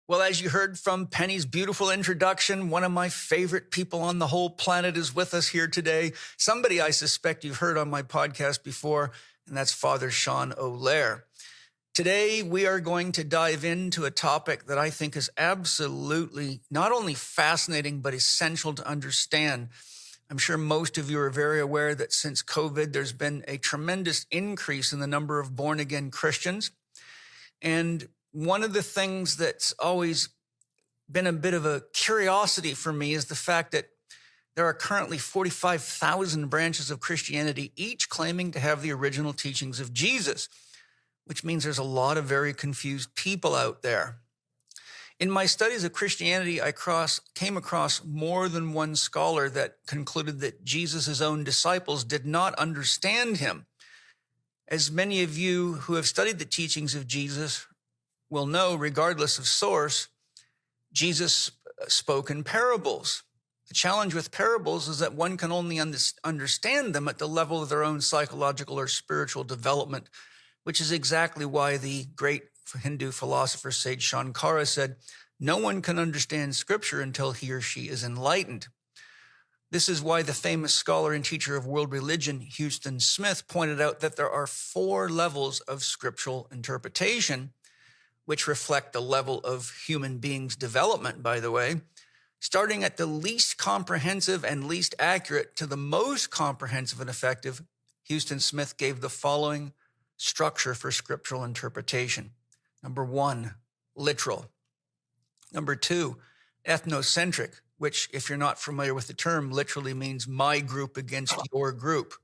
Well, as you heard from Penny's beautiful introduction, one of my favorite people on the whole planet is with us here today. Somebody I suspect you've heard on my podcast before, and that's Father Sean O'Leary. Today, we are going to dive into a topic that I think is absolutely not only fascinating, but essential to understand. I'm sure most of you are very aware that since COVID, there's been a tremendous increase in the number of born-again Christians. And one of the things that's always been a bit of a curiosity for me is the fact that there are currently 45,000 branches of Christianity, each claiming to have the original teachings of Jesus, which means there's a lot of very confused people out there. In my studies of Christianity, I came across more than one scholar that concluded that Jesus' own disciples did not understand him. As many of you who have studied the teachings of Jesus will know, regardless of source, Jesus spoke in parables. The challenge with parables is that one can only understand them at the level of their own psychological or spiritual development, which is exactly why the great Hindu philosopher sage Shankara said, "No one can understand scripture until he or she is enlightened." This is why the famous scholar and teacher of world religion, Houston Smith, pointed out that there are 4 levels of scriptural interpretation, which reflect the level of human beings' development, by the way, starting at the least comprehensive and least accurate to the most comprehensive and effective. Houston Smith gave the following structure for scriptural interpretation. Number 1, literal. Number 2, ethnocentric, which, if you're not familiar with the term, literally means my group against your group.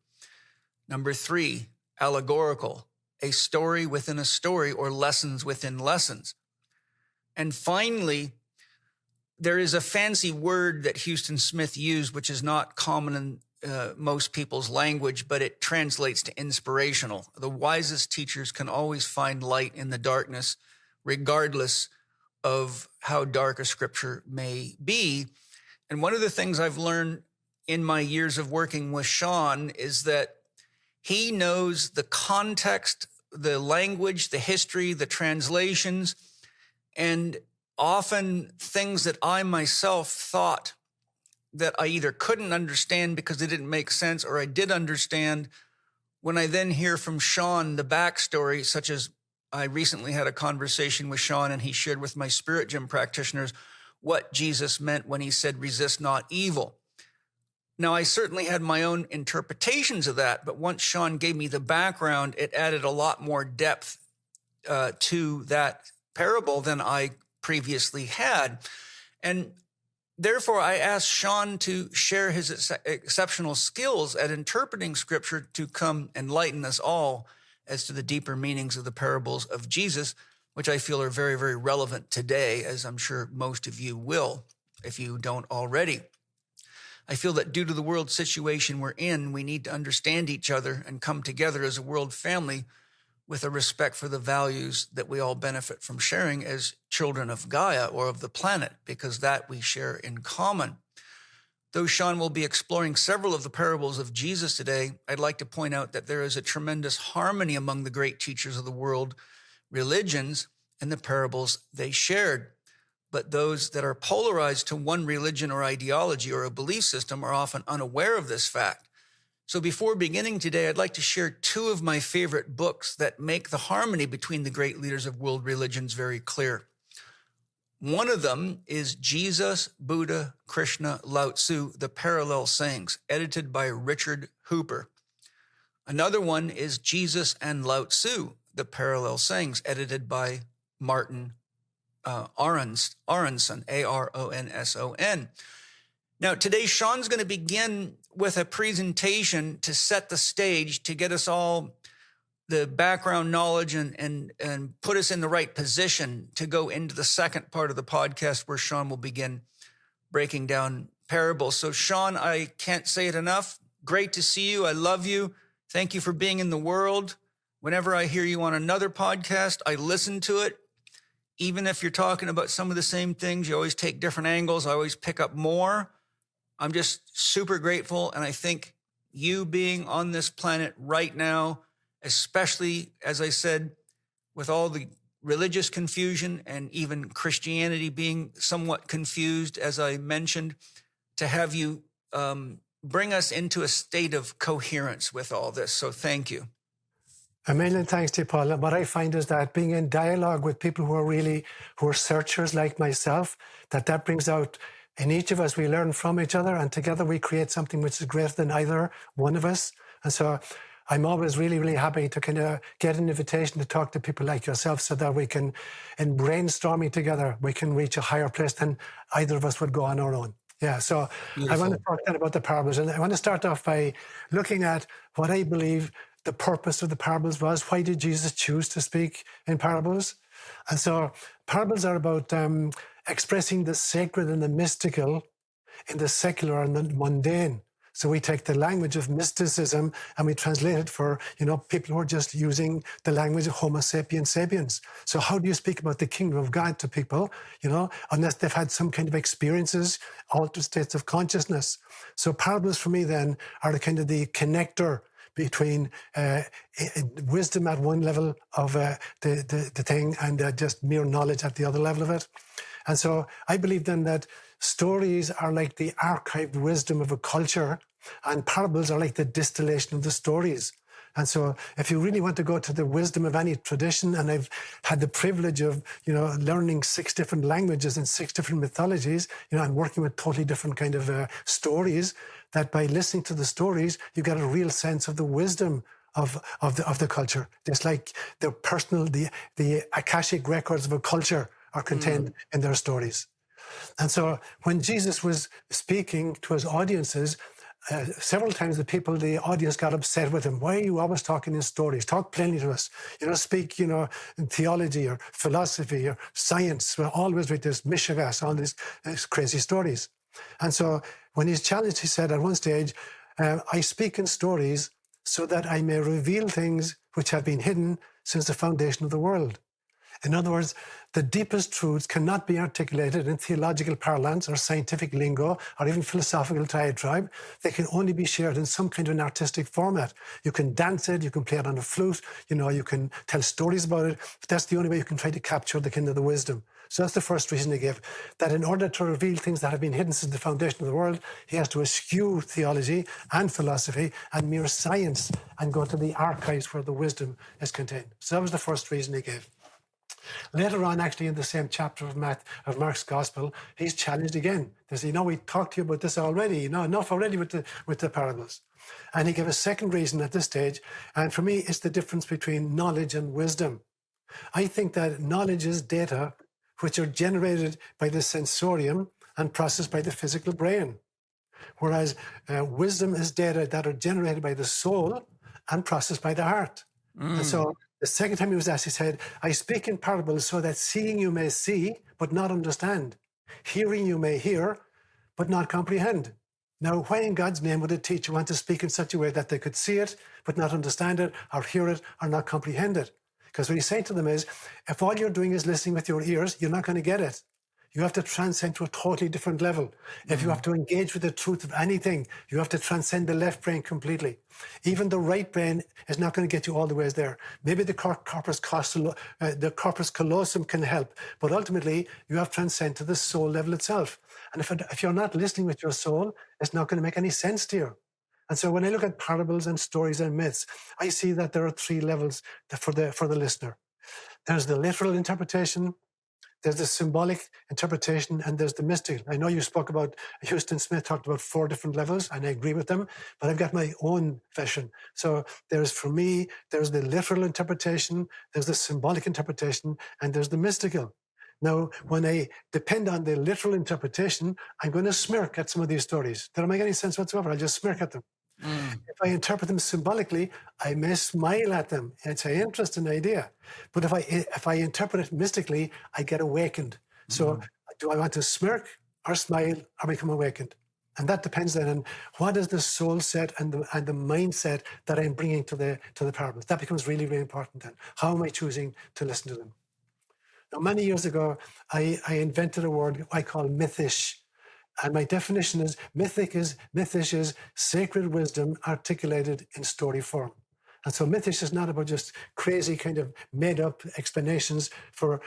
Number 3, allegorical, a story within a story or lessons within lessons. And finally, there is a fancy word that Houston Smith used, which is not common in most people's language, but it translates to inspirational. The wisest teachers can always find light in the darkness, regardless of how dark a scripture may be. And one of the things I've learned in my years of working with Sean is that he knows the context, the language, the history, the translations, and often things that I myself thought that I either couldn't understand because it didn't make sense or I did understand. When I then hear from Sean the backstory, such as I recently had a conversation with Sean and he shared with my spirit gym practitioners what Jesus meant when he said, "Resist not evil." Now, I certainly had my own interpretations of that, but once Sean gave me the background, it added a lot more depth to that parable than I previously had. And therefore, I asked Sean to share his exceptional skills at interpreting scripture to come enlighten us all as to the deeper meanings of the parables of Jesus, which I feel are very, very relevant today, as I'm sure most of you will, if you don't already. I feel that due to the world situation we're in, we need to understand each other and come together as a world family with a respect for the values that we all benefit from sharing as children of Gaia or of the planet, because that we share in common. Though Sean will be exploring several of the parables of Jesus today, I'd like to point out that there is a tremendous harmony among the great teachers of the world religions and the parables they shared. But those that are polarized to one religion or ideology or a belief system are often unaware of this fact. So before beginning today, I'd like to share 2 of my favorite books that make the harmony between the great leaders of world religions very clear. One of them is Jesus, Buddha, Krishna, Lao Tzu, The Parallel Sayings, edited by Richard Hooper. Another one is Jesus and Lao Tzu, The Parallel Sayings, edited by Martin Aronson, Aronson. Now, today, Sean's going to begin with a presentation to set the stage, to get us all the background knowledge and put us in the right position to go into the second part of the podcast where Sean will begin breaking down parables. So, Sean, I can't say it enough. Great to see you. I love you. Thank you for being in the world. Whenever I hear you on another podcast, I listen to it. Even if you're talking about some of the same things, you always take different angles. I always pick up more. I'm just super grateful. And I think you being on this planet right now, especially, as I said, with all the religious confusion and even Christianity being somewhat confused, as I mentioned, to have you bring us into a state of coherence with all this. So thank you. A million thanks to you, Paul. And what I find is that being in dialogue with people who are searchers like myself, that brings out in each of us, we learn from each other, and together we create something which is greater than either one of us. And so I'm always really, really happy to kind of get an invitation to talk to people like yourself so that we can, in brainstorming together, we can reach a higher place than either of us would go on our own. Yeah, so beautiful. I want to talk then about the parables. And I want to start off by looking at what I believe the purpose of the parables was. Why did Jesus choose to speak in parables? And so parables are about expressing the sacred and the mystical in the secular and the mundane. So we take the language of mysticism and we translate it for, people who are just using the language of Homo sapiens sapiens. So how do you speak about the kingdom of God to people, unless they've had some kind of experiences, altered states of consciousness? So parables for me then are the connector between wisdom at one level of the thing and just mere knowledge at the other level of it. And so I believe then that stories are like the archived wisdom of a culture, and parables are like the distillation of the stories. And so if you really want to go to the wisdom of any tradition, and I've had the privilege of, learning 6 different languages and 6 different mythologies, and working with totally different kind of stories, that by listening to the stories, you get a real sense of the wisdom of the culture. Just like the Akashic records of a culture are contained in their stories. And so when Jesus was speaking to his audiences, several times the audience got upset with him. Why are you always talking in stories? Talk plainly to us. Speak, in theology or philosophy or science. We're always with this mishigas, all these crazy stories. And so when he's challenged, he said at one stage, I speak in stories so that I may reveal things which have been hidden since the foundation of the world. In other words, the deepest truths cannot be articulated in theological parlance or scientific lingo or even philosophical diatribe. They can only be shared in some kind of an artistic format. You can dance it, you can play it on a flute, you can tell stories about it. But that's the only way you can try to capture the kind of the wisdom. So that's the first reason he gave, that in order to reveal things that have been hidden since the foundation of the world, he has to eschew theology and philosophy and mere science and go to the archives where the wisdom is contained. So that was the first reason he gave. Later on, actually, in the same chapter of Mark's Gospel, he's challenged again. They say, we talked to you about this already. Enough already with the parables. And he gave a second reason at this stage. And for me, it's the difference between knowledge and wisdom. I think that knowledge is data which are generated by the sensorium and processed by the physical brain. Whereas wisdom is data that are generated by the soul and processed by the heart. And so the second time he was asked, he said, I speak in parables so that seeing you may see, but not understand. Hearing you may hear, but not comprehend. Now, why in God's name would a teacher want to speak in such a way that they could see it, but not understand it, or hear it, or not comprehend it? Because what he's saying to them is, if all you're doing is listening with your ears, you're not going to get it. You have to transcend to a totally different level. If you have to engage with the truth of anything, you have to transcend the left brain completely. Even the right brain is not going to get you all the way there. Maybe the corpus callosum can help, but ultimately you have to transcend to the soul level itself. And if you're not listening with your soul, it's not going to make any sense to you. And so when I look at parables and stories and myths, I see that there are 3 levels for the listener. There's the literal interpretation, there's the symbolic interpretation, and there's the mystical. I know you spoke about, Houston Smith talked about 4 different levels, and I agree with them, but I've got my own version. So for me, there's the literal interpretation, there's the symbolic interpretation, and there's the mystical. Now, when I depend on the literal interpretation, I'm going to smirk at some of these stories. They don't make any sense whatsoever. I'll just smirk at them. If I interpret them symbolically, I may smile at them. It's an interesting idea. But if I interpret it mystically, I get awakened. So do I want to smirk or smile or become awakened? And that depends then on what is the soul set and the mindset that I'm bringing to the parables. That becomes really, really important then. How am I choosing to listen to them? Now, many years ago, I invented a word I call mythish. And my definition is mythish is sacred wisdom articulated in story form. And so mythish is not about just crazy kind of made up explanations for,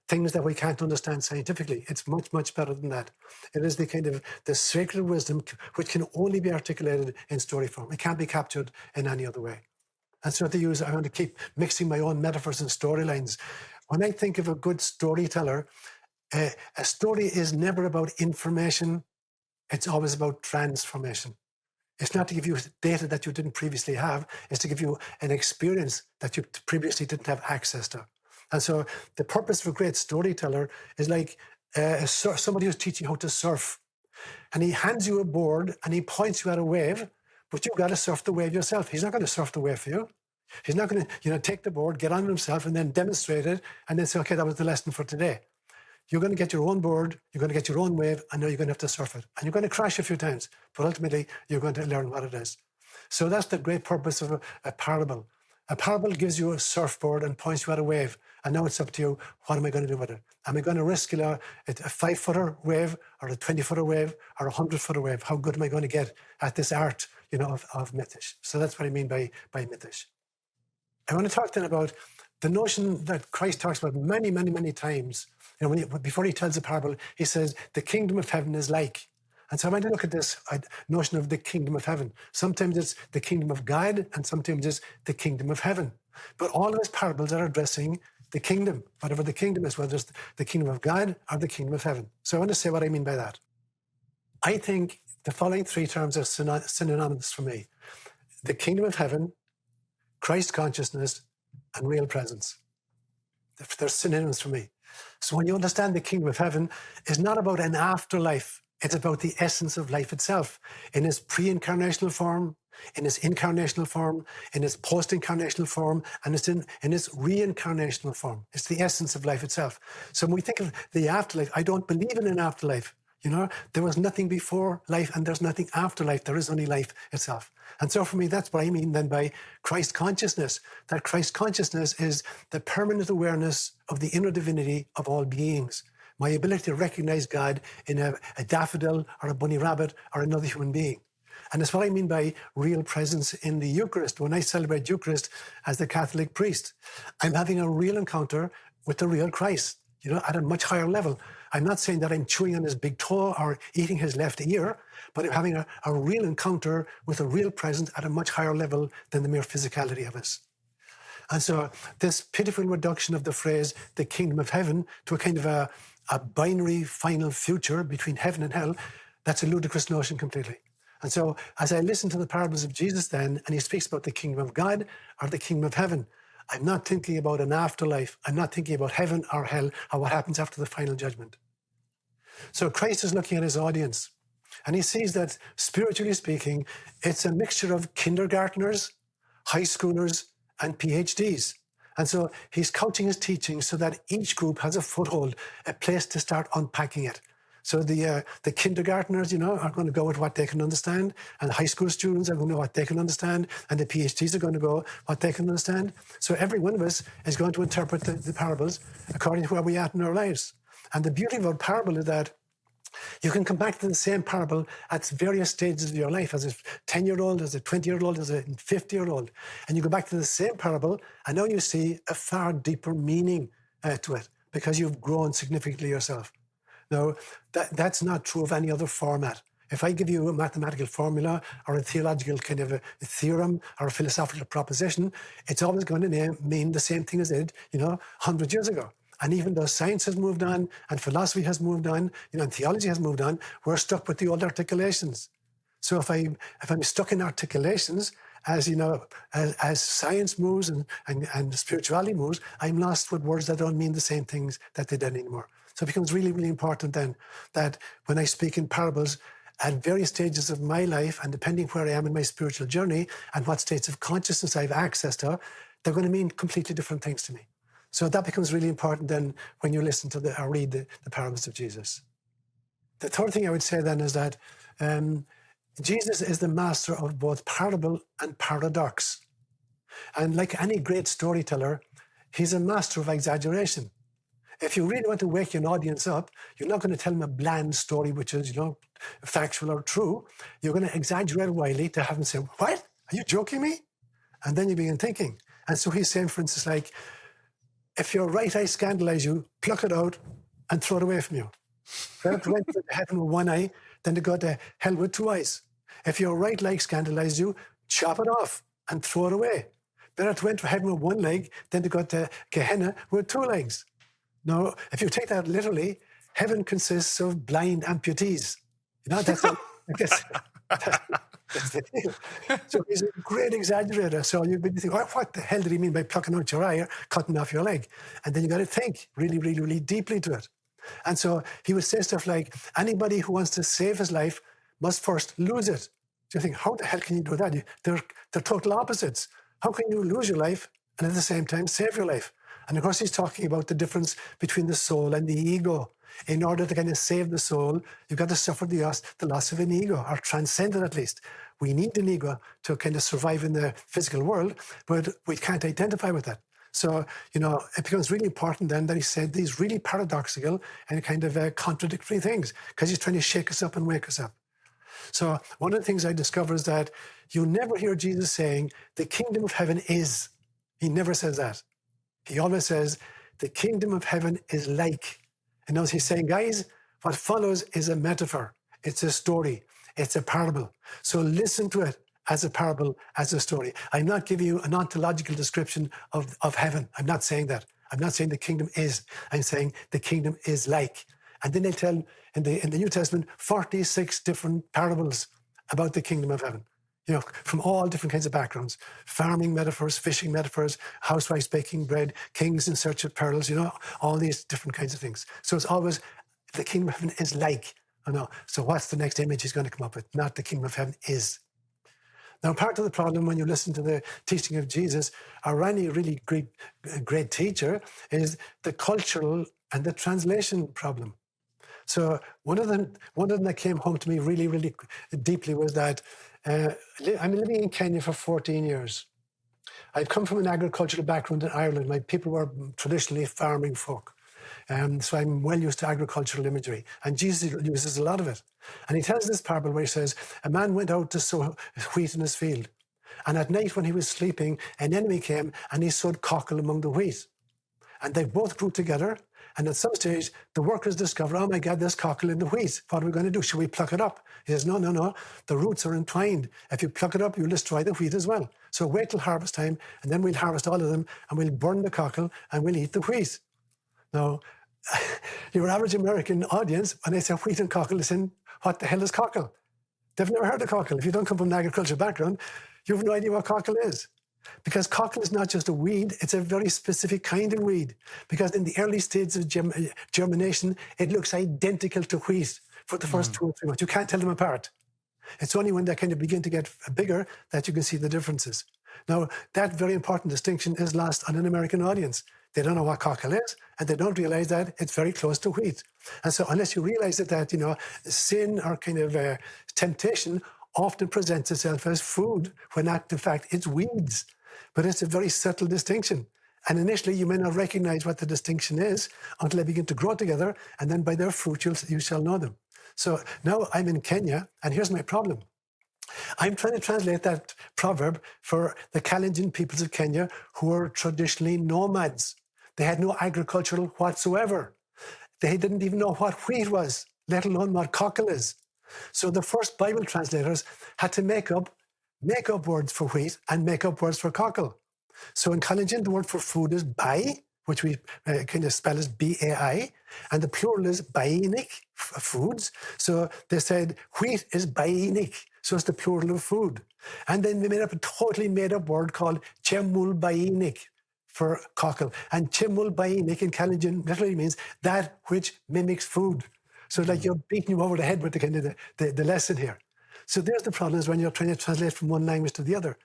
things that we can't understand scientifically. It's much, much better than that. It is the kind of the sacred wisdom which can only be articulated in story form. It can't be captured in any other way. And so I want to keep mixing my own metaphors and storylines. When I think of a good storyteller, a story is never about information. It's always about transformation. It's not to give you data that you didn't previously have. It's to give you an experience that you previously didn't have access to. And so the purpose of a great storyteller is like somebody who's teaching how to surf. And he hands you a board and he points you at a wave, but you've got to surf the wave yourself. He's not going to surf the wave for you. He's not going to, take the board, get on it himself, and then demonstrate it, and then say, okay, that was the lesson for today. You're going to get your own board, you're going to get your own wave, and now you're going to have to surf it. And you're going to crash a few times, but ultimately you're going to learn what it is. So that's the great purpose of a parable. A parable gives you a surfboard and points you at a wave. And now it's up to you, what am I going to do with it? Am I going to risk a 5-footer wave or a 20-footer wave or a 100-footer wave? How good am I going to get at this art, of mythish? So that's what I mean by mythish. I want to talk then about the notion that Christ talks about many, many, many times. Before he tells the parable, he says, the kingdom of heaven is like. And so I want to look at this notion of the kingdom of heaven. Sometimes it's the kingdom of God, and sometimes it's the kingdom of heaven. But all of his parables are addressing the kingdom, whatever the kingdom is, whether it's the kingdom of God or the kingdom of heaven. So I want to say what I mean by that. I think the following three terms are synonymous for me. The kingdom of heaven, Christ consciousness, and real presence. They're synonyms for me. So when you understand the kingdom of heaven, it's not about an afterlife. It's about the essence of life itself, in its pre-incarnational form, in its incarnational form, in its post-incarnational form, and it's in its reincarnational form. It's the essence of life itself. So when we think of the afterlife, I don't believe in an afterlife. There was nothing before life and there's nothing after life. There is only life itself. And so for me, that's what I mean then by Christ consciousness. That Christ consciousness is the permanent awareness of the inner divinity of all beings. My ability to recognize God in a daffodil or a bunny rabbit or another human being. And it's what I mean by real presence in the Eucharist. When I celebrate Eucharist as the Catholic priest, I'm having a real encounter with the real Christ, at a much higher level. I'm not saying that I'm chewing on his big toe or eating his left ear, but I'm having a real encounter with a real presence at a much higher level than the mere physicality of us. And so this pitiful reduction of the phrase, the kingdom of heaven, to a kind of a binary final future between heaven and hell, that's a ludicrous notion completely. And so as I listen to the parables of Jesus then, and he speaks about the kingdom of God or the kingdom of heaven, I'm not thinking about an afterlife. I'm not thinking about heaven or hell or what happens after the final judgment. So Christ is looking at his audience and he sees that, spiritually speaking, it's a mixture of kindergartners, high schoolers, and PhDs. And so he's couching his teaching so that each group has a foothold, a place to start unpacking it. So the kindergartners, are going to go with what they can understand, and the high school students are going to know what they can understand, and the PhDs are going to go what they can understand. So every one of us is going to interpret the parables according to where we are at in our lives. And the beauty of a parable is that you can come back to the same parable at various stages of your life, as a 10-year-old, as a 20-year-old, as a 50-year-old. And you go back to the same parable, and now you see a far deeper meaning to it, because you've grown significantly yourself. Now, that's not true of any other format. If I give you a mathematical formula or a theological kind of a theorem or a philosophical proposition, it's always going to mean the same thing as it did, 100 years ago. And even though science has moved on and philosophy has moved on, and theology has moved on, we're stuck with the old articulations. So if I'm stuck in articulations, as science moves and spirituality moves, I'm lost with words that don't mean the same things that they did anymore. So it becomes really, really important then that when I speak in parables at various stages of my life, and depending where I am in my spiritual journey and what states of consciousness I have access to, they're going to mean completely different things to me. So that becomes really important then when you listen to or read the parables of Jesus. The third thing I would say then is that Jesus is the master of both parable and paradox. And like any great storyteller, he's a master of exaggeration. If you really want to wake an audience up, you're not going to tell them a bland story, which is, factual or true. You're going to exaggerate wildly to have them say, "What? Are you joking me?" And then you begin thinking. And so he's saying, for instance, like, if your right eye scandalize you, pluck it out and throw it away from you. Better to went to heaven with one eye than to go to hell with two eyes. If your right leg scandalizes you, chop it off and throw it away. Better to enter heaven with one leg than to go to Gehenna with two legs. Now, if you take that literally, heaven consists of blind amputees. You know, that's the deal. So he's a great exaggerator. So you think, oh, what the hell did he mean by plucking out your eye or cutting off your leg? And then you got to think really, really, really deeply to it. And so he would say stuff like, anybody who wants to save his life must first lose it. So you think, how the hell can you do that? They're total opposites. How can you lose your life and at the same time save your life? And of course, he's talking about the difference between the soul and the ego. In order to kind of save the soul, you've got to suffer the loss of an ego, or transcend it at least. We need an ego to kind of survive in the physical world, but we can't identify with that. So, it becomes really important then that he said these really paradoxical and kind of contradictory things, because he's trying to shake us up and wake us up. So one of the things I discovered is that you never hear Jesus saying, the kingdom of heaven is. He never says that. He always says, the kingdom of heaven is like. And as he's saying, guys, what follows is a metaphor. It's a story. It's a parable. So listen to it as a parable, as a story. I'm not giving you an ontological description of heaven. I'm not saying that. I'm not saying the kingdom is. I'm saying the kingdom is like. And then they tell in the New Testament 46 different parables about the kingdom of heaven. From all different kinds of backgrounds, farming metaphors, fishing metaphors, housewives baking bread, kings in search of pearls, all these different kinds of things. So it's always the kingdom of heaven is like. So what's the next image he's going to come up with? Not the kingdom of heaven is. Now, part of the problem when you listen to the teaching of Jesus, or any really great teacher, is the cultural and the translation problem. So one of them that came home to me really, really deeply was that I'm living in Kenya for 14 years. I've come from an agricultural background in Ireland. My people were traditionally farming folk. So I'm well used to agricultural imagery. And Jesus uses a lot of it. And he tells this parable where he says, a man went out to sow wheat in his field. And at night when he was sleeping, an enemy came and he sowed cockle among the wheat. And they both grew together. And at some stage, the workers discover, oh my God, there's cockle in the wheat. What are we going to do? Should we pluck it up? He says, no. The roots are entwined. If you pluck it up, you'll destroy the wheat as well. So wait till harvest time, and then we'll harvest all of them, and we'll burn the cockle, and we'll eat the wheat. Now, your average American audience, when they say wheat and cockle, they say, what the hell is cockle? They've never heard of cockle. If you don't come from an agricultural background, you have no idea what cockle is. Because cockle is not just a weed, it's a very specific kind of weed. Because in the early stages of germination, it looks identical to wheat for the first 2 or 3 months. You can't tell them apart. It's only when they kind of begin to get bigger that you can see the differences. Now, that very important distinction is lost on an American audience. They don't know what cockle is, and they don't realize that it's very close to wheat. And so unless you realize that sin or kind of temptation often presents itself as food, when in fact it's weeds. But it's a very subtle distinction. And initially you may not recognize what the distinction is until they begin to grow together, and then by their fruit you shall know them. So now I'm in Kenya, and here's my problem. I'm trying to translate that proverb for the Kalenjin peoples of Kenya, who are traditionally nomads. They had no agricultural whatsoever. They didn't even know what wheat was, let alone what cockle is. So the first Bible translators had to make up words for wheat and make up words for cockle. So in Kalenjin, the word for food is bai, which we kind of spell as B-A-I, and the plural is bainik, foods. So they said wheat is bainik, so it's the plural of food. And then they made up a totally made up word called chemul bainik for cockle. And chemul bainik in Kalenjin literally means that which mimics food. So like you're beating you over the head with the kind of the lesson here. So there's the problem, is when you're trying to translate from one language to the other.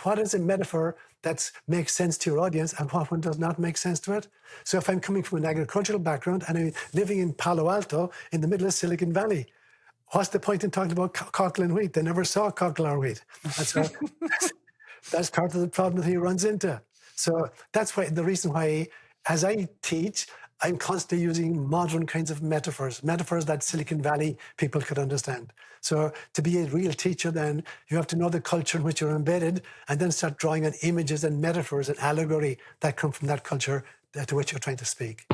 What is a metaphor that makes sense to your audience and what one does not make sense to it? So if I'm coming from an agricultural background and I'm living in Palo Alto in the middle of Silicon Valley, what's the point in talking about cockle and wheat? They never saw cockle or wheat. And so that's part of the problem that he runs into. So that's why the reason why, as I teach, I'm constantly using modern kinds of metaphors that Silicon Valley people could understand. So to be a real teacher, then you have to know the culture in which you're embedded and then start drawing on images and metaphors and allegory that come from that culture to which you're trying to speak.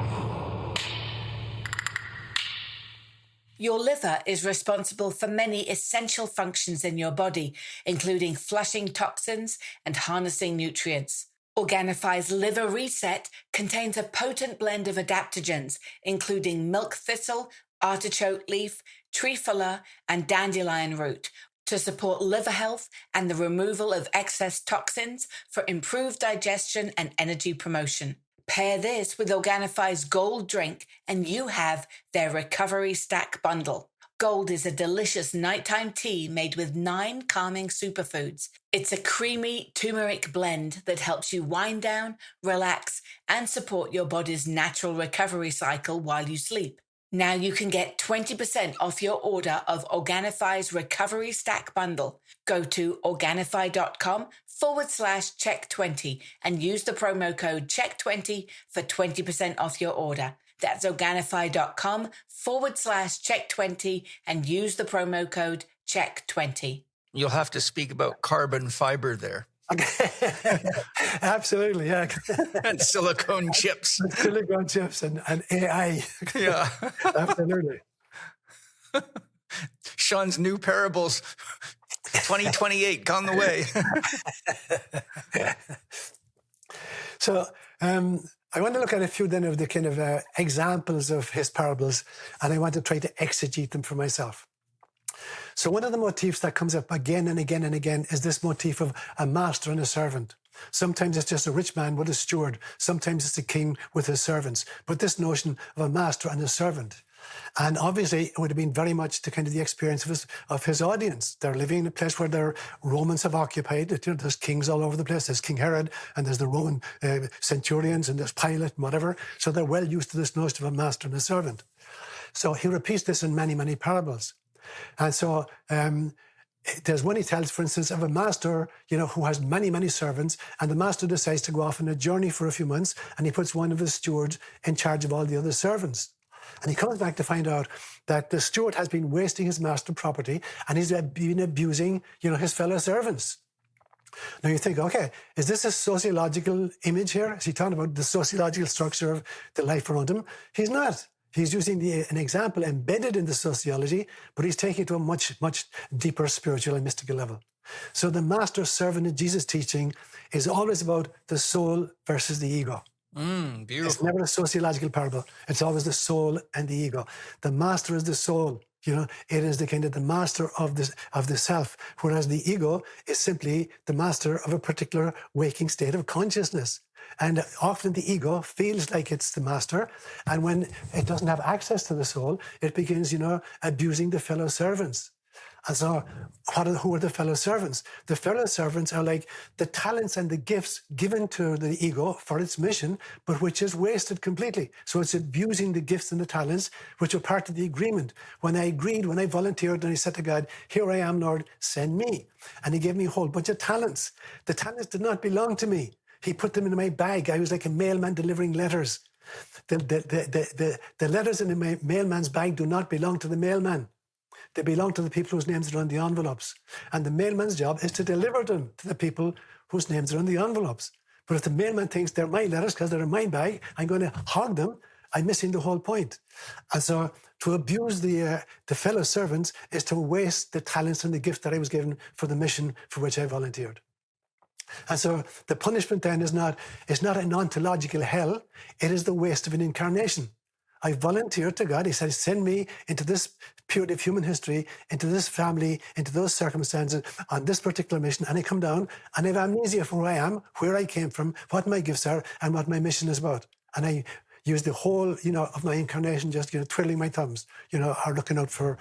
Your liver is responsible for many essential functions in your body, including flushing toxins and harnessing nutrients. Organifi's Liver Reset contains a potent blend of adaptogens, including milk thistle, artichoke leaf, trefoil, and dandelion root, to support liver health and the removal of excess toxins for improved digestion and energy promotion. Pair this with Organifi's Gold drink and you have their Recovery Stack bundle. Gold is a delicious nighttime tea made with 9 calming superfoods. It's a creamy turmeric blend that helps you wind down, relax, and support your body's natural recovery cycle while you sleep. Now you can get 20% off your order of Organifi's Recovery Stack bundle. Go to Organifi.com/Chek20 and use the promo code Chek20 for 20% off your order. That's Organifi.com/Chek20 and use the promo code Chek20. You'll have to speak about carbon fiber there. Okay. Absolutely, yeah. And silicone chips. Silicone chips and AI. Yeah. Absolutely. Sean's new parables, 2028, on the way. So I want to look at a few then of the kind of examples of his parables, and I want to try to exegete them for myself. So one of the motifs that comes up again and again and again is this motif of a master and a servant. Sometimes it's just a rich man with a steward. Sometimes it's a king with his servants. But this notion of a master and a servant. And obviously it would have been very much the kind of the experience of his audience. They're living in a place where the Romans have occupied. You know, there's kings all over the place. There's King Herod and there's the Roman centurions and there's Pilate and whatever. So they're well used to this notion of a master and a servant. So he repeats this in many, many parables. And so there's one he tells, for instance, of a master, who has many, many servants, and the master decides to go off on a journey for a few months, and he puts one of his stewards in charge of all the other servants. And he comes back to find out that the steward has been wasting his master property, and he's been abusing, his fellow servants. Now you think, okay, is this a sociological image here? Is he talking about the sociological structure of the life around him? He's not. He's using an example embedded in the sociology, but he's taking it to a much, much deeper spiritual and mystical level. So the master-servant in Jesus' teaching is always about the soul versus the ego. Beautiful. It's never a sociological parable. It's always the soul and the ego. The master is the soul. It is the kind of the master of the self, whereas the ego is simply the master of a particular waking state of consciousness. And often the ego feels like it's the master. And when it doesn't have access to the soul, it begins, abusing the fellow servants. And so who are the fellow servants? The fellow servants are like the talents and the gifts given to the ego for its mission, but which is wasted completely. So it's abusing the gifts and the talents, which are part of the agreement. When I volunteered, and I said to God, here I am, Lord, send me. And he gave me a whole bunch of talents. The talents did not belong to me. He put them in my bag. I was like a mailman delivering letters. The letters in the mailman's bag do not belong to the mailman. They belong to the people whose names are on the envelopes. And the mailman's job is to deliver them to the people whose names are on the envelopes. But if the mailman thinks they're my letters because they're in my bag, I'm going to hog them, I'm missing the whole point. And so to abuse the fellow servants is to waste the talents and the gifts that I was given for the mission for which I volunteered. And so the punishment then is not an ontological hell, it is the waste of an incarnation. I volunteered to God. He said, send me into this period of human history, into this family, into those circumstances, on this particular mission. And I come down and I have amnesia for who I am, where I came from, what my gifts are, and what my mission is about. And I use the whole, of my incarnation, just, twiddling my thumbs, or looking out for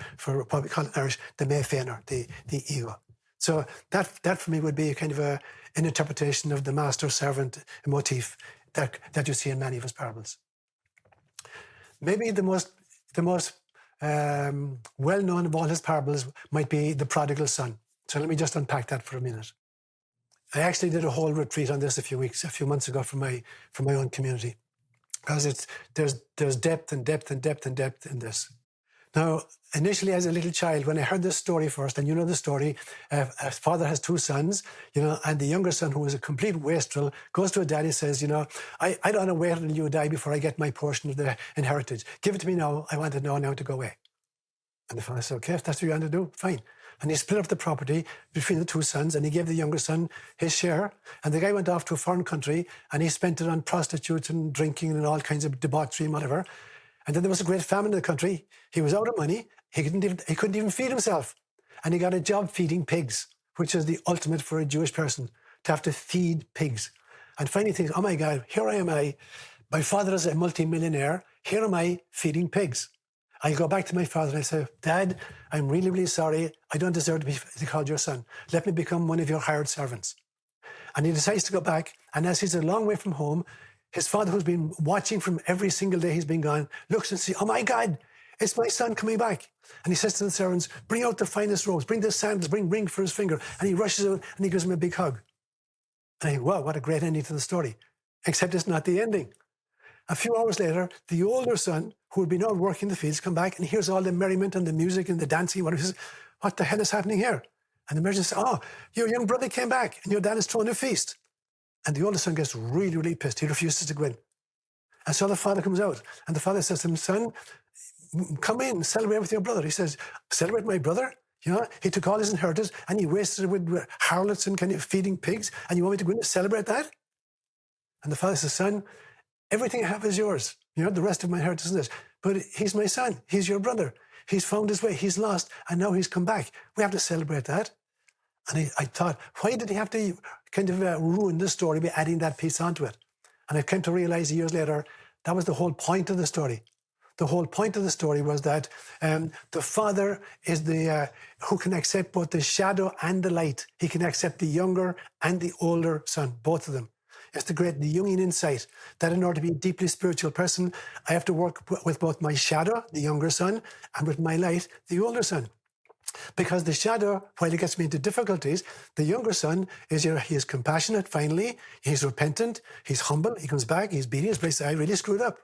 what we call in Irish, the méfénar, the ego. So that for me would be a kind of an interpretation of the master-servant motif that you see in many of his parables. Maybe the most well-known of all his parables might be the Prodigal Son. So let me just unpack that for a minute. I actually did a whole retreat on this a few months ago for my own community. because there's depth and depth and depth and depth in this. Now, initially as a little child, when I heard this story first, and you know the story, a father has two sons, and the younger son, who is a complete wastrel, goes to a daddy and says, I don't want to wait until you die before I get my portion of the inheritance. Give it to me now. I want it now to go away. And the father said, okay, if that's what you want to do, fine. And he split up the property between the two sons, and he gave the younger son his share. And the guy went off to a foreign country, and he spent it on prostitutes and drinking and all kinds of debauchery and whatever. And then there was a great famine in the country. He was out of money. He couldn't even feed himself. And he got a job feeding pigs, which is the ultimate for a Jewish person, to have to feed pigs. And finally thinks, oh my God, here I am. My father is a multimillionaire. Here am I feeding pigs. I go back to my father and I say, Dad, I'm really, really sorry. I don't deserve to be called your son. Let me become one of your hired servants. And he decides to go back. And as he's a long way from home, his father, who's been watching from every single day he's been gone, looks and sees, oh my God, it's my son coming back. And he says to the servants, bring out the finest robes, bring the sandals, bring ring for his finger. And he rushes out and he gives him a big hug. And I think, wow, what a great ending to the story. Except it's not the ending. A few hours later, the older son, who had been out working the fields, come back and hears all the merriment and the music and the dancing. He says, what the hell is happening here? And the merchant says, oh, your young brother came back and your dad is throwing a feast. And the older son gets really, really pissed. He refuses to go in. And so the father comes out. And the father says to him, son, come in, celebrate with your brother. He says, celebrate my brother? He took all his inheritance and he wasted it with harlots and kind of feeding pigs. And you want me to go in and celebrate that? And the father says, son, everything I have is yours. The rest of my inheritance is this. But he's my son. He's your brother. He's found his way. He's lost. And now he's come back. We have to celebrate that. And I thought, why did he have to kind of ruin the story by adding that piece onto it? And I came to realize years later, that was the whole point of the story. The whole point of the story was that the father is the who can accept both the shadow and the light. He can accept the younger and the older son, both of them. It's the Jungian insight that in order to be a deeply spiritual person, I have to work with both my shadow, the younger son, and with my light, the older son. Because the shadow, while it gets me into difficulties, the younger son is, he is compassionate, finally, he's repentant, he's humble, he comes back, he's beating his place, I really screwed up.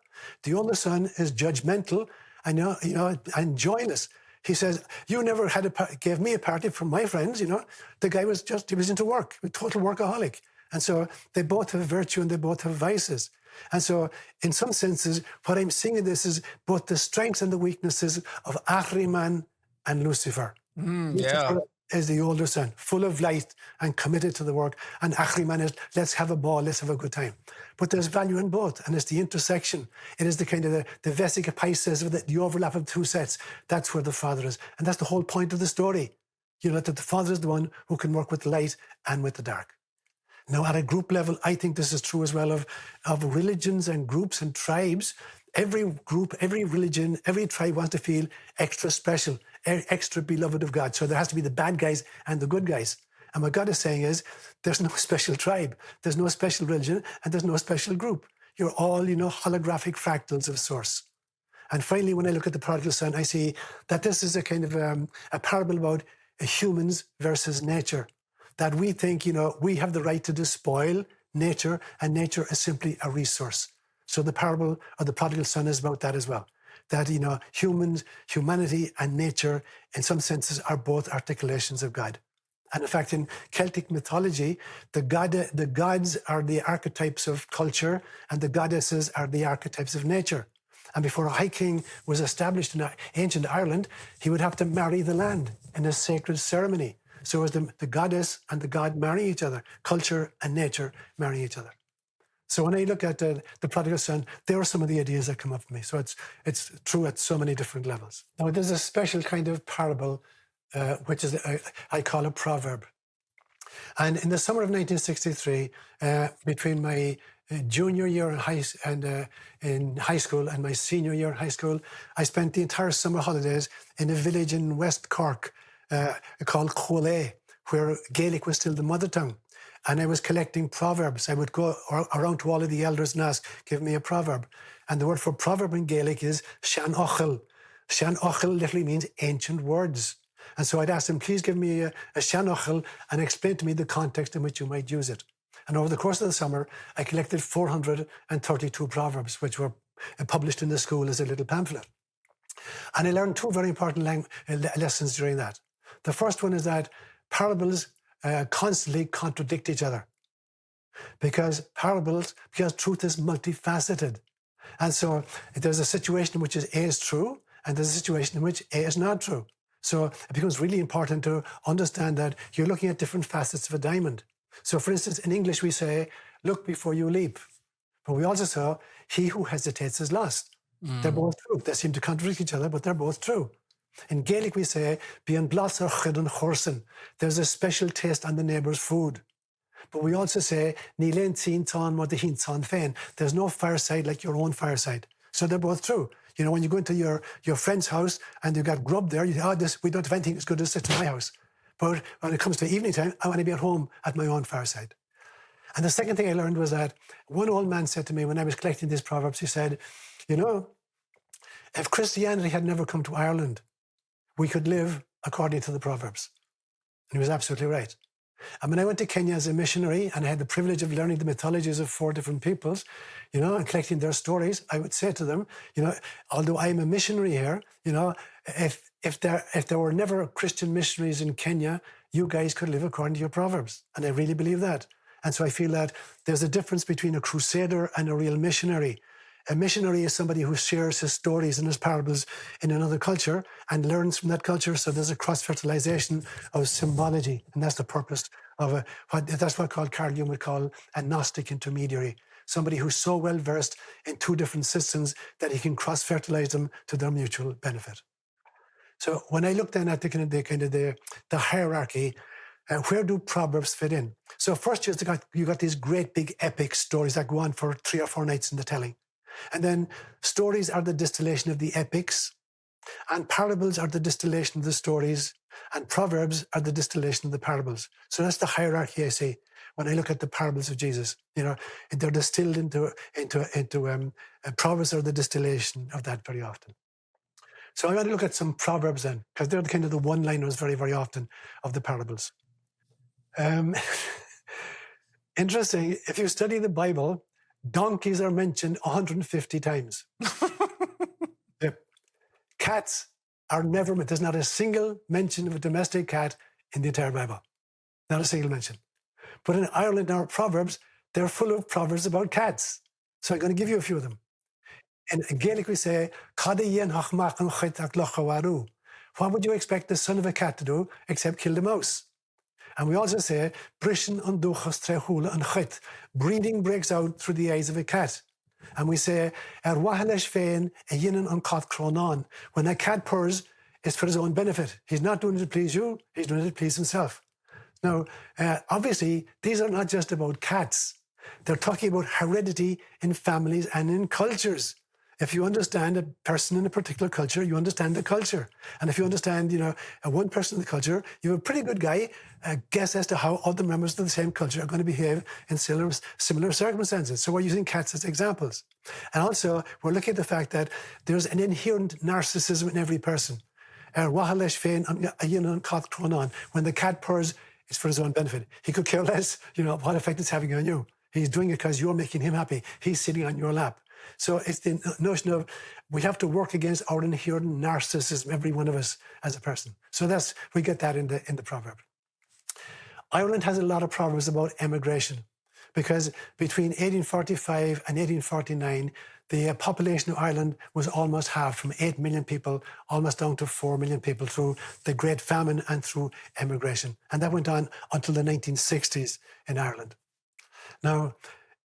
The older son is judgmental and joyless. He says, you never gave me a party for my friends, The guy he was into work, a total workaholic. And so they both have virtue and they both have vices. And so in some senses, what I'm seeing in this is both the strengths and the weaknesses of Ahriman and Lucifer. Lucifer is the older son, full of light and committed to the work. And Ahriman is, let's have a ball, let's have a good time. But there's value in both, and it's the intersection. It is the kind of the vesica pisces, the overlap of two sets. That's where the father is. And that's the whole point of the story. That the father is the one who can work with the light and with the dark. Now, at a group level, I think this is true as well of religions and groups and tribes. Every group, every religion, every tribe wants to feel extra special, extra beloved of God. So there has to be the bad guys and the good guys. And what God is saying is, there's no special tribe, there's no special religion, and there's no special group. You're all, holographic fractals of source. And finally, when I look at the prodigal son, I see that this is a kind of a parable about humans versus nature. That we think, we have the right to despoil nature, and nature is simply a resource. So the parable of the prodigal son is about that as well. That, humanity and nature, in some senses, are both articulations of God. And in fact, in Celtic mythology, the gods are the archetypes of culture, and the goddesses are the archetypes of nature. And before a high king was established in ancient Ireland, he would have to marry the land in a sacred ceremony. So as the goddess and the god marry each other, culture and nature marry each other. So when I look at the prodigal son, there are some of the ideas that come up for me. So it's true at so many different levels. Now, there's a special kind of parable, which is I call a proverb. And in the summer of 1963, between my junior year in high school and my senior year in high school, I spent the entire summer holidays in a village in West Cork called Colé, where Gaelic was still the mother tongue. And I was collecting proverbs. I would go around to all of the elders and ask, give me a proverb. And the word for proverb in Gaelic is Sean Ochel. Sean Ochel literally means ancient words. And so I'd ask them, please give me a Sean Ochel and explain to me the context in which you might use it. And over the course of the summer, I collected 432 proverbs, which were published in the school as a little pamphlet. And I learned two very important lessons during that. The first one is that parables constantly contradict each other. Because truth is multifaceted. And so there's a situation in which A is true, and there's a situation in which A is not true. So it becomes really important to understand that you're looking at different facets of a diamond. So for instance, in English we say, look before you leap. But we also say, he who hesitates is lost. They're both true. They seem to contradict each other, but they're both true. In Gaelic we say, Bíonn blas ar chuid an chorsan. There's a special taste on the neighbour's food. But we also say, Ní léinn tín tán mar de hín tán féin. There's no fireside like your own fireside. So they're both true. You know, when you go into your friend's house and you've got grub there, you say, we don't have anything as good as this in my house. But when it comes to evening time, I want to be at home at my own fireside. And the second thing I learned was that one old man said to me when I was collecting these proverbs, he said, you know, if Christianity had never come to Ireland, we could live according to the Proverbs. And he was absolutely right. And when I went to Kenya as a missionary and I had the privilege of learning the mythologies of 4 different peoples, you know, and collecting their stories, I would say to them, you know, although I'm a missionary here, you know, if there were never Christian missionaries in Kenya, you guys could live according to your Proverbs. And I really believe that. And so I feel that there's a difference between a crusader and a real missionary. A missionary is somebody who shares his stories and his parables in another culture and learns from that culture. So there's a cross-fertilization of symbology. And that's the purpose of that's what Carl Jung would call a Gnostic intermediary. Somebody who's so well versed in 2 different systems that he can cross-fertilize them to their mutual benefit. So when I look then at the hierarchy, where do Proverbs fit in? So first you got these great big epic stories that go on for 3 or 4 nights in the telling. And then stories are the distillation of the epics, and parables are the distillation of the stories, and proverbs are the distillation of the parables. So that's the hierarchy I see when I look at the parables of Jesus. You know, they're distilled into proverbs are the distillation of that very often. So I want to look at some proverbs then, because they're kind of the one-liners very, very often of the parables. Interesting, if you study the Bible, donkeys are mentioned 150 times. Yep. Cats are never, there's not a single mention of a domestic cat in the entire Bible. Not a single mention. But in Ireland, our Proverbs, they're full of proverbs about cats. So I'm going to give you a few of them. In Gaelic we say, what would you expect the son of a cat to do except kill the mouse? And we also say, breeding breaks out through the eyes of a cat. And we say, when a cat purrs, it's for his own benefit. He's not doing it to please you, he's doing it to please himself. Now, obviously, these are not just about cats. They're talking about heredity in families and in cultures. If you understand a person in a particular culture, you understand the culture. And if you understand, you know, one person in the culture, you have a pretty good guess as to how other members of the same culture are going to behave in similar circumstances. So we're using cats as examples. And also, we're looking at the fact that there's an inherent narcissism in every person. When the cat purrs, it's for his own benefit. He could care less, you know, what effect it's having on you. He's doing it because you're making him happy. He's sitting on your lap. So it's the notion of we have to work against our inherent narcissism, every one of us as a person. So we get that in the proverb. Ireland has a lot of proverbs about emigration because between 1845 and 1849, the population of Ireland was almost halved from 8 million people almost down to 4 million people through the Great Famine and through emigration. And that went on until the 1960s in Ireland. Now,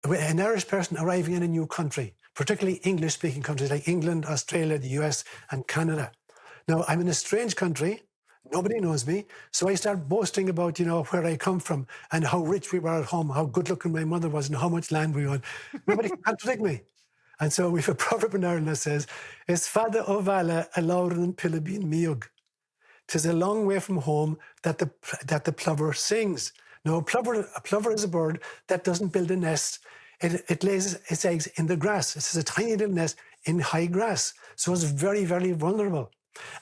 an Irish person arriving in a new country, particularly English-speaking countries like England, Australia, the US, and Canada. Now, I'm in a strange country. Nobody knows me. So I start boasting about, you know, where I come from and how rich we were at home, how good-looking my mother was, and how much land we owned. Nobody can contradict me. And so we have a proverb in Ireland that says, "Is fada ovala a lauren pilibin miug." 'Tis a long way from home that the plover sings. Now, a plover is a bird that doesn't build a nest. It lays its eggs in the grass. It's a tiny little nest in high grass. So it's very, very vulnerable.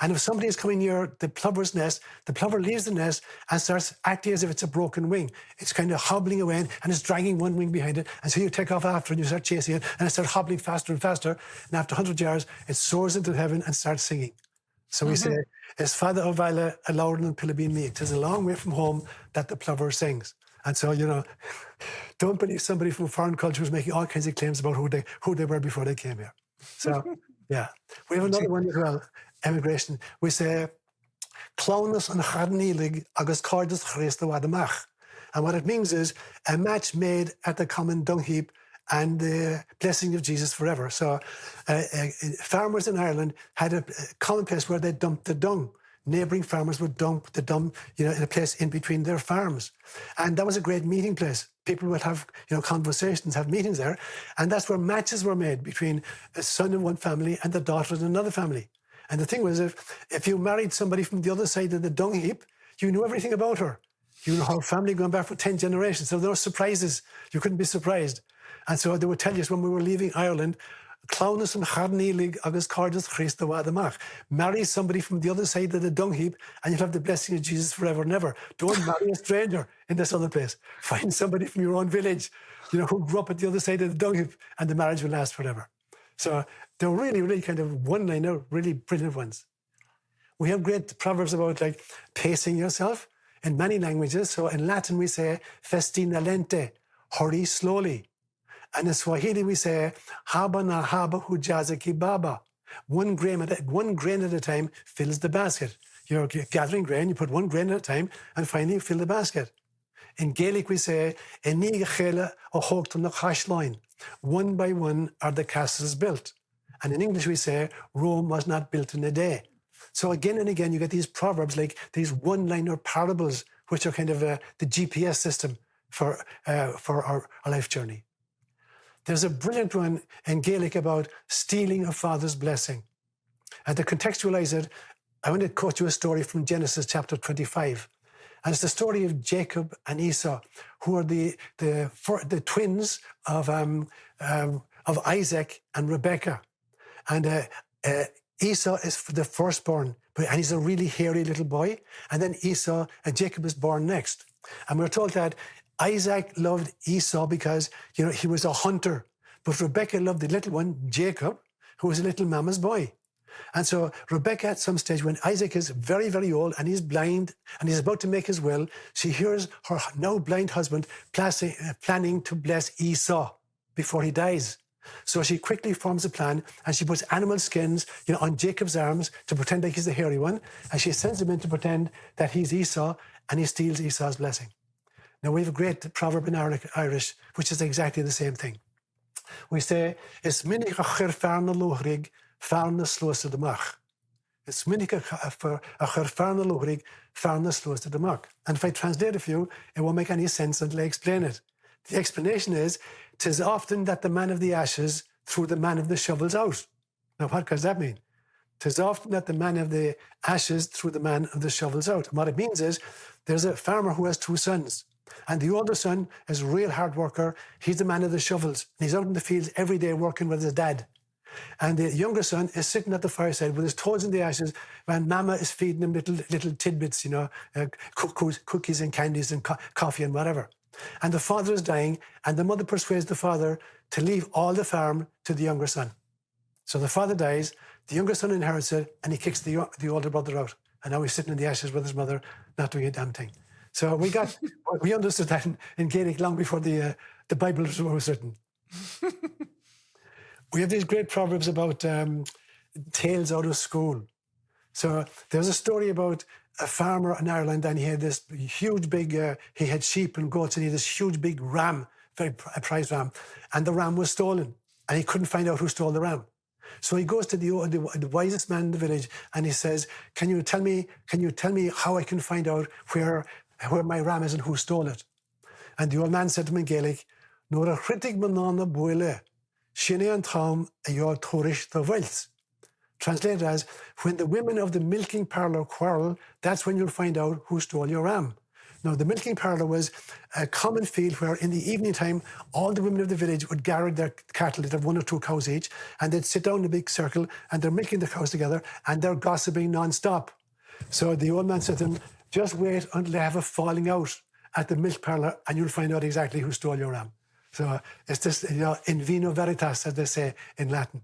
And if somebody is coming near the plover's nest, the plover leaves the nest and starts acting as if it's a broken wing. It's kind of hobbling away and it's dragging one wing behind it. And so you take off after and you start chasing it and it starts hobbling faster and faster. And after 100 yards, it soars into heaven and starts singing. So we say, "Es fada o'vaila a lauren and pilabin me." It is a long way from home that the plover sings. And so, don't believe somebody from a foreign culture who's making all kinds of claims about who they were before they came here. So, yeah. We have another one as well, emigration. We say, "Clonus an charnílig agus cordus Christa wadamach." And what it means is a match made at the common dung heap and the blessing of Jesus forever. So farmers in Ireland had a common place where they dumped the dung. Neighbouring farmers would dump the dung, in a place in between their farms. And that was a great meeting place. People would have, conversations, have meetings there. And that's where matches were made between a son of one family and the daughter of another family. And the thing was, if you married somebody from the other side of the dung heap, you knew everything about her. You know her family going back for 10 generations. So there were surprises. You couldn't be surprised. And so they would tell us when we were leaving Ireland, "Clonus an charnílig agus cordus Christa wadamach." Marry somebody from the other side of the dung heap and you'll have the blessing of Jesus forever and ever. Don't marry a stranger in this other place. Find somebody from your own village, who grew up at the other side of the dung heap, and the marriage will last forever. So they're really, really kind of one-liner, really brilliant ones. We have great proverbs about pacing yourself in many languages. So in Latin we say "festina lente," hurry slowly. And in Swahili we say "haba na haba hujaza kibaba." One grain at a time fills the basket. You're gathering grain, you put one grain at a time, and finally you fill the basket. In Gaelic we say "Enig chela o hocht na chashloin." One by one are the castles built. And in English we say "Rome was not built in a day." So again and again you get these proverbs, like these one-liner parables, which are kind of the GPS system for our life journey. There's a brilliant one in Gaelic about stealing a father's blessing. And to contextualize it, I want to quote you a story from Genesis chapter 25. And it's the story of Jacob and Esau, who are the twins of Isaac and Rebekah. And Esau is the firstborn, and he's a really hairy little boy. And then Jacob is born next. And we're told that Isaac loved Esau because, he was a hunter. But Rebekah loved the little one, Jacob, who was a little mama's boy. And so Rebekah, at some stage, when Isaac is very, very old and he's blind and he's about to make his will, she hears her now blind husband planning to bless Esau before he dies. So she quickly forms a plan and she puts animal skins, on Jacob's arms to pretend like he's the hairy one. And she sends him in to pretend that he's Esau, and he steals Esau's blessing. Now, we have a great proverb in Irish, which is exactly the same thing. We say, "Is minnig a chur farna lochrig, farna sloos de mach." It's minnig a chur farna lochrig, farna sloos de mach. And if I translate it for you, it won't make any sense until I explain it. The explanation is, "'Tis often that the man of the ashes threw the man of the shovels out." Now, what does that mean? "'Tis often that the man of the ashes threw the man of the shovels out." And what it means is, there's a farmer who has two sons. And the older son is a real hard worker. He's the man of the shovels. And he's out in the fields every day working with his dad. And the younger son is sitting at the fireside with his toes in the ashes when mama is feeding him little tidbits, cookies and candies and coffee and whatever. And the father is dying, and the mother persuades the father to leave all the farm to the younger son. So the father dies, the younger son inherits it, and he kicks the older brother out. And now he's sitting in the ashes with his mother, not doing a damn thing. So we understood that in Gaelic long before the Bible was written. We have these great proverbs about tales out of school. So there's a story about a farmer in Ireland, and he had this huge big, he had sheep and goats, and he had this huge big ram, very prized ram, and the ram was stolen, and he couldn't find out who stole the ram. So he goes to the wisest man in the village, and he says, can you tell me how I can find out where my ram is and who stole it? And the old man said to him in Gaelic, "Nor a critic manana boile, shine an traum a your torish the wealth." Translated as, when the women of the milking parlour quarrel, that's when you'll find out who stole your ram. Now, the milking parlour was a common field where in the evening time, all the women of the village would gather their cattle, they'd have 1 or 2 cows each, and they'd sit down in a big circle and they're milking the cows together and they're gossiping non-stop. So the old man said to them, just wait until they have a falling out at the milk parlour and you'll find out exactly who stole your ram. So it's just, in vino veritas, as they say in Latin.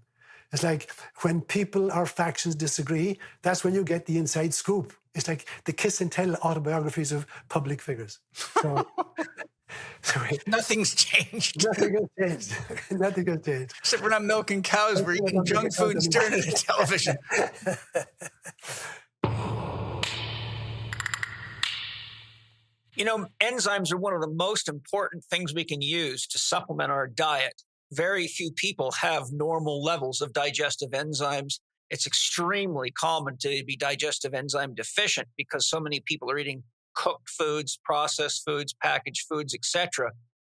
It's like when people or factions disagree, that's when you get the inside scoop. It's like the kiss and tell autobiographies of public figures. So, Nothing's changed. Nothing has changed. Nothing has changed. Except we're not milking cows, we're eating junk food and staring at the television. Enzymes are one of the most important things we can use to supplement our diet. Very few people have normal levels of digestive enzymes. It's extremely common to be digestive enzyme deficient because so many people are eating cooked foods, processed foods, packaged foods, etc.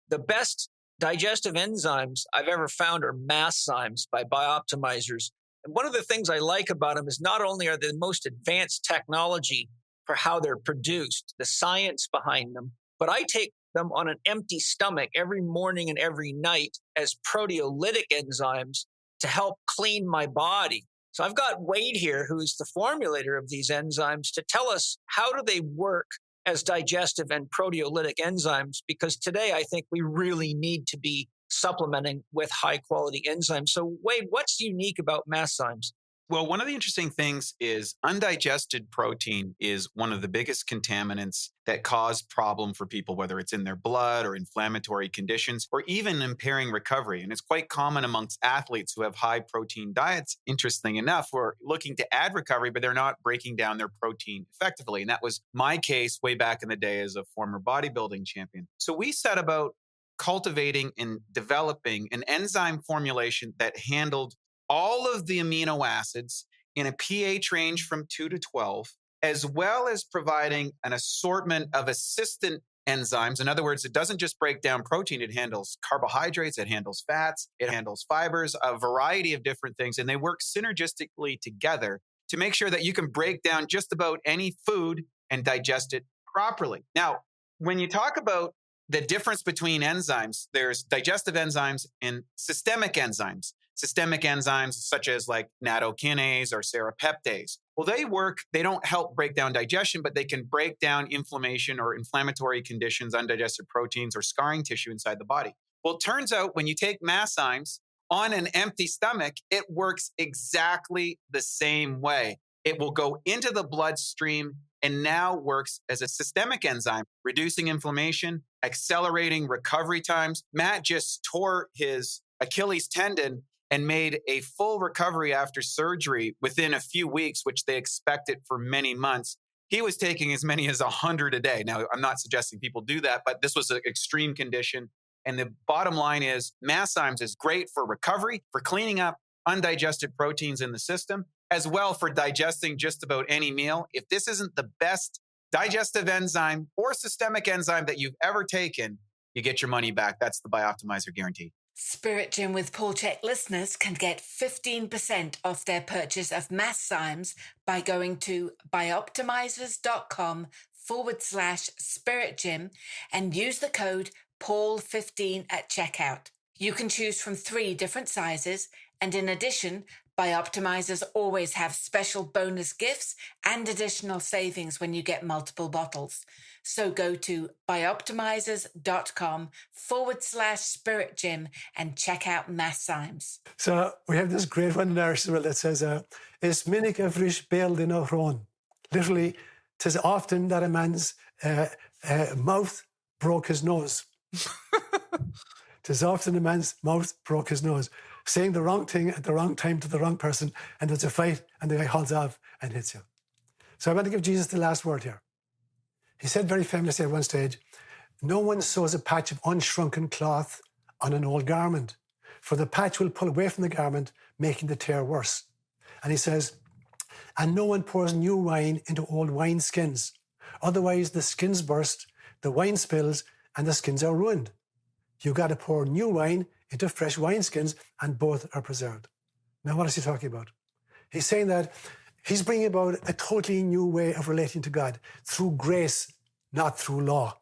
The best digestive enzymes I've ever found are Masszymes by Bioptimizers. And one of the things I like about them is not only are they the most advanced technology for how they're produced, the science behind them, but I take them on an empty stomach every morning and every night as proteolytic enzymes to help clean my body. So I've got Wade here, who's the formulator of these enzymes, to tell us how do they work as digestive and proteolytic enzymes, because today I think we really need to be supplementing with high quality enzymes. So Wade, what's unique about Masszymes? Well, one of the interesting things is undigested protein is one of the biggest contaminants that cause problem for people, whether it's in their blood or inflammatory conditions, or even impairing recovery. And it's quite common amongst athletes who have high protein diets, interesting enough, who are looking to add recovery, but they're not breaking down their protein effectively. And that was my case way back in the day as a former bodybuilding champion. So we set about cultivating and developing an enzyme formulation that handled all of the amino acids in a pH range from 2 to 12, as well as providing an assortment of assistant enzymes. In other words, it doesn't just break down protein, it handles carbohydrates, it handles fats, it handles fibers, a variety of different things, and they work synergistically together to make sure that you can break down just about any food and digest it properly. Now, when you talk about the difference between enzymes, there's digestive enzymes and systemic enzymes. Systemic enzymes such as like nattokinase or serrapeptase. Well, they don't help break down digestion, but they can break down inflammation or inflammatory conditions, undigested proteins, or scarring tissue inside the body. Well, it turns out when you take Masszymes on an empty stomach, it works exactly the same way. It will go into the bloodstream and now works as a systemic enzyme, reducing inflammation, accelerating recovery times. Matt just tore his Achilles tendon and made a full recovery after surgery within a few weeks, which they expected for many months. He was taking as many as 100 a day. Now, I'm not suggesting people do that, but this was an extreme condition. And the bottom line is Masszymes is great for recovery, for cleaning up undigested proteins in the system, as well for digesting just about any meal. If this isn't the best digestive enzyme or systemic enzyme that you've ever taken, you get your money back. That's the Bioptimizer guarantee. Spirit Gym with Paul Chek listeners can get 15% off their purchase of Masszymes by going to bioptimizers.com/Spirit Gym and use the code PAUL15 at checkout. You can choose from 3 different sizes, and in addition, Bioptimizers always have special bonus gifts and additional savings when you get multiple bottles. So go to bioptimizers.com/Spirit Gym and check out Masszymes. So we have this great one in Irish as well that says, is minic a vrish bail in a hrone. Literally, 'tis often that a man's mouth broke his nose. 'Tis often a man's mouth broke his nose. Saying the wrong thing at the wrong time to the wrong person, and there's a fight, and the guy hauls off and hits you. So I want to give Jesus the last word here. He said very famously at one stage, no one sews a patch of unshrunken cloth on an old garment, for the patch will pull away from the garment, making the tear worse. And he says, and no one pours new wine into old wine skins. Otherwise, the skins burst, the wine spills, and the skins are ruined. You've got to pour new wine into fresh wineskins, and both are preserved. Now, what is he talking about? He's saying that he's bringing about a totally new way of relating to God through grace, not through law.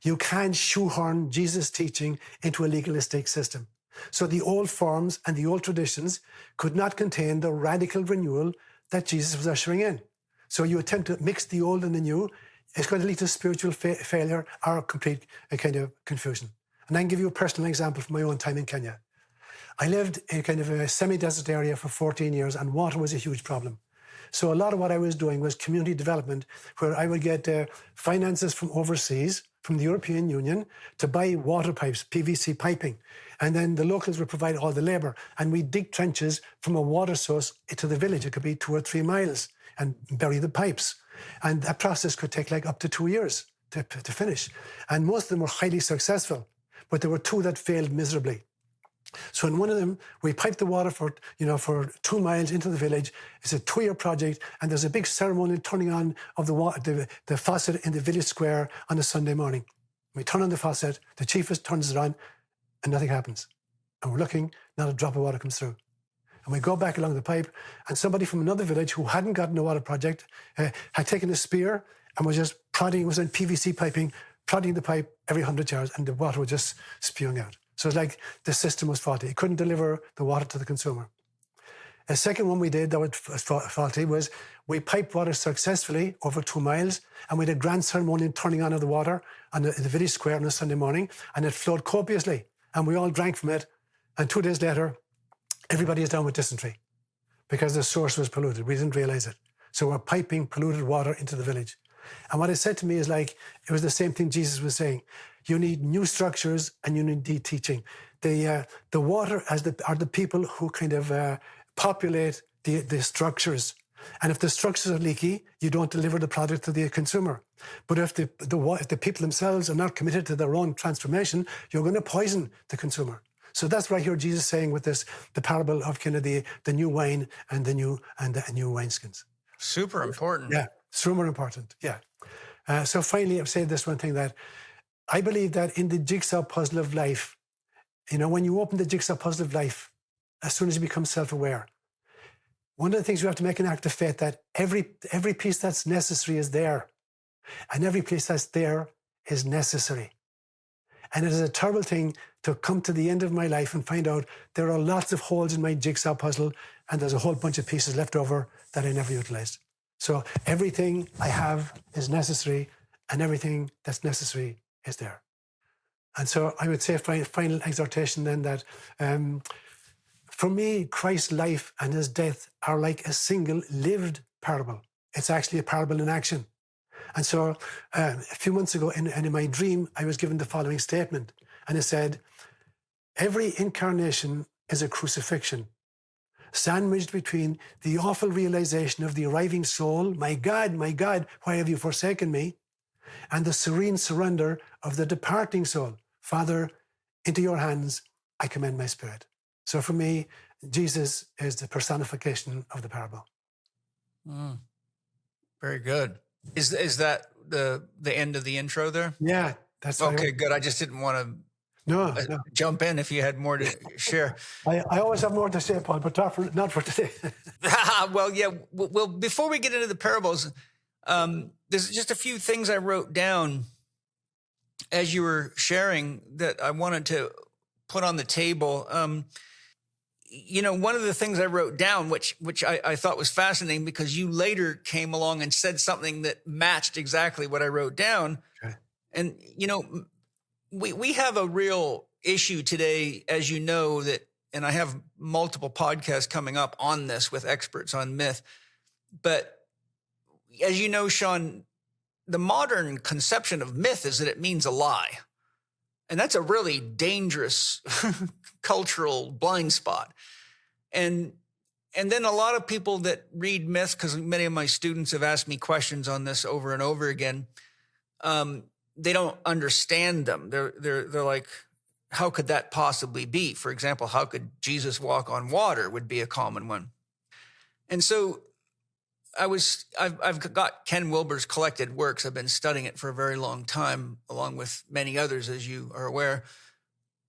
You can't shoehorn Jesus' teaching into a legalistic system. So the old forms and the old traditions could not contain the radical renewal that Jesus was ushering in. So you attempt to mix the old and the new, it's going to lead to spiritual failure or complete kind of confusion. And I can give you a personal example from my own time in Kenya. I lived in kind of a semi-desert area for 14 years, and water was a huge problem. So a lot of what I was doing was community development, where I would get finances from overseas, from the European Union, to buy water pipes, PVC piping. And then the locals would provide all the labor. And we'd dig trenches from a water source to the village. It could be 2 or 3 miles, and bury the pipes. And that process could take like up to 2 years to finish. And most of them were highly successful, but there were 2 that failed miserably. So in one of them, we piped the water for 2 miles into the village. It's a 2-year project, and there's a big ceremonial turning on of the faucet in the village square on a Sunday morning. We turn on the faucet, the chiefess turns it on, and nothing happens. And we're looking, not a drop of water comes through. And we go back along the pipe, and somebody from another village who hadn't gotten a water project had taken a spear and was just prodding, it was in PVC piping, prodding the pipe every 100 yards, and the water was just spewing out. So it's like the system was faulty. It couldn't deliver the water to the consumer. A second one we did that was faulty was we piped water successfully over 2 miles, and we did a grand ceremonial turning on of the water on the village square on a Sunday morning, and it flowed copiously, and we all drank from it. And 2 days later, everybody is down with dysentery because the source was polluted. We didn't realize it. So we're piping polluted water into the village. And what it said to me is like, it was the same thing Jesus was saying. You need new structures and you need teaching. The water are the people who kind of populate the structures. And if the structures are leaky, you don't deliver the product to the consumer. But if the people themselves are not committed to their own transformation, you're going to poison the consumer. So that's what I hear Jesus saying with this, the parable of kind of the new wine and the new wineskins. Super important. Yeah, super important. Yeah. So finally, I've said this one thing, that I believe that in the jigsaw puzzle of life, when you open the jigsaw puzzle of life, as soon as you become self-aware, one of the things you have to make an act of faith that every piece that's necessary is there, and every piece that's there is necessary. And it is a terrible thing to come to the end of my life and find out there are lots of holes in my jigsaw puzzle, and there's a whole bunch of pieces left over that I never utilized. So everything I have is necessary, and everything that's necessary is there. And so I would say final exhortation then that for me, Christ's life and his death are like a single lived parable. It's actually a parable in action. And so a few months ago in my dream, I was given the following statement. And it said, every incarnation is a crucifixion, sandwiched between the awful realization of the arriving soul, my God, why have you forsaken me? And the serene surrender of the departing soul, Father, into your hands I commend my spirit. So for me, Jesus is the personification of the parable. Very good. Is that the end of the intro there? Yeah, that's okay. Good. I just didn't want to no. jump in if you had more to share. I always have more to say, Paul, but not for today. Well, yeah. Well, before we get into the parables, there's just a few things I wrote down as you were sharing that I wanted to put on the table. One of the things I wrote down, which I thought was fascinating, because you later came along and said something that matched exactly what I wrote down. Okay. And, we have a real issue today, as you know, and I have multiple podcasts coming up on this with experts on myth. But as you know, Sean, the modern conception of myth is that it means a lie. And that's a really dangerous cultural blind spot. And then a lot of people that read myth, because many of my students have asked me questions on this over and over again, they don't understand them. They're like, how could that possibly be? For example, how could Jesus walk on water would be a common one. And so I've got Ken Wilber's collected works. I've been studying it for a very long time, along with many others, as you are aware.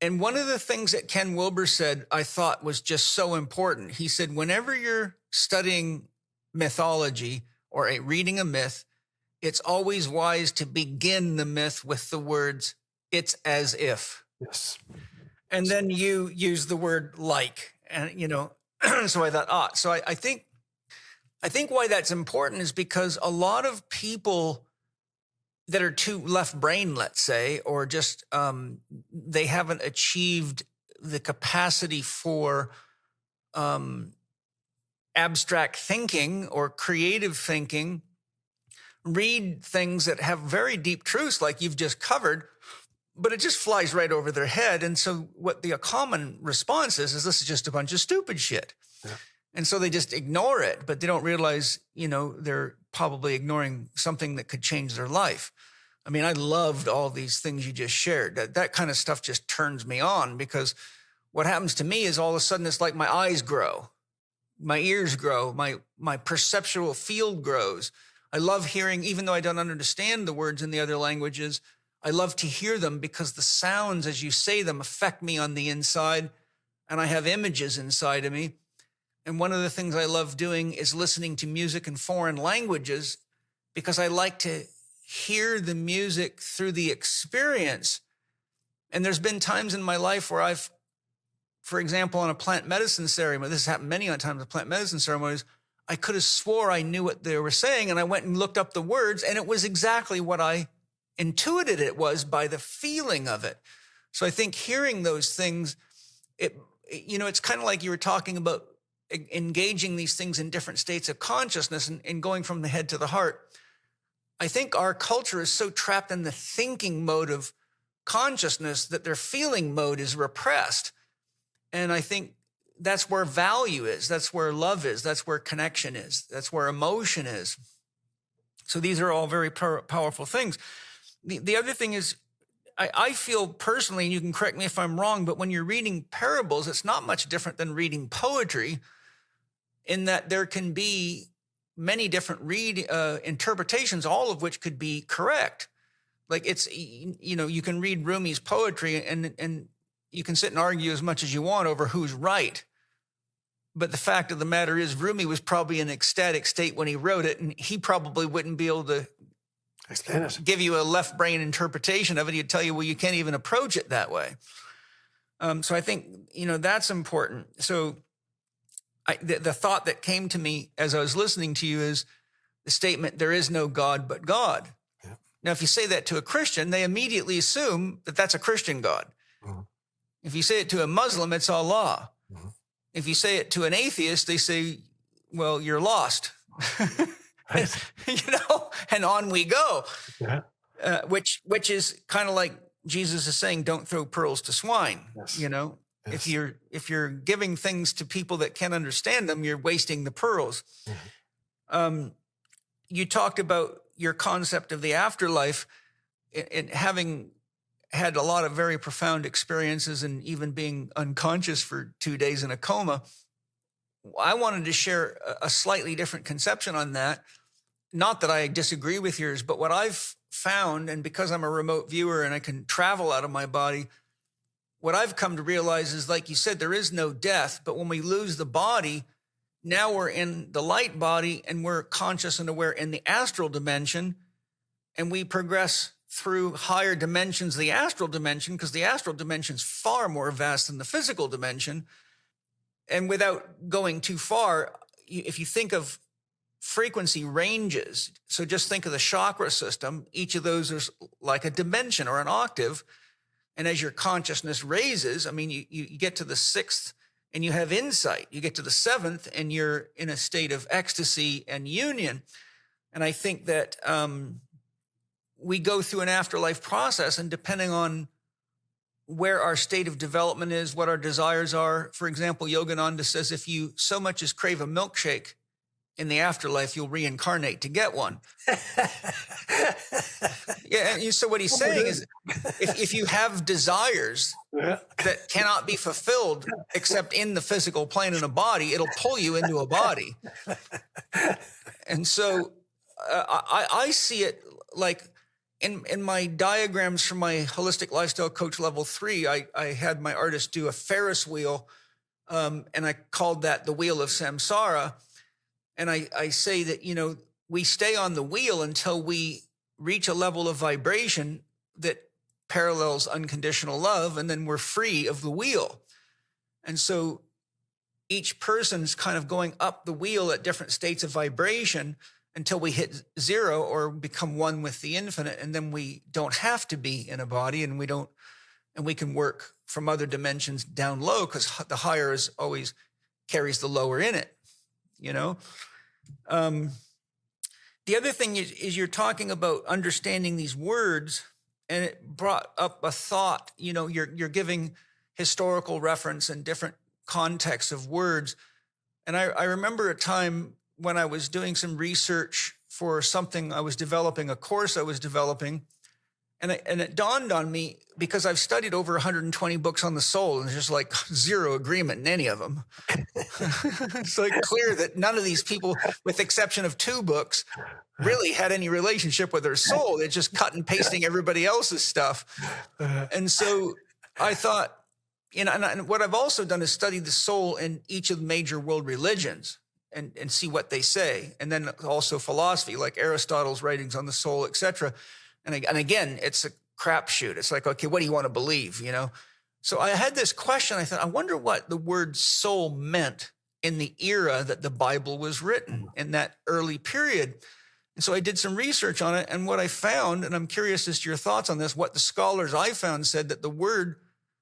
And one of the things that Ken Wilber said, I thought was just so important. He said, whenever you're studying mythology or reading a myth, it's always wise to begin the myth with the words, "It's as if." Yes. And then you use the word "like," and so I thought, so I think why that's important is because a lot of people that are too left brain, let's say, or just they haven't achieved the capacity for abstract thinking or creative thinking, read things that have very deep truths like you've just covered, but it just flies right over their head. And so what the common response is this is just a bunch of stupid shit. Yeah. And so they just ignore it, but they don't realize, they're probably ignoring something that could change their life. I mean, I loved all these things you just shared. That kind of stuff just turns me on, because what happens to me is all of a sudden it's like my eyes grow, my ears grow, my perceptual field grows. I love hearing, even though I don't understand the words in the other languages, I love to hear them because the sounds as you say them affect me on the inside, and I have images inside of me. And one of the things I love doing is listening to music in foreign languages, because I like to hear the music through the experience. And there's been times in my life where I've, for example, on a plant medicine ceremony, this has happened many times at plant medicine ceremonies, I could have swore I knew what they were saying, and I went and looked up the words, and it was exactly what I intuited it was by the feeling of it. So I think hearing those things, it's kind of like you were talking about engaging these things in different states of consciousness and going from the head to the heart. I think our culture is so trapped in the thinking mode of consciousness that their feeling mode is repressed. And I think that's where value is. That's where love is. That's where connection is. That's where emotion is. So these are all very powerful things. The other thing is, I feel personally, and you can correct me if I'm wrong, but when you're reading parables, it's not much different than reading poetry, in that there can be many different interpretations, all of which could be correct. Like you can read Rumi's poetry and you can sit and argue as much as you want over who's right. But the fact of the matter is, Rumi was probably in an ecstatic state when he wrote it, and he probably wouldn't be able to explain it, give you a left brain interpretation of it. He'd tell you, well, you can't even approach it that way. So I think, that's important. So the thought that came to me as I was listening to you is the statement, there is no God but God. Yeah. Now, if you say that to a Christian, they immediately assume that that's a Christian God. Mm-hmm. If you say it to a Muslim, it's Allah. Mm-hmm. If you say it to an atheist, they say, well, you're lost. And on we go. Yeah. Which is kind of like Jesus is saying, don't throw pearls to swine. Yes. Yes. If you're giving things to people that can't understand them, you're wasting the pearls. Mm-hmm. You talked about your concept of the afterlife and having had a lot of very profound experiences and even being unconscious for 2 days in a coma. I wanted to share a slightly different conception on that. Not that I disagree with yours, but what I've found, and because I'm a remote viewer and I can travel out of my body, what I've come to realize is, like you said, there is no death, but when we lose the body, now we're in the light body and we're conscious and aware in the astral dimension, and we progress through higher dimensions of the astral dimension, because the astral dimension is far more vast than the physical dimension. And without going too far, if you think of frequency ranges, so just think of the chakra system, each of those is like a dimension or an octave. And as your consciousness raises, you get to the 6th and you have insight. You get to the 7th and you're in a state of ecstasy and union. And I think that we go through an afterlife process, and depending on where our state of development is, what our desires are. For example, Yogananda says, if you so much as crave a milkshake in the afterlife, you'll reincarnate to get one. Yeah. And so what he's saying is, if you have desires that cannot be fulfilled except in the physical plane in a body, it'll pull you into a body. And so I see it like, in my diagrams for my Holistic Lifestyle Coach Level 3, I had my artist do a Ferris wheel, and I called that the Wheel of Samsara. And I say that, we stay on the wheel until we reach a level of vibration that parallels unconditional love, and then we're free of the wheel. And so each person's kind of going up the wheel at different states of vibration until we hit zero or become one with the infinite. And then we don't have to be in a body, and we can work from other dimensions down low, because the higher is always carries the lower in it, you know? The other thing is you're talking about understanding these words, and it brought up a thought. You know, you're giving historical reference and different contexts of words. And I remember a time when I was doing some research for something I was developing, a course I was developing, and it dawned on me, because I've studied over 120 books on the soul, and there's just like zero agreement in any of them. It's like clear that none of these people, with the exception of 2 books, really had any relationship with their soul. They're just cut and pasting everybody else's stuff. And so I thought, you know, and what I've also done is study the soul in each of the major world religions and see what they say. And then also philosophy, like Aristotle's writings on the soul, etc. And again, it's a crapshoot. It's like, okay, what do you want to believe, you know? So I had this question. I thought, I wonder what the word soul meant in the era that the Bible was written, in that early period. And so I did some research on it. And what I found, and I'm curious as to your thoughts on this, what the scholars I found said that the word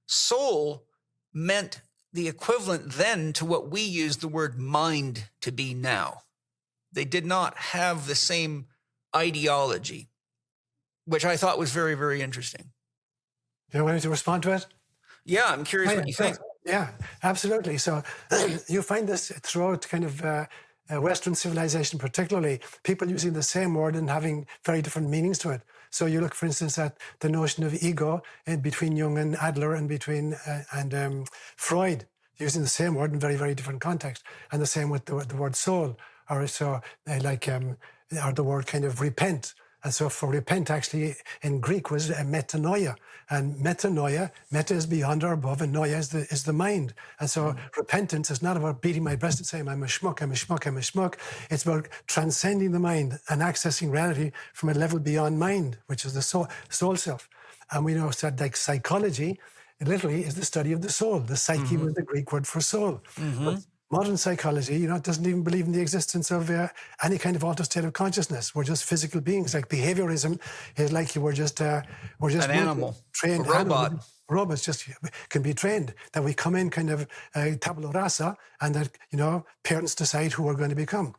soul meant the equivalent then to what we use the word mind to be now. They did not have the same ideology, which I thought was very, very interesting. You want to respond to it? Yeah, I'm curious what you think. Yeah, absolutely. So you find this throughout kind of Western civilization, particularly, people using the same word and having very different meanings to it. So you look, for instance, at the notion of ego between Jung and Adler, and between Freud, using the same word in very, very different contexts. And the same with the word soul, or so or the word kind of repent. And so for repent, actually, in Greek was metanoia. And metanoia, meta is beyond or above, and noia is the mind. And so repentance is not about beating my breast and saying, I'm a schmuck, I'm a schmuck, I'm a schmuck. It's about transcending the mind and accessing reality from a level beyond mind, which is the soul self. And we know that, like, psychology, it literally is the study of the soul. The psyche was the Greek word for soul. But modern psychology, you know, doesn't even believe in the existence of any kind of altered state of consciousness. We're just physical beings. Like behaviorism is like we're just an animal, trained a robot. Animal. Robots just can be trained. That we come in kind of tabula rasa, and that, you know, parents decide who we're going to become.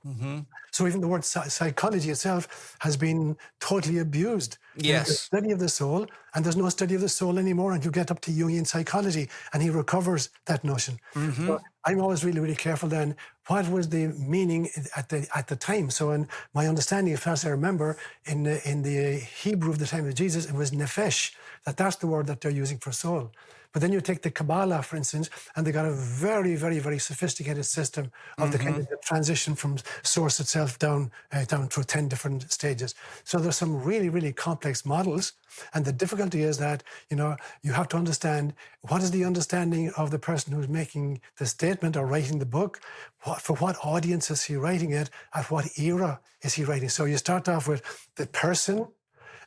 So even the word psychology itself has been totally abused. Yes. The study of the soul, and there's no study of the soul anymore. And you get up to Jungian psychology, and he recovers that notion. So I'm always really, really careful then. What was the meaning at the time? So in my understanding, as far as I remember, in the Hebrew of the time of Jesus, it was nephesh. That's the word that they're using for soul. But then you take the Kabbalah, for instance, and they got a very, very, very sophisticated system of the kind of the transition from source itself down through 10 different stages. So there's some really, really complex models. And the difficulty is that, you know, you have to understand what is the understanding of the person who's making the statement or writing the book, for what audience is he writing it, at what era is he writing. So you start off with the person,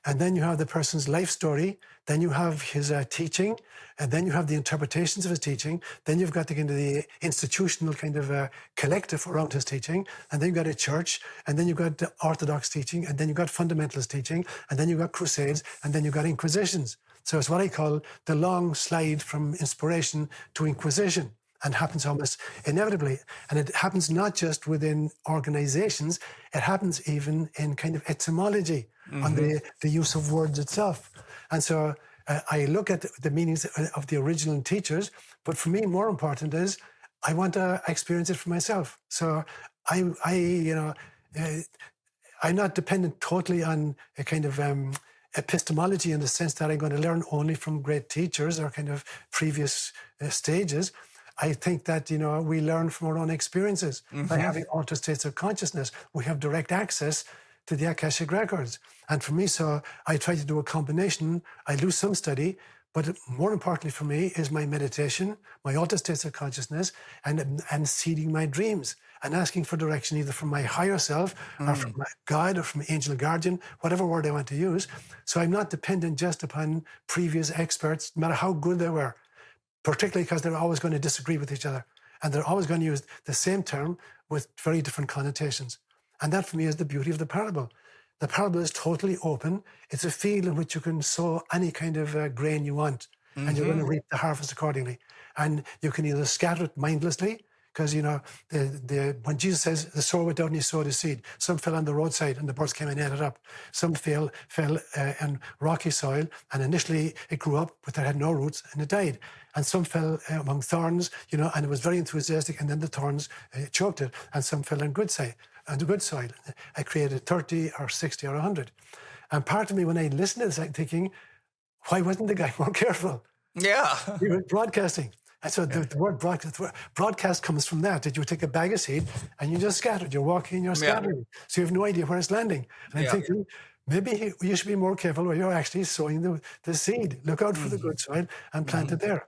and then you have the person's life story, then you have his teaching, and then you have the interpretations of his teaching, then you've got the institutional kind of collective around his teaching, and then you've got a church, and then you've got the Orthodox teaching, and then you've got fundamentalist teaching, and then you've got crusades, and then you've got inquisitions. So it's what I call the long slide from inspiration to inquisition, and happens almost inevitably. And it happens not just within organizations, it happens even in kind of etymology, on the use of words itself. And so I look at the meanings of the original teachers, but for me, more important is I want to experience it for myself. So I'm not dependent totally on a kind of epistemology, in the sense that I'm going to learn only from great teachers or kind of previous stages. I think that, you know, we learn from our own experiences. By having altered states of consciousness, we have direct access to the Akashic records. And for me, so I try to do a combination. I do some study, But more importantly for me is my meditation, my altered states of consciousness, and seeding my dreams and asking for direction either from my higher self or from my God or from angel guardian, whatever word I want to use. So I'm not dependent just upon previous experts, no matter how good they were, particularly because they're always going to disagree with each other. And they're always going to use the same term with very different connotations. And that for me is the beauty of the parable. The parable is totally open. It's a field in which you can sow any kind of grain you want, and you're going to reap the harvest accordingly. And you can either scatter it mindlessly, because, you know, when Jesus says the sower went out and he sowed his seed, some fell on the roadside and the birds came and ate it up. Some fell in rocky soil, and initially it grew up, but it had no roots and it died. And some fell among thorns, you know, and it was very enthusiastic, and then the thorns choked it. And some fell in good soil. And the good soil, I created 30 or 60 or 100. And part of me, when I listened to this, I'm thinking, why wasn't the guy more careful? Yeah. He was broadcasting. And so the word broadcast comes from that you take a bag of seed and you just scatter it. You're walking, you're scattering. So you have no idea where it's landing. And I'm thinking, maybe you should be more careful where you're actually sowing the seed. Look out for the good soil and plant it there.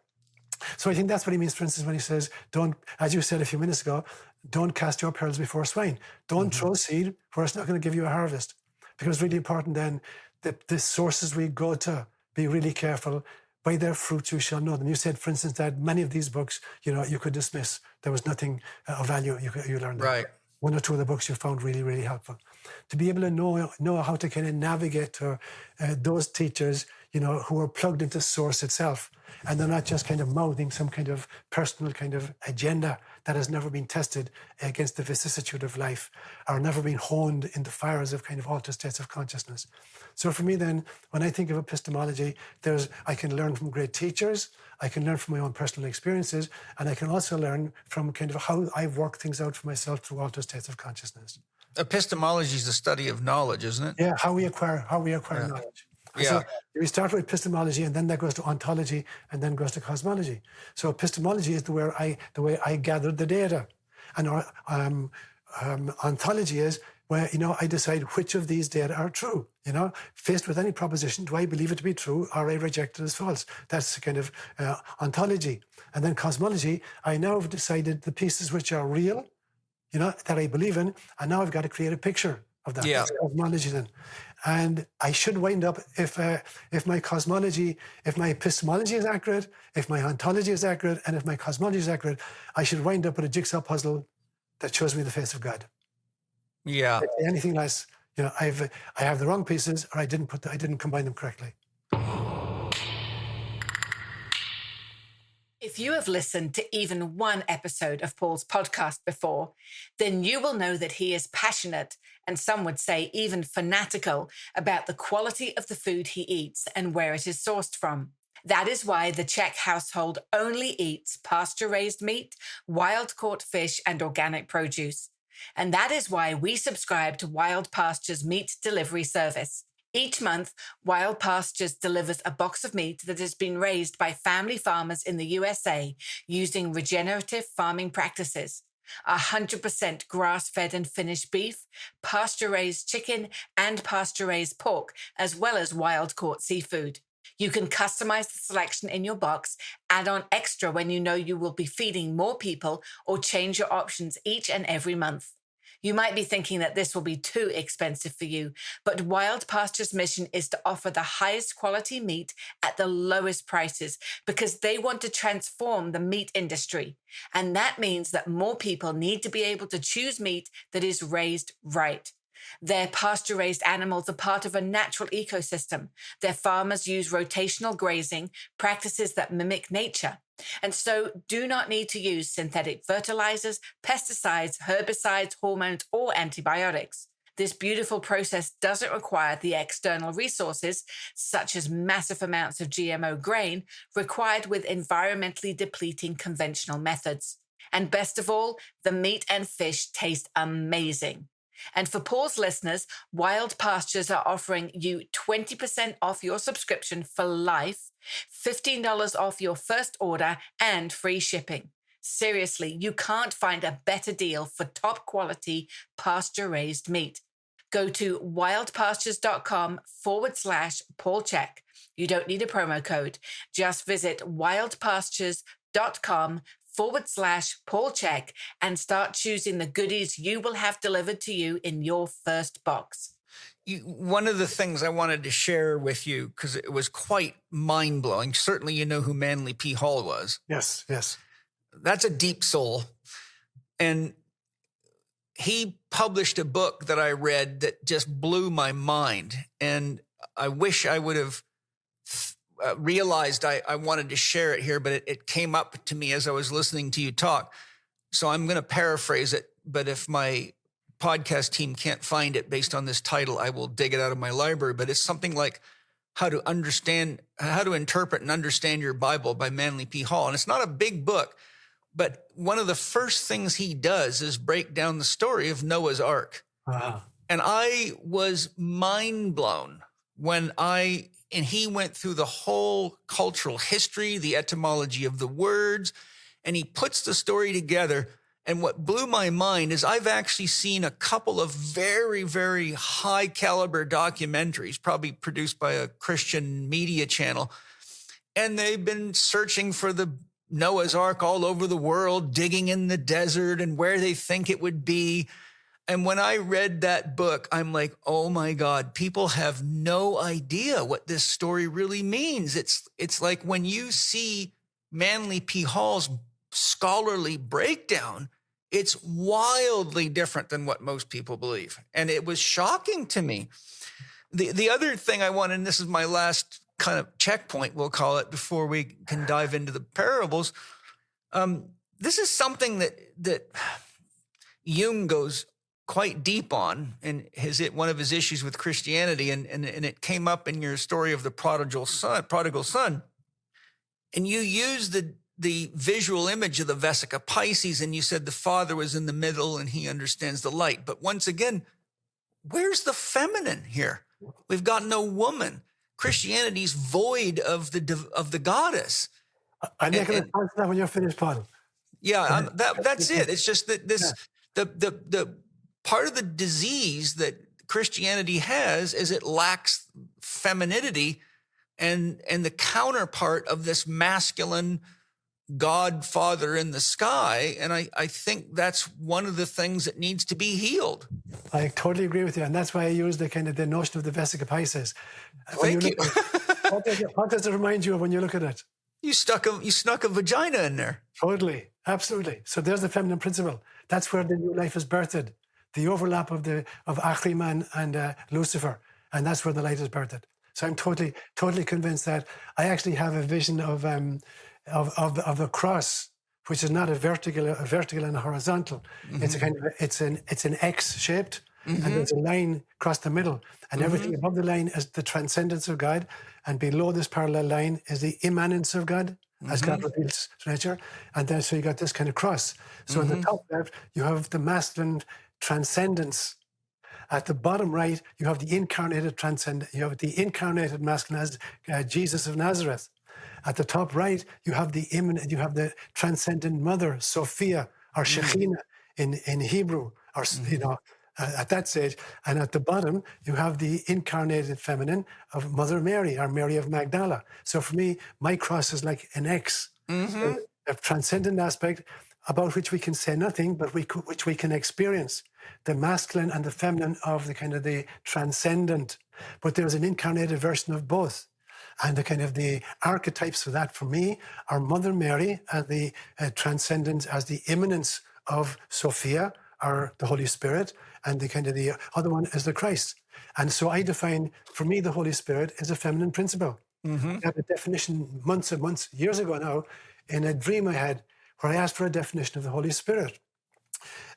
So I think that's what he means, for instance, when he says, don't, as you said a few minutes ago, don't cast your pearls before swine. Don't throw seed where it's not going to give you a harvest. Because it's really important then that the sources we go to, be really careful. By their fruits you shall know them. You said, for instance, that many of these books, you know, you could dismiss. There was nothing of value you learned. Right. One or two of the books you found really, really helpful. To be able to know how to kind of navigate to those teachers, you know, who are plugged into source itself. And they're not just kind of mouthing some kind of personal kind of agenda that has never been tested against the vicissitude of life, or never been honed in the fires of kind of altered states of consciousness. So for me then, when I think of epistemology, I can learn from great teachers, I can learn from my own personal experiences, and I can also learn from kind of how I've worked things out for myself through altered states of consciousness. Epistemology is the study of knowledge, isn't it? Yeah, how we acquire knowledge. So we start with epistemology, and then that goes to ontology, and then goes to cosmology. So epistemology is the way I gathered the data, and ontology is where, you know, I decide which of these data are true. You know, faced with any proposition, do I believe it to be true, or I reject it as false? That's kind of ontology. And then cosmology, I now have decided the pieces which are real, you know, that I believe in, and now I've got to create a picture of that. Yeah. Cosmology then. And I should wind up, if my cosmology, if my epistemology is accurate, if my ontology is accurate, and if my cosmology is accurate, I should wind up with a jigsaw puzzle that shows me the face of God. Yeah. Anything less, you know, I have the wrong pieces, or I didn't combine them correctly. If you have listened to even one episode of Paul's podcast before, then you will know that he is passionate, and some would say even fanatical, about the quality of the food he eats and where it is sourced from. That is why the Chek household only eats pasture-raised meat, wild-caught fish, and organic produce. And that is why we subscribe to Wild Pastures meat delivery service. Each month, Wild Pastures delivers a box of meat that has been raised by family farmers in the USA using regenerative farming practices. 100% grass-fed and finished beef, pasture-raised chicken, and pasture-raised pork, as well as wild-caught seafood. You can customize the selection in your box, add on extra when you know you will be feeding more people, or change your options each and every month. You might be thinking that this will be too expensive for you, but Wild Pastures' mission is to offer the highest quality meat at the lowest prices because they want to transform the meat industry. And that means that more people need to be able to choose meat that is raised right. Their pasture-raised animals are part of a natural ecosystem. Their farmers use rotational grazing, practices that mimic nature, and so do not need to use synthetic fertilizers, pesticides, herbicides, hormones, or antibiotics. This beautiful process doesn't require the external resources, such as massive amounts of GMO grain, required with environmentally depleting conventional methods. And best of all, the meat and fish taste amazing. And for Paul's listeners, Wild Pastures are offering you 20% off your subscription for life, $15 off your first order, and free shipping. Seriously, you can't find a better deal for top quality pasture-raised meat. Go to wildpastures.com/Paul Chek. You don't need a promo code. Just visit wildpastures.com/Paul Chek and start choosing the goodies you will have delivered to you in your first box. One of the things I wanted to share with you, because it was quite mind-blowing. Certainly you know who Manly P. Hall was. Yes, yes. That's a deep soul. And he published a book that I read that just blew my mind. And I wish I would have realized I wanted to share it here, but it came up to me as I was listening to you talk. So I'm going to paraphrase it. But if my podcast team can't find it based on this title, I will dig it out of my library. But it's something like how to interpret and understand your Bible by Manly P. Hall. And it's not a big book, but one of the first things he does is break down the story of Noah's Ark. Wow. And I was mind blown when he went through the whole cultural history, the etymology of the words, and he puts the story together. And what blew my mind is I've actually seen a couple of very, very high caliber documentaries, probably produced by a Christian media channel. And they've been searching for the Noah's Ark all over the world, digging in the desert and where they think it would be. And when I read that book, I'm like, oh my God, people have no idea what this story really means. It's like when you see Manly P. Hall's scholarly breakdown, it's wildly different than what most people believe. And it was shocking to me. The other thing I want, and this is my last kind of checkpoint, we'll call it, before we can dive into the parables. This is something that Jung goes quite deep on in one of his issues with Christianity. And it came up in your story of the prodigal son. And you use the visual image of the Vesica Pisces, and you said the father was in the middle and he understands the light. But once again, where's the feminine here? We've got no woman. Christianity's void of the goddess. I'm not going to answer that when you're finished, Paul. Yeah, that's it. It's just that the part of the disease that Christianity has is it lacks femininity and the counterpart of this masculine God Father in the sky. And I think that's one of the things that needs to be healed. I totally agree with you. And that's why I use the notion of the Vesica Pisces. Thank you. What does it remind you of when you look at it? You snuck a vagina in there. Totally. Absolutely. So there's the feminine principle. That's where the new life is birthed. The overlap of Ahriman and Lucifer. And that's where the light is birthed. So I'm totally convinced that I actually have a vision of a cross, which is not a vertical and a horizontal. Mm-hmm. It's an X shaped, mm-hmm. and there's a line across the middle, and mm-hmm. everything above the line is the transcendence of God, and below this parallel line is the immanence of God, mm-hmm. as God reveals to nature, and then so you got this kind of cross. So mm-hmm. in the top left you have the masculine transcendence. At the bottom right you have the incarnated transcendence. You have the incarnated masculine as Jesus of Nazareth. At the top right, you have the transcendent mother, Sophia, or Shekhinah in Hebrew, or at that stage. And at the bottom, you have the incarnated feminine of Mother Mary, or Mary of Magdala. So for me, my cross is like an X, mm-hmm. a transcendent aspect about which we can say nothing, but which we can experience. The masculine and the feminine of the transcendent. But there's an incarnated version of both. And the archetypes of that for me are Mother Mary as the transcendence, as the immanence of Sophia, or the Holy Spirit, and the other one is the Christ. And so I define, for me, the Holy Spirit is a feminine principle. Mm-hmm. I had a definition years ago now, in a dream I had, where I asked for a definition of the Holy Spirit.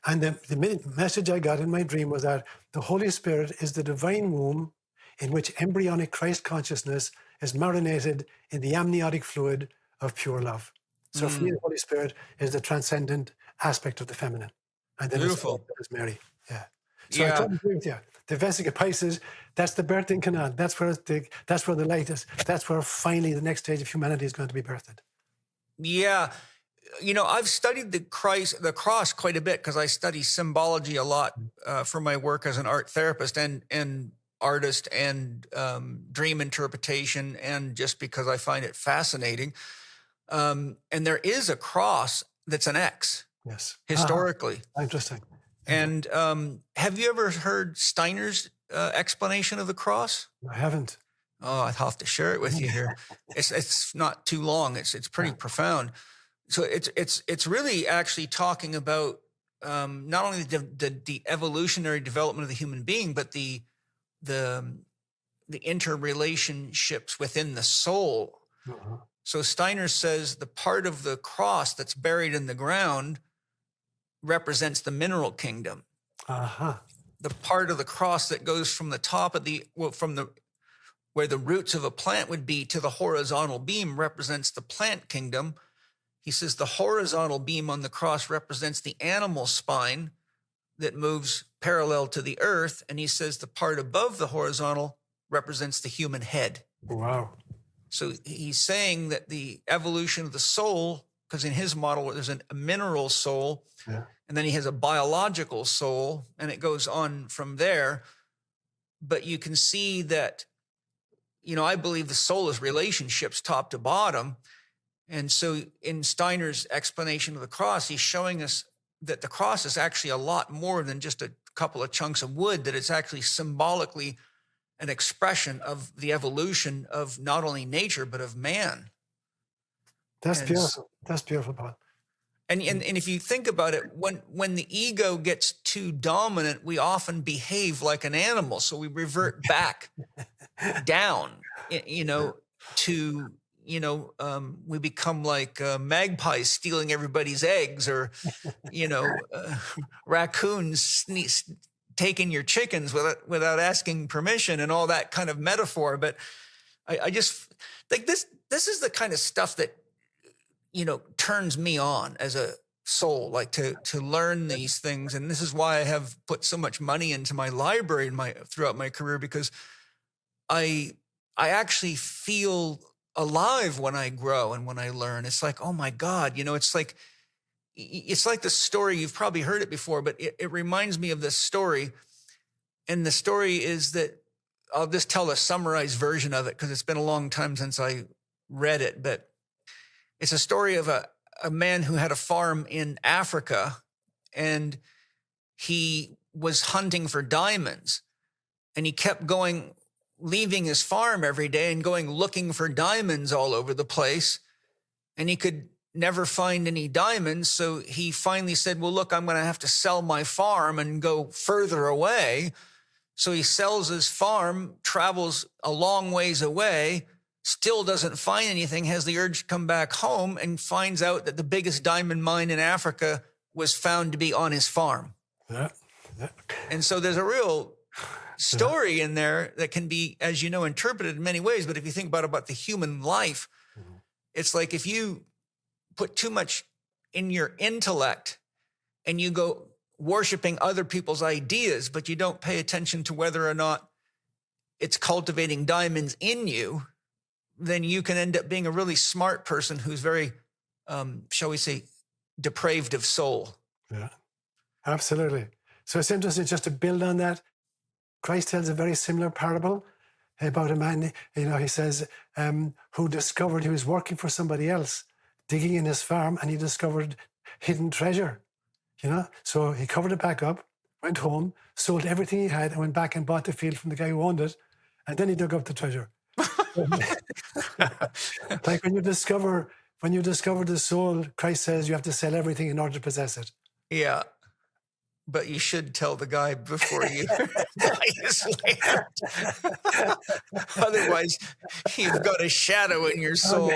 And the message I got in my dream was that the Holy Spirit is the divine womb in which embryonic Christ consciousness is marinated in the amniotic fluid of pure love. So for me, the Holy Spirit is the transcendent aspect of the feminine. And then beautiful. It's Mary. Yeah. So I totally agree with you. The Vesica Pisces, that's the birthing canal. That's where the light is. That's where finally the next stage of humanity is going to be birthed. Yeah. I've studied the cross quite a bit because I study symbology a lot for my work as an art therapist and artist and dream interpretation, and just because I find it fascinating. And there is a cross that's an X. Yes. Historically. Interesting. And have you ever heard Steiner's explanation of the cross? I haven't. Oh, I'll have to share it with you here. It's not too long. It's pretty profound. So it's really actually talking about not only the evolutionary development of the human being, but the interrelationships within the soul. Uh-huh. So Steiner says the part of the cross that's buried in the ground represents the mineral kingdom. Uh-huh. The part of the cross that goes from the top of where the roots of a plant would be to the horizontal beam represents the plant kingdom. He says the horizontal beam on the cross represents the animal spine that moves parallel to the earth. And he says the part above the horizontal represents the human head. Wow. So he's saying that the evolution of the soul, because in his model, there's a mineral soul, and then he has a biological soul, and it goes on from there. But you can see that, I believe the soul is relationships top to bottom. And so in Steiner's explanation of the cross, he's showing us that the cross is actually a lot more than just a couple of chunks of wood, that it's actually symbolically an expression of the evolution of not only nature, but of man. That's beautiful. That's beautiful, Paul. And if you think about it, when the ego gets too dominant, we often behave like an animal. So we revert back down, to, we become like magpies stealing everybody's eggs, or, raccoons taking your chickens without asking permission, and all that kind of metaphor. But I just think this is the kind of stuff that, turns me on as a soul, like to learn these things. And this is why I have put so much money into my library throughout my career, because I actually feel alive when I grow and when I learn. It's like, oh my God, it's like the story, you've probably heard it before, but it reminds me of this story. And the story is that, I'll just tell a summarized version of it because it's been a long time since I read it, but it's a story of a man who had a farm in Africa, and he was hunting for diamonds, and he kept leaving his farm every day and going looking for diamonds all over the place. And he could never find any diamonds. So he finally said, well, look, I'm going to have to sell my farm and go further away. So he sells his farm, travels a long ways away, still doesn't find anything, has the urge to come back home, and finds out that the biggest diamond mine in Africa was found to be on his farm. Yeah. And so there's a real story in there that can be, as you know, interpreted in many ways. But if you think about the human life, it's like if you put too much in your intellect and you go worshiping other people's ideas, but you don't pay attention to whether or not it's cultivating diamonds in you, then you can end up being a really smart person who's very, shall we say, depraved of soul. Yeah, absolutely. So it's interesting just to build on that. Christ tells a very similar parable about a man, he says, who discovered he was working for somebody else, digging in his farm, and he discovered hidden treasure, So he covered it back up, went home, sold everything he had, and went back and bought the field from the guy who owned it, and then he dug up the treasure. Like when you discover the soul, Christ says you have to sell everything in order to possess it. Yeah. But you should tell the guy before you buy his land. Otherwise, you've got a shadow in your soul.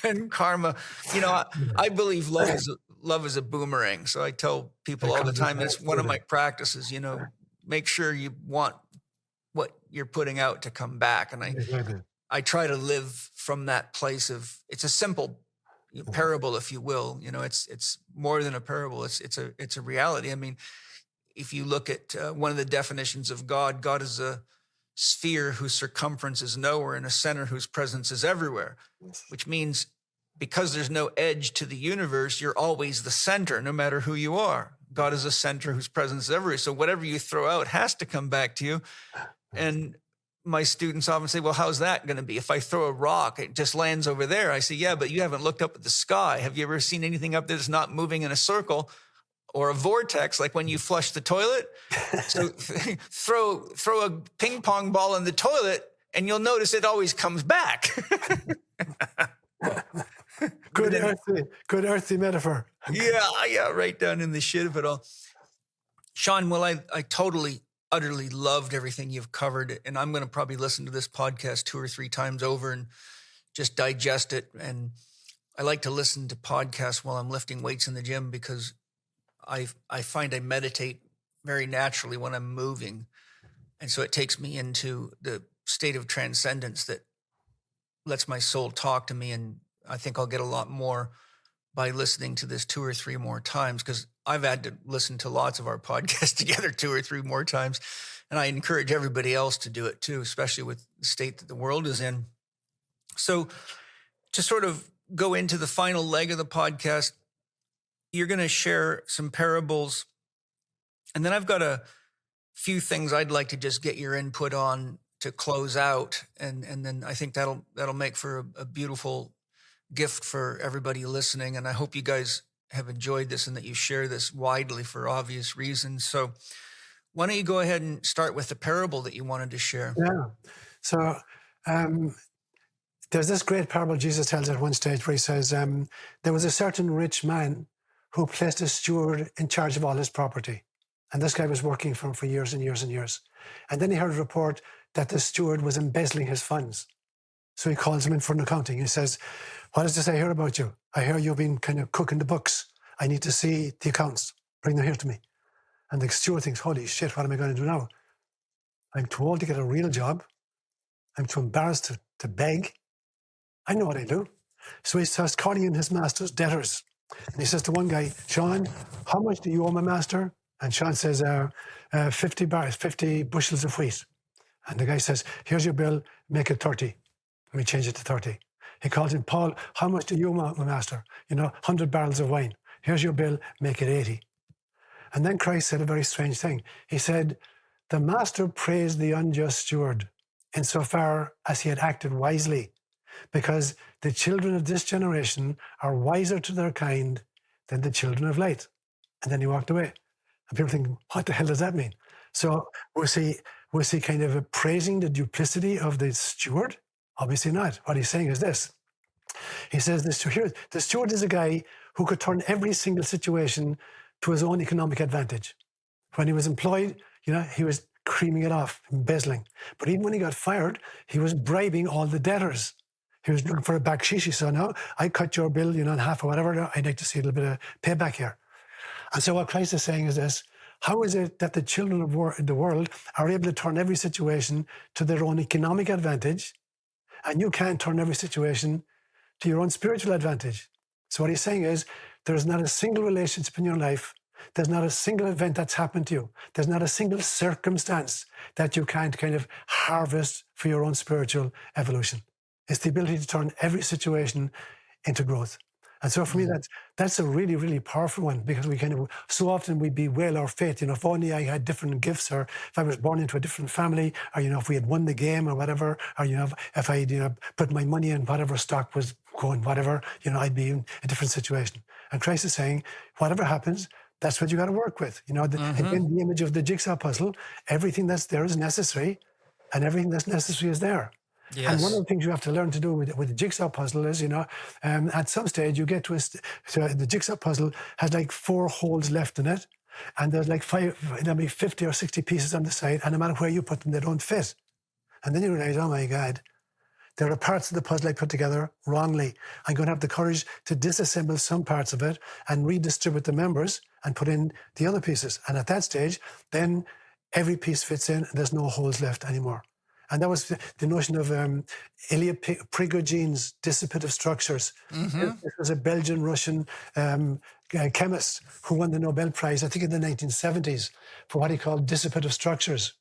And karma. I believe love is a boomerang. So I tell people all the time, it's one of my practices, make sure you want what you're putting out to come back. And I try to live from that place of, it's a simple parable, if you will. It's more than a parable. It's a reality. I mean, if you look at one of the definitions of God, God is a sphere whose circumference is nowhere and a center whose presence is everywhere, which means because there's no edge to the universe, you're always the center, no matter who you are. God is a center whose presence is everywhere. So whatever you throw out has to come back to you. And my students often say, well, how's that going to be? If I throw a rock, it just lands over there. I say, yeah, but you haven't looked up at the sky. Have you ever seen anything up there that's not moving in a circle or a vortex, like when you flush the toilet? So throw a ping pong ball in the toilet and you'll notice it always comes back. Good earthy metaphor. Yeah, right down in the shit of it all. Sean, well, I totally, utterly loved everything you've covered, and I'm going to probably listen to this podcast 2 or 3 times over and just digest it. And I like to listen to podcasts while I'm lifting weights in the gym because I find I meditate very naturally when I'm moving. And so it takes me into the state of transcendence that lets my soul talk to me. And I think I'll get a lot more by listening to this 2 or 3 more times, because I've had to listen to lots of our podcasts together 2 or 3 more times. And I encourage everybody else to do it too, especially with the state that the world is in. So to sort of go into the final leg of the podcast, you're going to share some parables. And then I've got a few things I'd like to just get your input on to close out. And then I think that'll make for a beautiful gift for everybody listening. And I hope you guys have enjoyed this and that you share this widely for obvious reasons. So why don't you go ahead and start with the parable that you wanted to share? Yeah. So there's this great parable Jesus tells at one stage where he says, there was a certain rich man who placed a steward in charge of all his property. And this guy was working for him for years and years and years. And then he heard a report that the steward was embezzling his funds. So he calls him in for an accounting. He says, what does this I hear about you? I hear you've been kind of cooking the books. I need to see the accounts. Bring them here to me. And the steward thinks, holy shit, what am I going to do now? I'm too old to get a real job. I'm too embarrassed to beg. I know what I do. So he starts calling in his master's debtors. And he says to one guy, Sean, how much do you owe my master? And Sean says, 50 bushels of wheat. And the guy says, here's your bill, make it 30. Let me change it to 30. He calls him, Paul, how much do you owe my master? 100 barrels of wine. Here's your bill, make it 80. And then Christ said a very strange thing. He said, the master praised the unjust steward insofar as he had acted wisely, because the children of this generation are wiser to their kind than the children of light. And then he walked away. And people think, what the hell does that mean? So was he kind of praising the duplicity of the steward? Obviously not. What he's saying is this. He says the steward is a guy who could turn every single situation to his own economic advantage. When he was employed, he was creaming it off, embezzling. But even when he got fired, he was bribing all the debtors. He was looking for a backsheesh. He said, no, I cut your bill, in half or whatever. I'd like to see a little bit of payback here. And so what Christ is saying is this: how is it that the children of the world are able to turn every situation to their own economic advantage, and you can't turn every situation to your own spiritual advantage? So what he's saying is, there's not a single relationship in your life, there's not a single event that's happened to you, there's not a single circumstance that you can't kind of harvest for your own spiritual evolution. It's the ability to turn every situation into growth. And so for me, that's a really, really powerful one, because we so often we bewail our fate. If only I had different gifts, or if I was born into a different family, or, if we had won the game or whatever, or, if I put my money in whatever stock was going, whatever, I'd be in a different situation. And Christ is saying, whatever happens, that's what you got to work with. Again, the image of the jigsaw puzzle, everything that's there is necessary, and everything that's necessary is there. Yes. And one of the things you have to learn to do with the jigsaw puzzle is, at some stage you get to the jigsaw puzzle has like 4 holes left in it, and there's like 50 or 60 pieces on the side, and no matter where you put them, they don't fit. And then you realize, oh my God, there are parts of the puzzle I put together wrongly. I'm going to have the courage to disassemble some parts of it and redistribute the members and put in the other pieces. And at that stage, then every piece fits in, and there's no holes left anymore. And that was the notion of Ilya Prigoghine's dissipative structures. Mm-hmm. This was a Belgian-Russian chemist who won the Nobel Prize, I think in the 1970s, for what he called dissipative structures,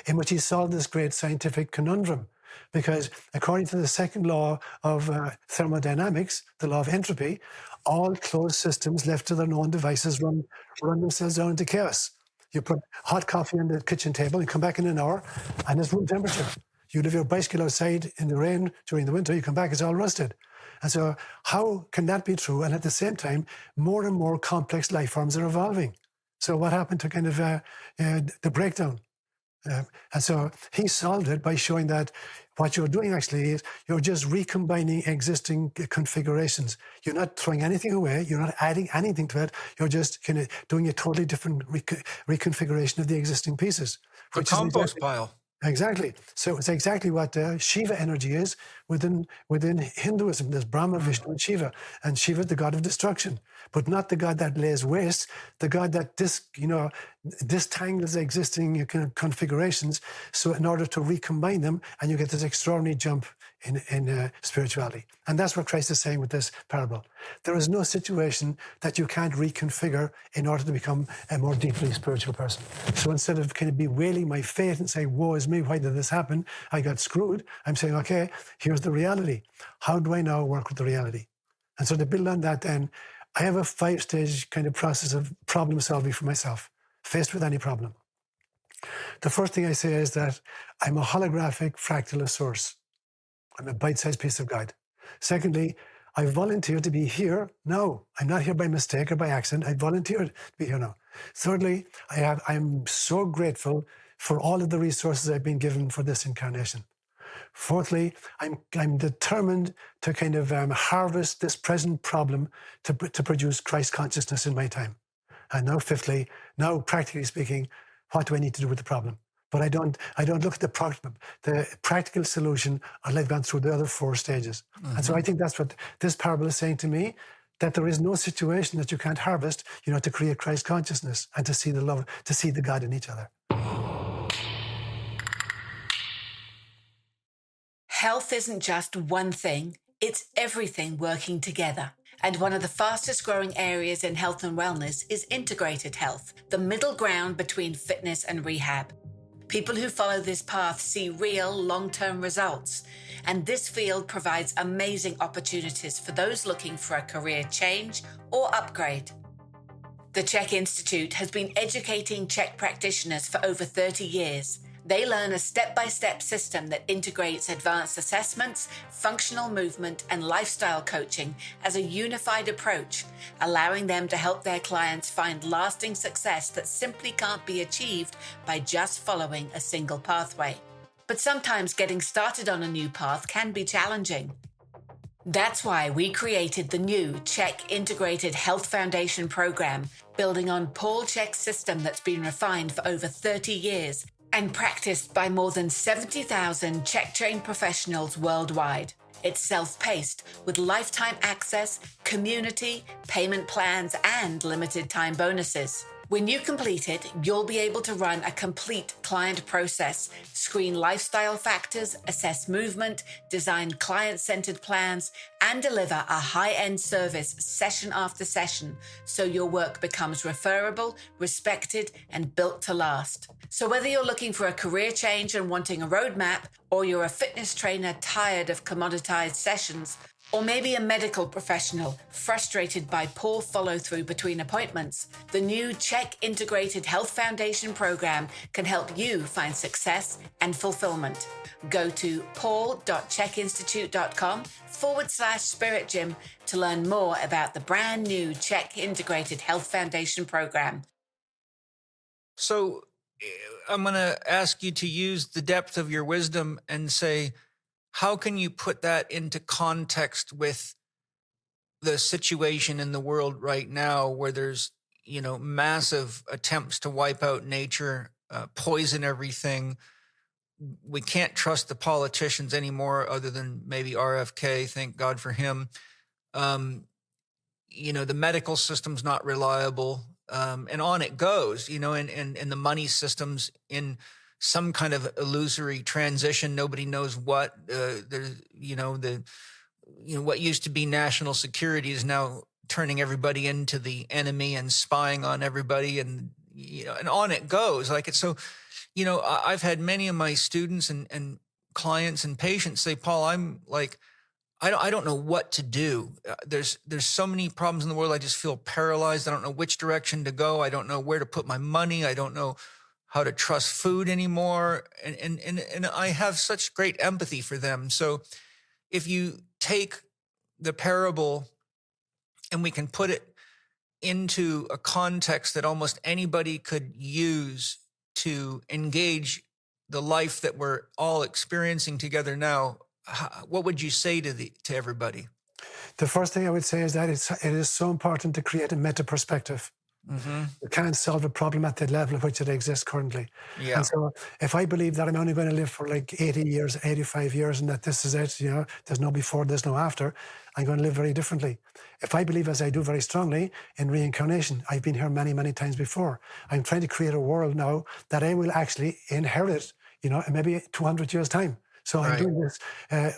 in which he solved this great scientific conundrum, Because according to the second law of thermodynamics, the law of entropy, all closed systems left to their own devices run themselves down into chaos. You put hot coffee on the kitchen table and come back in an hour, and it's room temperature. You leave your bicycle outside in the rain during the winter, you come back, it's all rusted. And so how can that be true? And at the same time, more and more complex life forms are evolving. So what happened to kind of the breakdown? And so he solved it by showing that what you're doing actually is you're just recombining existing configurations. You're not throwing anything away. You're not adding anything to it. You're just kind of doing a totally different reconfiguration of the existing pieces. The compost pile. Exactly. So it's exactly what Shiva energy is within Hinduism. There's Brahma, Vishnu, and Shiva. And Shiva, the god of destruction, but not the god that lays waste, the god that distangles existing configurations. So in order to recombine them, and you get this extraordinary jump in spirituality. And that's what Christ is saying with this parable. There is no situation that you can't reconfigure in order to become a more deeply spiritual person. So instead of kind of bewailing my fate and saying, woe is me, why did this happen? I got screwed. I'm saying, okay, here's the reality. How do I now work with the reality? And so to build on that then, I have a 5-stage kind of process of problem solving for myself, faced with any problem. The first thing I say is that I'm a holographic fractal of source. I'm a bite-sized piece of God. Secondly, I volunteered to be here now. I'm not here by mistake or by accident. I volunteered to be here now. Thirdly, I'm so grateful for all of the resources I've been given for this incarnation. Fourthly, I'm determined to kind of harvest this present problem to produce Christ consciousness in my time. And now fifthly, now practically speaking, what do I need to do with the problem? But I don't look at the practical solution until I've gone through the other 4 stages. Mm-hmm. And so I think that's what this parable is saying to me, that there is no situation that you can't harvest, to create Christ consciousness and to see the love, to see the God in each other. Health isn't just one thing, it's everything working together. And one of the fastest growing areas in health and wellness is integrated health, the middle ground between fitness and rehab. People who follow this path see real long-term results, and this field provides amazing opportunities for those looking for a career change or upgrade. The Chek Institute has been educating Chek practitioners for over 30 years. They learn a step-by-step system that integrates advanced assessments, functional movement, and lifestyle coaching as a unified approach, allowing them to help their clients find lasting success that simply can't be achieved by just following a single pathway. But sometimes getting started on a new path can be challenging. That's why we created the new Chek Integrated Health Foundation program, building on Paul Chek's system that's been refined for over 30 years and practiced by more than 70,000 Chek-trained professionals worldwide. It's self-paced with lifetime access, community, payment plans, and limited time bonuses. When you complete it, you'll be able to run a complete client process, screen lifestyle factors, assess movement, design client-centered plans, and deliver a high-end service session after session so your work becomes referable, respected, and built to last. So whether you're looking for a career change and wanting a roadmap, or you're a fitness trainer tired of commoditized sessions, or maybe a medical professional frustrated by poor follow-through between appointments, the new Chek Integrated Health Foundation program can help you find success and fulfillment. Go to paul.chekinstitute.com/Spirit Gym to learn more about the brand new Chek Integrated Health Foundation program. So I'm going to ask you to use the depth of your wisdom and say, how can you put that into context with the situation in the world right now where there's, massive attempts to wipe out nature, poison everything? We can't trust the politicians anymore other than maybe RFK, thank God for him. The medical system's not reliable, and on it goes, and the money system's in some kind of illusory transition. Nobody knows what. What used to be national security is now turning everybody into the enemy and spying on everybody, and and on it goes. So, I've had many of my students and clients and patients say, Paul, I'm like, I don't know what to do. There's so many problems in the world. I just feel paralyzed. I don't know which direction to go. I don't know where to put my money. I don't know how to trust food anymore. And I have such great empathy for them. So if you take the parable and we can put it into a context that almost anybody could use to engage the life that we're all experiencing together now, what would you say to everybody? The first thing I would say is that it is so important to create a meta perspective. Mm-hmm. You can't solve a problem at the level at which it exists currently. Yeah. And so if I believe that I'm only going to live for like 80 years, 85 years, and that this is it, there's no before, there's no after, I'm going to live very differently. If I believe, as I do very strongly, in reincarnation, I've been here many, many times before. I'm trying to create a world now that I will actually inherit, in maybe 200 years' time. So I'm doing this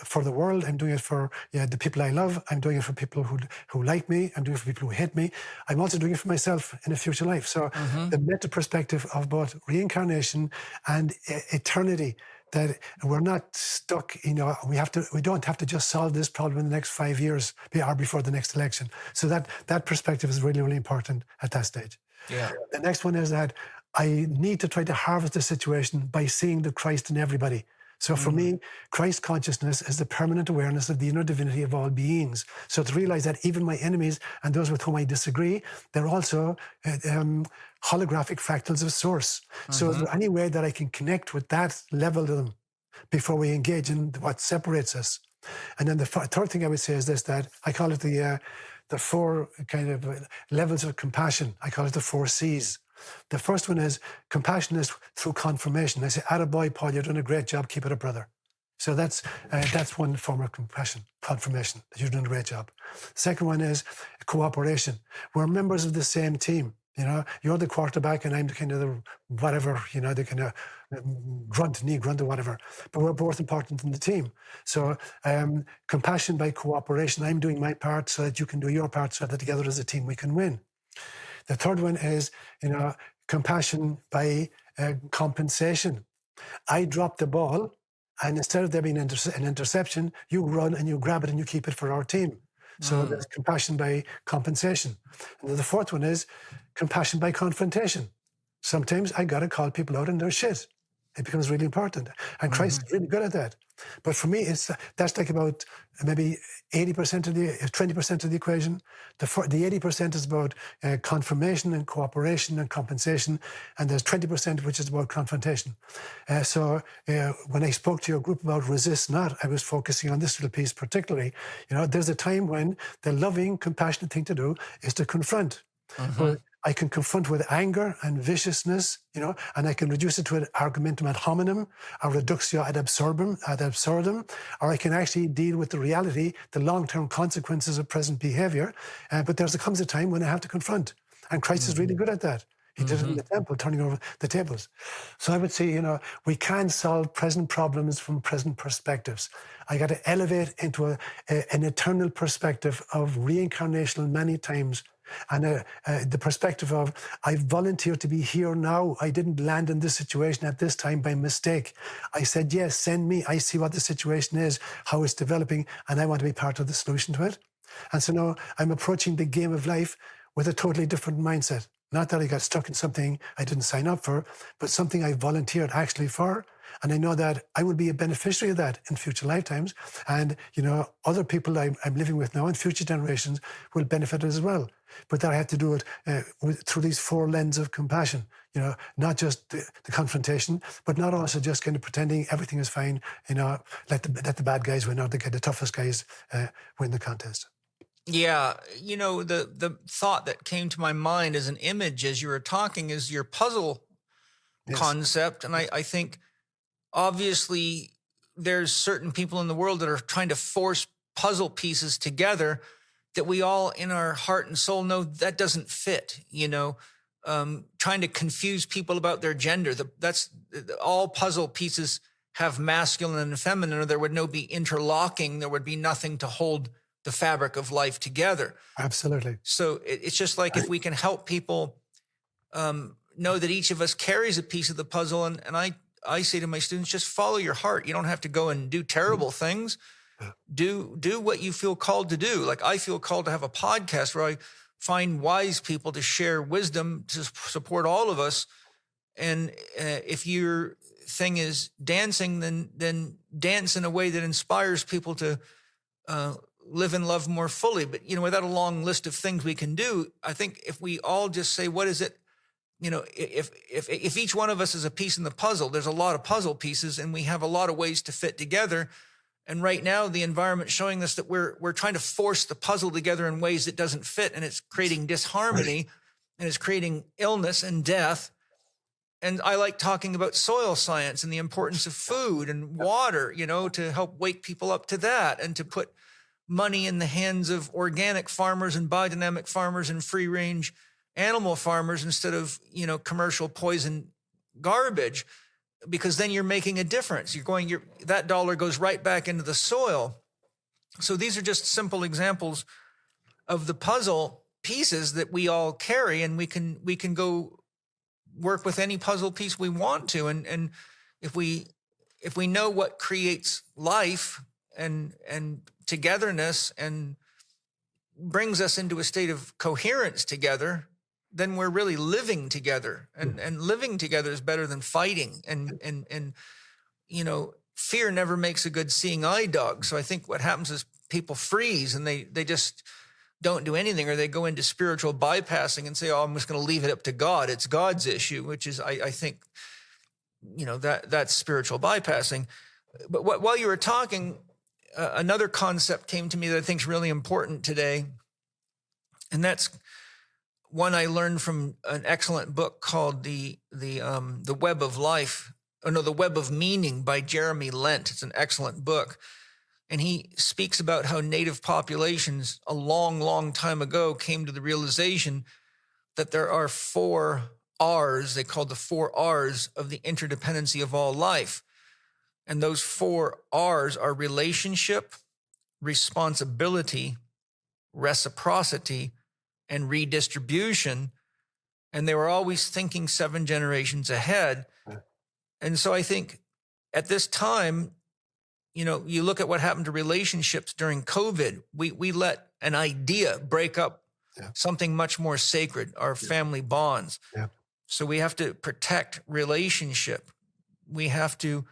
for the world. I'm doing it for the people I love. I'm doing it for people who like me. I'm doing it for people who hate me. I'm also doing it for myself in a future life. So the meta perspective of both reincarnation and eternity, that we're not stuck, we don't have to just solve this problem in the next 5 years or before the next election. So that perspective is really, really important at that stage. Yeah. The next one is that I need to try to harvest the situation by seeing the Christ in everybody. So for me, Christ consciousness is the permanent awareness of the inner divinity of all beings. So to realize that even my enemies and those with whom I disagree, they're also holographic fractals of source. So is there any way that I can connect with that level of them before we engage in what separates us? And then the third thing I would say is this, that I call it the four kind of levels of compassion. I call it the 4 C's. The first one is compassion is through confirmation. I say, attaboy, Paul, you're doing a great job. Keep it up, brother. So that's one form of compassion, confirmation, that you're doing a great job. Second one is cooperation. We're members of the same team. You're the quarterback and I'm the kind of the whatever, the kind of knee grunt or whatever. But we're both important in the team. So compassion by cooperation. I'm doing my part so that you can do your part, so that together as a team we can win. The third one is, compassion by compensation. I drop the ball, and instead of there being an interception, you run and you grab it and you keep it for our team. So there's compassion by compensation. And then the fourth one is compassion by confrontation. Sometimes I got to call people out on their shit. It becomes really important. And Christ is really good at that. But for me, that's like about maybe 80% of 20% of the equation. The 80% is about confirmation and cooperation and compensation. And there's 20% which is about confrontation. So when I spoke to your group about resist not, I was focusing on this little piece particularly. There's a time when the loving, compassionate thing to do is to confront. I can confront with anger and viciousness, and I can reduce it to an argumentum ad hominem, a reductio ad absurdum, or I can actually deal with the reality, the long-term consequences of present behavior. But there comes a time when I have to confront. And Christ is really good at that. He did it in the temple, turning over the tables. So I would say, we can solve present problems from present perspectives. I got to elevate into an eternal perspective of reincarnation many times. And the perspective of, I volunteered to be here now. I didn't land in this situation at this time by mistake. I said, yes, send me. I see what the situation is, how it's developing, and I want to be part of the solution to it. And so now I'm approaching the game of life with a totally different mindset. Not that I got stuck in something I didn't sign up for, but something I volunteered actually for. And I know that I will be a beneficiary of that in future lifetimes. And, other people I'm living with now and future generations will benefit as well. But that I have to do it through these 4 lenses of compassion, not just the confrontation, but not also just kind of pretending everything is fine, let the bad guys win or the toughest guys win the contest. Yeah, the thought that came to my mind as an image as you were talking is your puzzle concept. And I think obviously there's certain people in the world that are trying to force puzzle pieces together that we all in our heart and soul know that doesn't fit, trying to confuse people about their gender. All puzzle pieces have masculine and feminine, or there would no be interlocking. There would be nothing to hold the fabric of life together. Absolutely. So it's just like if we can help people know that each of us carries a piece of the puzzle. And I say to my students, just follow your heart. You don't have to go and do terrible things. Do what you feel called to do. Like I feel called to have a podcast where I find wise people to share wisdom to support all of us. And if your thing is dancing, then dance in a way that inspires people to live and love more fully. But, without a long list of things we can do, I think if we all just say, what is it? If each one of us is a piece in the puzzle, there's a lot of puzzle pieces and we have a lot of ways to fit together. And right now the environment's showing us that we're trying to force the puzzle together in ways that doesn't fit. And it's creating disharmony and it's creating illness and death. And I like talking about soil science and the importance of food and water, to help wake people up to that and to put money in the hands of organic farmers and biodynamic farmers and free range animal farmers instead of, commercial poison garbage, because then you're making a difference. That dollar goes right back into the soil. So these are just simple examples of the puzzle pieces that we all carry, and we can go work with any puzzle piece we want to. And if we know what creates life and togetherness and brings us into a state of coherence together, then we're really living together, and living together is better than fighting. And fear never makes a good seeing eye dog. So I think what happens is people freeze and they just don't do anything, or they go into spiritual bypassing and say, oh, I'm just going to leave it up to God. It's God's issue, which is, I think, that's spiritual bypassing. But while you were talking, another concept came to me that I think is really important today. And that's one I learned from an excellent book called The Web of Life, The Web of Meaning by Jeremy Lent. It's an excellent book. And he speaks about how native populations a long, long time ago came to the realization that there are 4 R's, they called the 4 R's of the interdependency of all life. And those 4 R's are relationship, responsibility, reciprocity, and redistribution. And they were always thinking 7 generations ahead. And so I think at this time, you look at what happened to relationships during COVID. We let an idea break up something much more sacred, our family bonds. Yeah. So we have to protect relationship. We have to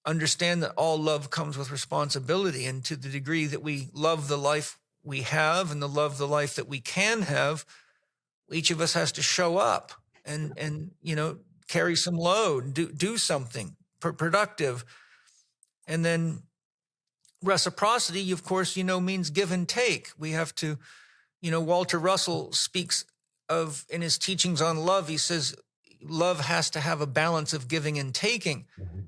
understand that all love comes with responsibility. And to the degree that we love the life we have and love the life that we can have, each of us has to show up and carry some load, do something productive. And then reciprocity, of course, means give and take. We have to, Walter Russell speaks of, in his teachings on love, he says, love has to have a balance of giving and taking. Mm-hmm.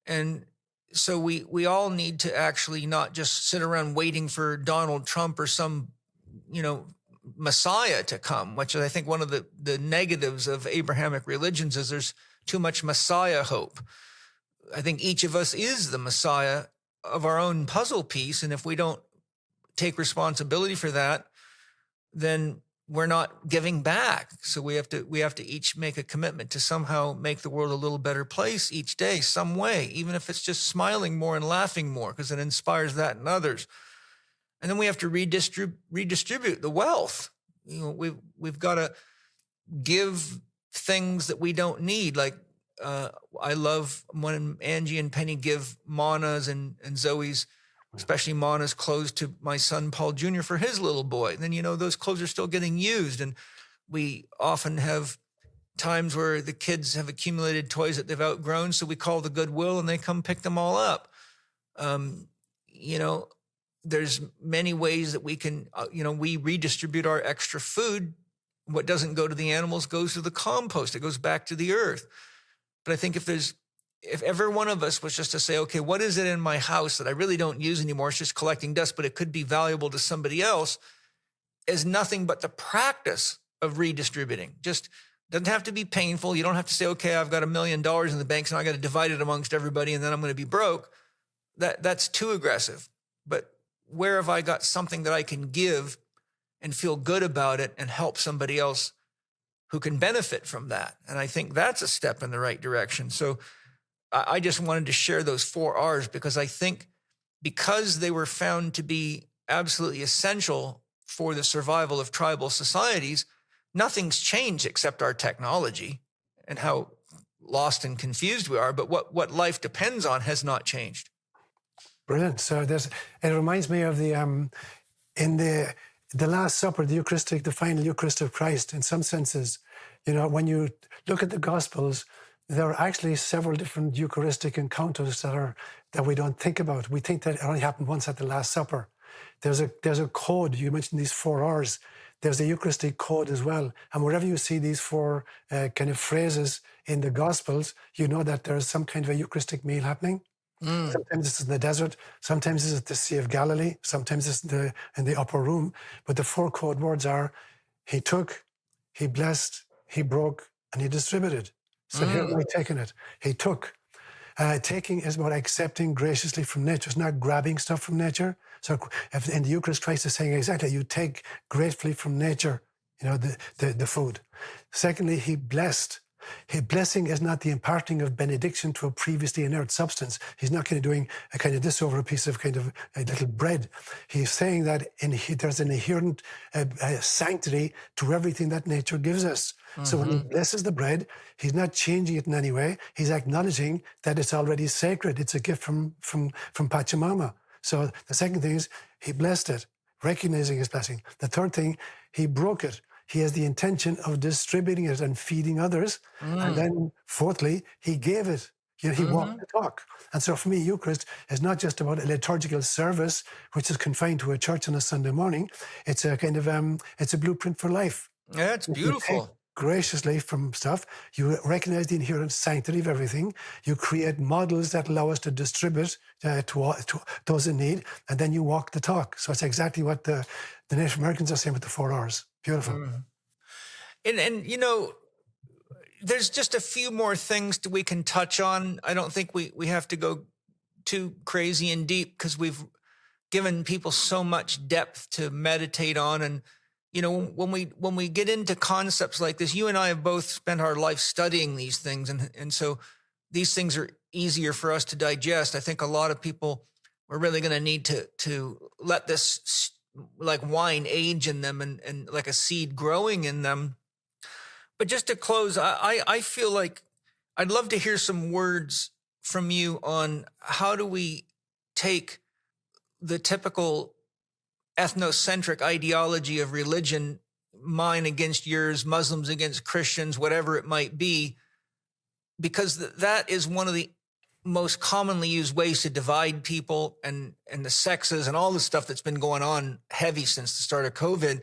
And so we all need to actually not just sit around waiting for Donald Trump or some, Messiah to come, which is, I think, one of the negatives of Abrahamic religions is there's too much Messiah hope. I think each of us is the Messiah of our own puzzle piece. And if we don't take responsibility for that, then we're not giving back. So we have to each make a commitment to somehow make the world a little better place each day, some way, even if it's just smiling more and laughing more, because it inspires that in others. And then we have to redistribute the wealth. We've got to give things that we don't need. Like I love when Angie and Penny give Mana's and Zoe's, especially Mana's clothes to my son, Paul Jr. for his little boy. And then, those clothes are still getting used. And we often have times where the kids have accumulated toys that they've outgrown. So we call the Goodwill and they come pick them all up. There's many ways that we can, we redistribute our extra food. What doesn't go to the animals goes to the compost. It goes back to the earth. But I think if every one of us was just to say, okay, what is it in my house that I really don't use anymore? It's just collecting dust, but it could be valuable to somebody else, is nothing but the practice of redistributing. Just doesn't have to be painful. You don't have to say, okay, I've got $1 million in the bank, so I got to divide it amongst everybody and then I'm going to be broke. That's too aggressive. But where have I got something that I can give and feel good about it and help somebody else who can benefit from that? And I think that's a step in the right direction. So I just wanted to share those 4 R's because I think because they were found to be absolutely essential for the survival of tribal societies, nothing's changed except our technology and how lost and confused we are. But what life depends on has not changed. Brilliant. So it reminds me of in the Last Supper, the final Eucharist of Christ, in some senses. When you look at the Gospels, there are actually several different Eucharistic encounters that we don't think about. We think that it only happened once at the Last Supper. There's a code. You mentioned these 4 R's. There's a Eucharistic code as well. And wherever you see these 4 kind of phrases in the Gospels, you know that there's some kind of a Eucharistic meal happening. Sometimes it's in the desert. Sometimes it's at the Sea of Galilee. Sometimes it's in the upper room. But the 4 code words are, he took, he blessed, he broke, and he distributed. So here am I taking it. He took. Taking is about accepting graciously from nature. It's not grabbing stuff from nature. So if in the Eucharist, Christ is saying exactly, you take gratefully from nature, the food. Secondly, he blessed. His blessing is not the imparting of benediction to a previously inert substance. He's not kind of doing a kind of this over a piece of kind of a little bread. He's saying that there's an inherent sanctity to everything that nature gives us. Mm-hmm. So when he blesses the bread, he's not changing it in any way. He's acknowledging that it's already sacred. It's a gift from Pachamama. So the second thing is he blessed it, recognizing his blessing. The third thing, he broke it. He has the intention of distributing it and feeding others. And then fourthly, he gave it. He walked the talk. And so for me, Eucharist is not just about a liturgical service, which is confined to a church on a Sunday morning. It's a kind of, it's a blueprint for life. Yeah, it's beautiful. You take graciously from stuff. You recognize the inherent sanctity of everything. You create models that allow us to distribute to those in need. And then you walk the talk. So it's exactly what the Native Americans are saying with the 4 R's. Beautiful. And there's just a few more things that we can touch on. I don't think we have to go too crazy and deep because we've given people so much depth to meditate on. And, when we get into concepts like this, you and I have both spent our life studying these things. And so these things are easier for us to digest. I think a lot of people are really going to need to let this like wine age in them and like a seed growing in them. But just to close, I feel like I'd love to hear some words from you on how do we take the typical ethnocentric ideology of religion, mine against yours, Muslims against Christians, whatever it might be, because that is one of the most commonly used ways to divide people and the sexes and all the stuff that's been going on heavy since the start of COVID.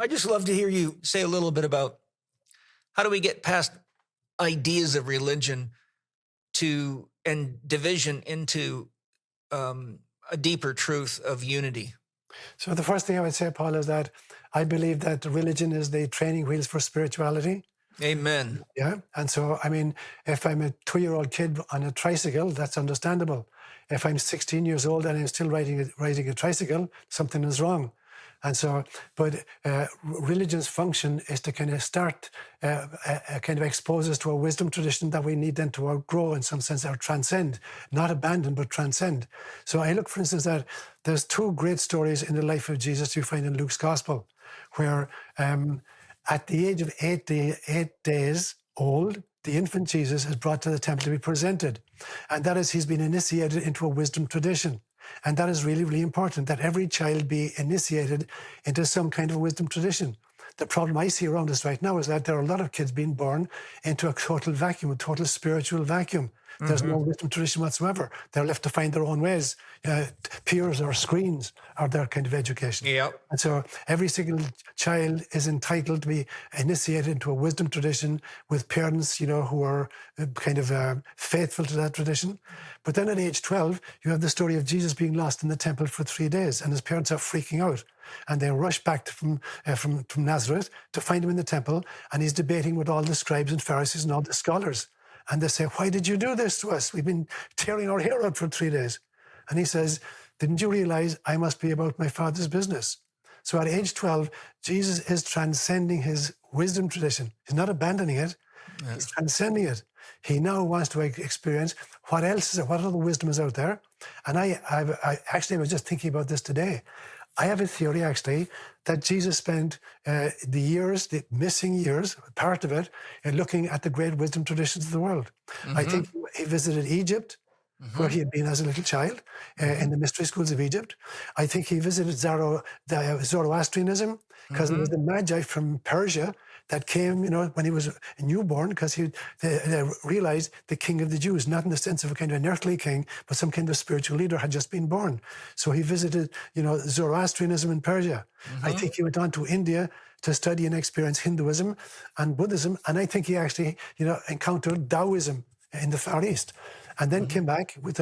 I just love to hear you say a little bit about how do we get past ideas of religion and division into a deeper truth of unity. So the first thing I would say, Paul, is that I believe that religion is the training wheels for spirituality. Amen. Yeah. And so, if I'm a 2-year-old kid on a tricycle, that's understandable. If I'm 16 years old and I'm still riding a tricycle, something is wrong. And so, but religion's function is to kind of start, kind of expose us to a wisdom tradition that we need then to outgrow in some sense, or transcend, not abandon, but transcend. So I look, for instance, that there's 2 great stories in the life of Jesus you find in Luke's Gospel, where at the age of 8 days old, the infant Jesus is brought to the temple to be presented. And that is, he's been initiated into a wisdom tradition. And that is really, really important, that every child be initiated into some kind of wisdom tradition. The problem I see around us right now is that there are a lot of kids being born into a total vacuum, a total spiritual vacuum. There's no wisdom tradition whatsoever. They're left to find their own ways. Peers or screens are their kind of education. Yep. And so every single child is entitled to be initiated into a wisdom tradition with parents, who are kind of faithful to that tradition. But then at age 12, you have the story of Jesus being lost in the temple for 3 days, and his parents are freaking out. And they rush back from Nazareth to find him in the temple, and he's debating with all the scribes and Pharisees and all the scholars. And they say, "Why did you do this to us? We've been tearing our hair out for 3 days." And he says, "Didn't you realize I must be about my Father's business?" So at age 12, Jesus is transcending his wisdom tradition. He's not abandoning it. Yes. He's transcending it. He now wants to experience what else is, what other wisdom is out there. And I was just thinking about this today. I have a theory, actually, that Jesus spent the missing years, part of it, in looking at the great wisdom traditions of the world. I think he visited Egypt, where he had been as a little child, in the mystery schools of Egypt. I think he visited Zoroastrianism, because it was the Magi from Persia that came, when he was a newborn, because they realized the king of the Jews, not in the sense of a kind of an earthly king, but some kind of spiritual leader had just been born. So he visited, Zoroastrianism in Persia. I think he went on to India to study and experience Hinduism and Buddhism. And I think he actually, encountered Taoism in the Far East. And then came back with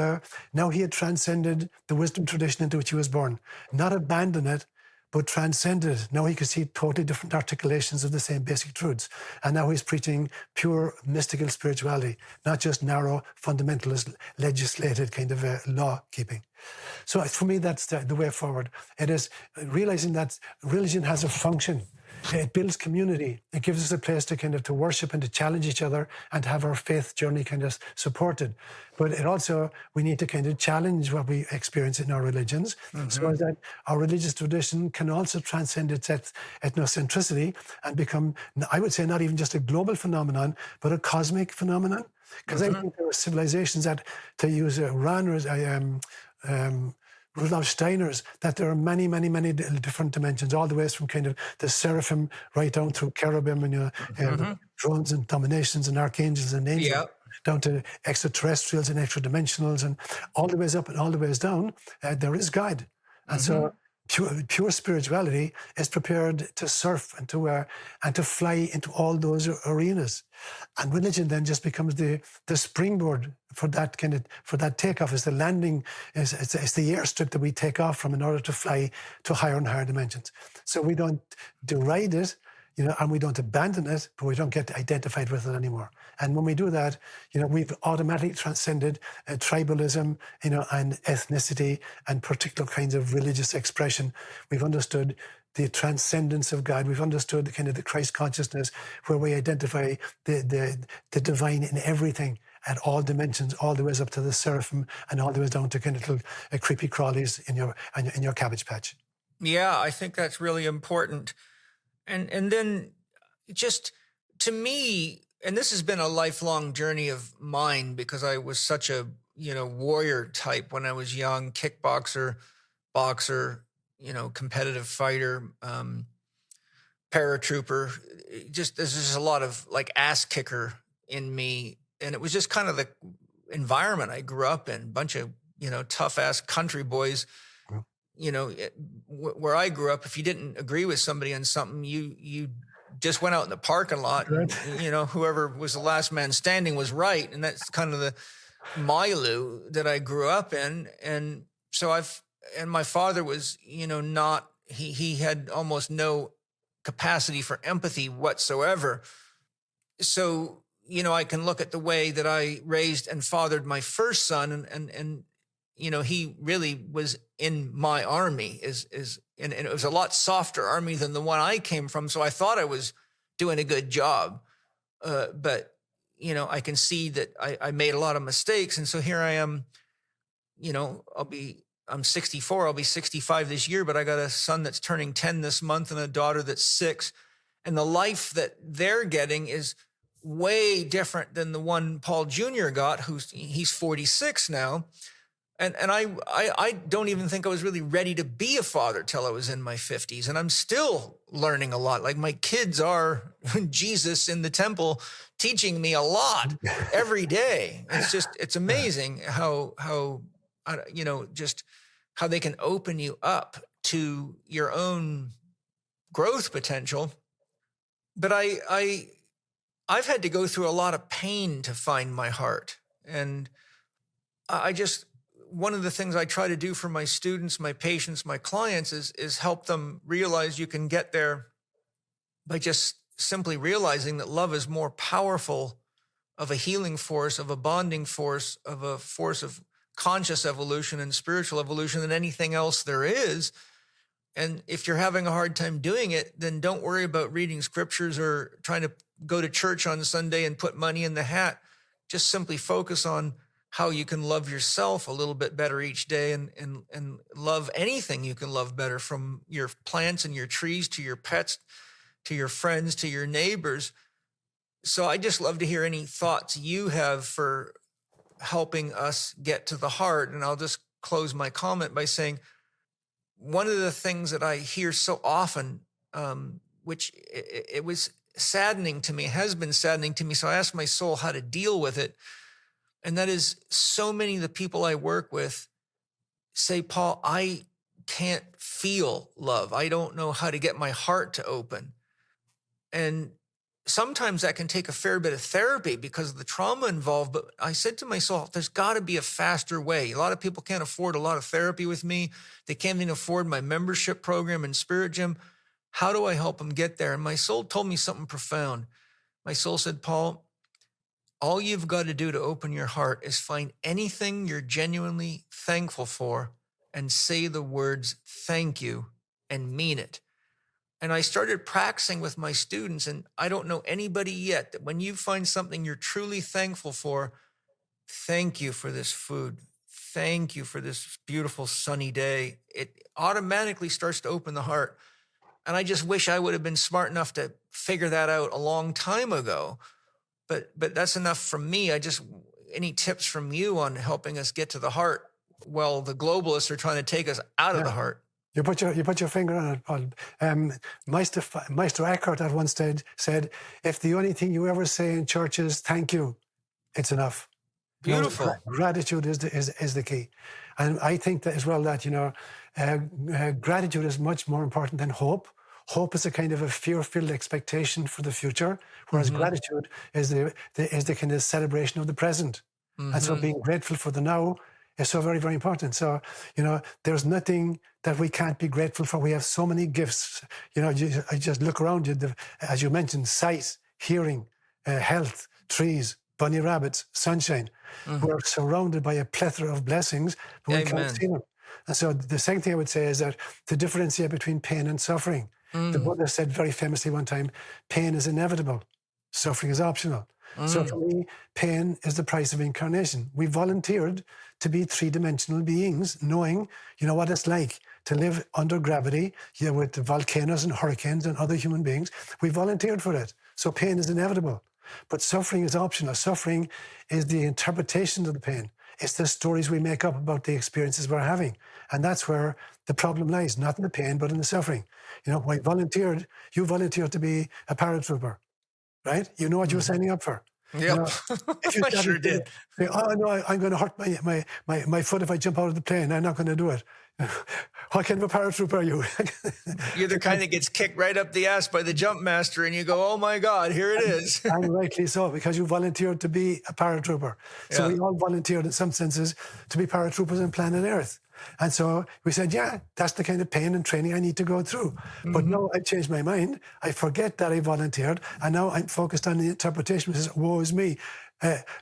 now he had transcended the wisdom tradition into which he was born. Not abandoned it, but transcended it. Now he could see totally different articulations of the same basic truths. And now he's preaching pure mystical spirituality, not just narrow, fundamentalist, legislated kind of law keeping. So for me, that's the way forward. It is realizing that religion has a function. It builds community. It gives us a place to worship and to challenge each other and to have our faith journey kind of supported. But it also, we need to kind of challenge what we experience in our religions, so that our religious tradition can also transcend its ethnocentricity and become, I would say, not even just a global phenomenon, but a cosmic phenomenon. Because I think there are civilizations that, to use Rudolf Steiner's, that there are many, many, many different dimensions, all the ways from kind of the seraphim right down through cherubim and thrones and dominations and archangels and angels, down to extraterrestrials and extra-dimensionals, and all the ways up and all the ways down, there is God. And so pure spirituality is prepared to surf and to fly into all those arenas. And religion then just becomes the springboard for that takeoff. Is the landing, it's the airstrip that we take off from in order to fly to higher and higher dimensions. So we don't deride it, and we don't abandon it, but we don't get identified with it anymore. And when we do that, we've automatically transcended tribalism, and ethnicity and particular kinds of religious expression. We've understood the transcendence of God. We've understood the Christ consciousness, where we identify the divine in everything at all dimensions, all the ways up to the seraphim and all the way down to little creepy crawlies in your cabbage patch. Yeah, I think that's really important. And then just to me, and this has been a lifelong journey of mine, because I was such a, warrior type when I was young, kickboxer, boxer, competitive fighter, paratrooper. There's just a lot of ass kicker in me. And it was just kind of the environment I grew up in, bunch of, tough ass country boys. Where I grew up, if you didn't agree with somebody on something, you just went out in the parking lot. And, whoever was the last man standing was right, and that's kind of the milieu that I grew up in. And so and my father was, not. He had almost no capacity for empathy whatsoever. So I can look at the way that I raised and fathered my first son, and he really was in my army, and it was a lot softer army than the one I came from. So I thought I was doing a good job. But, I can see that I made a lot of mistakes. And so here I am, I'm 64, I'll be 65 this year, but I got a son that's turning 10 this month and a daughter that's 6. And the life that they're getting is way different than the one Paul Jr. got, he's 46 now. And I don't even think I was really ready to be a father till I was in my 50s. And I'm still learning a lot. Like my kids are Jesus in the temple teaching me a lot every day. It's amazing how just how they can open you up to your own growth potential. But I've had to go through a lot of pain to find my heart. And one of the things I try to do for my students, my patients, my clients is help them realize you can get there by just simply realizing that love is more powerful of a healing force, of a bonding force, of a force of conscious evolution and spiritual evolution than anything else there is. And if you're having a hard time doing it, then don't worry about reading scriptures or trying to go to church on Sunday and put money in the hat. just simply focus on how you can love yourself a little bit better each day and love anything you can love better, from your plants and your trees to your pets, to your friends, to your neighbors. So I just love to hear any thoughts you have for helping us get to the heart. And I'll just close my comment by saying, one of the things that I hear so often, which it was saddening to me, has been saddening to me. So I asked my soul how to deal with it. And that is, so many of the people I work with say, Paul, I can't feel love. I don't know how to get my heart to open. And sometimes that can take a fair bit of therapy because of the trauma involved. But I said to myself, there's got to be a faster way. A lot of people can't afford a lot of therapy with me. They can't even afford my membership program in Spirit Gym. How do I help them get there? And my soul told me something profound. My soul said, Paul, all you've got to do to open your heart is find anything you're genuinely thankful for and say the words, thank you, and mean it. And I started practicing with my students, and I don't know anybody yet that when you find something you're truly thankful for, thank you for this food. Thank you for this beautiful sunny day. It automatically starts to open the heart. And I just wish I would have been smart enough to figure that out a long time ago. But that's enough from me. Any tips from you on helping us get to the heart? Well, the globalists are trying to take us out of the heart. You put your finger on it, Paul. Meister Eckhart at one stage said, if the only thing you ever say in church is thank you, it's enough. Beautiful. Gratitude is the key. And I think that as well that, gratitude is much more important than hope. Hope is a kind of a fear-filled expectation for the future, whereas gratitude is the kind of celebration of the present. And so being grateful for the now is so very, very important. So, there's nothing that we can't be grateful for. We have so many gifts. I just look around you, as you mentioned, sight, hearing, health, trees, bunny rabbits, sunshine. We're surrounded by a plethora of blessings, but we can't see them. And so the second thing I would say is that to differentiate between pain and suffering. The Buddha said very famously one time, pain is inevitable, suffering is optional. So for me, pain is the price of incarnation. We volunteered to be three-dimensional beings, knowing, what it's like to live under gravity, with the volcanoes and hurricanes and other human beings. We volunteered for it. So pain is inevitable. But suffering is optional. Suffering is the interpretation of the pain. It's the stories we make up about the experiences we're having. And that's where the problem lies, not in the pain, but in the suffering. When you volunteered to be a paratrooper, right? You know what you were signing up for. Yep. I sure did. Say, oh, no, I'm going to hurt my foot if I jump out of the plane. I'm not going to do it. What kind of a paratrooper are you? You're the kind that gets kicked right up the ass by the jump master, and you go, oh, my God, here it is. And rightly so, because you volunteered to be a paratrooper. So we all volunteered in some senses to be paratroopers on planet Earth. And so we said, yeah, that's the kind of pain and training I need to go through. But no, I've changed my mind. I forget that I volunteered. And now I'm focused on the interpretation, which is, woe is me.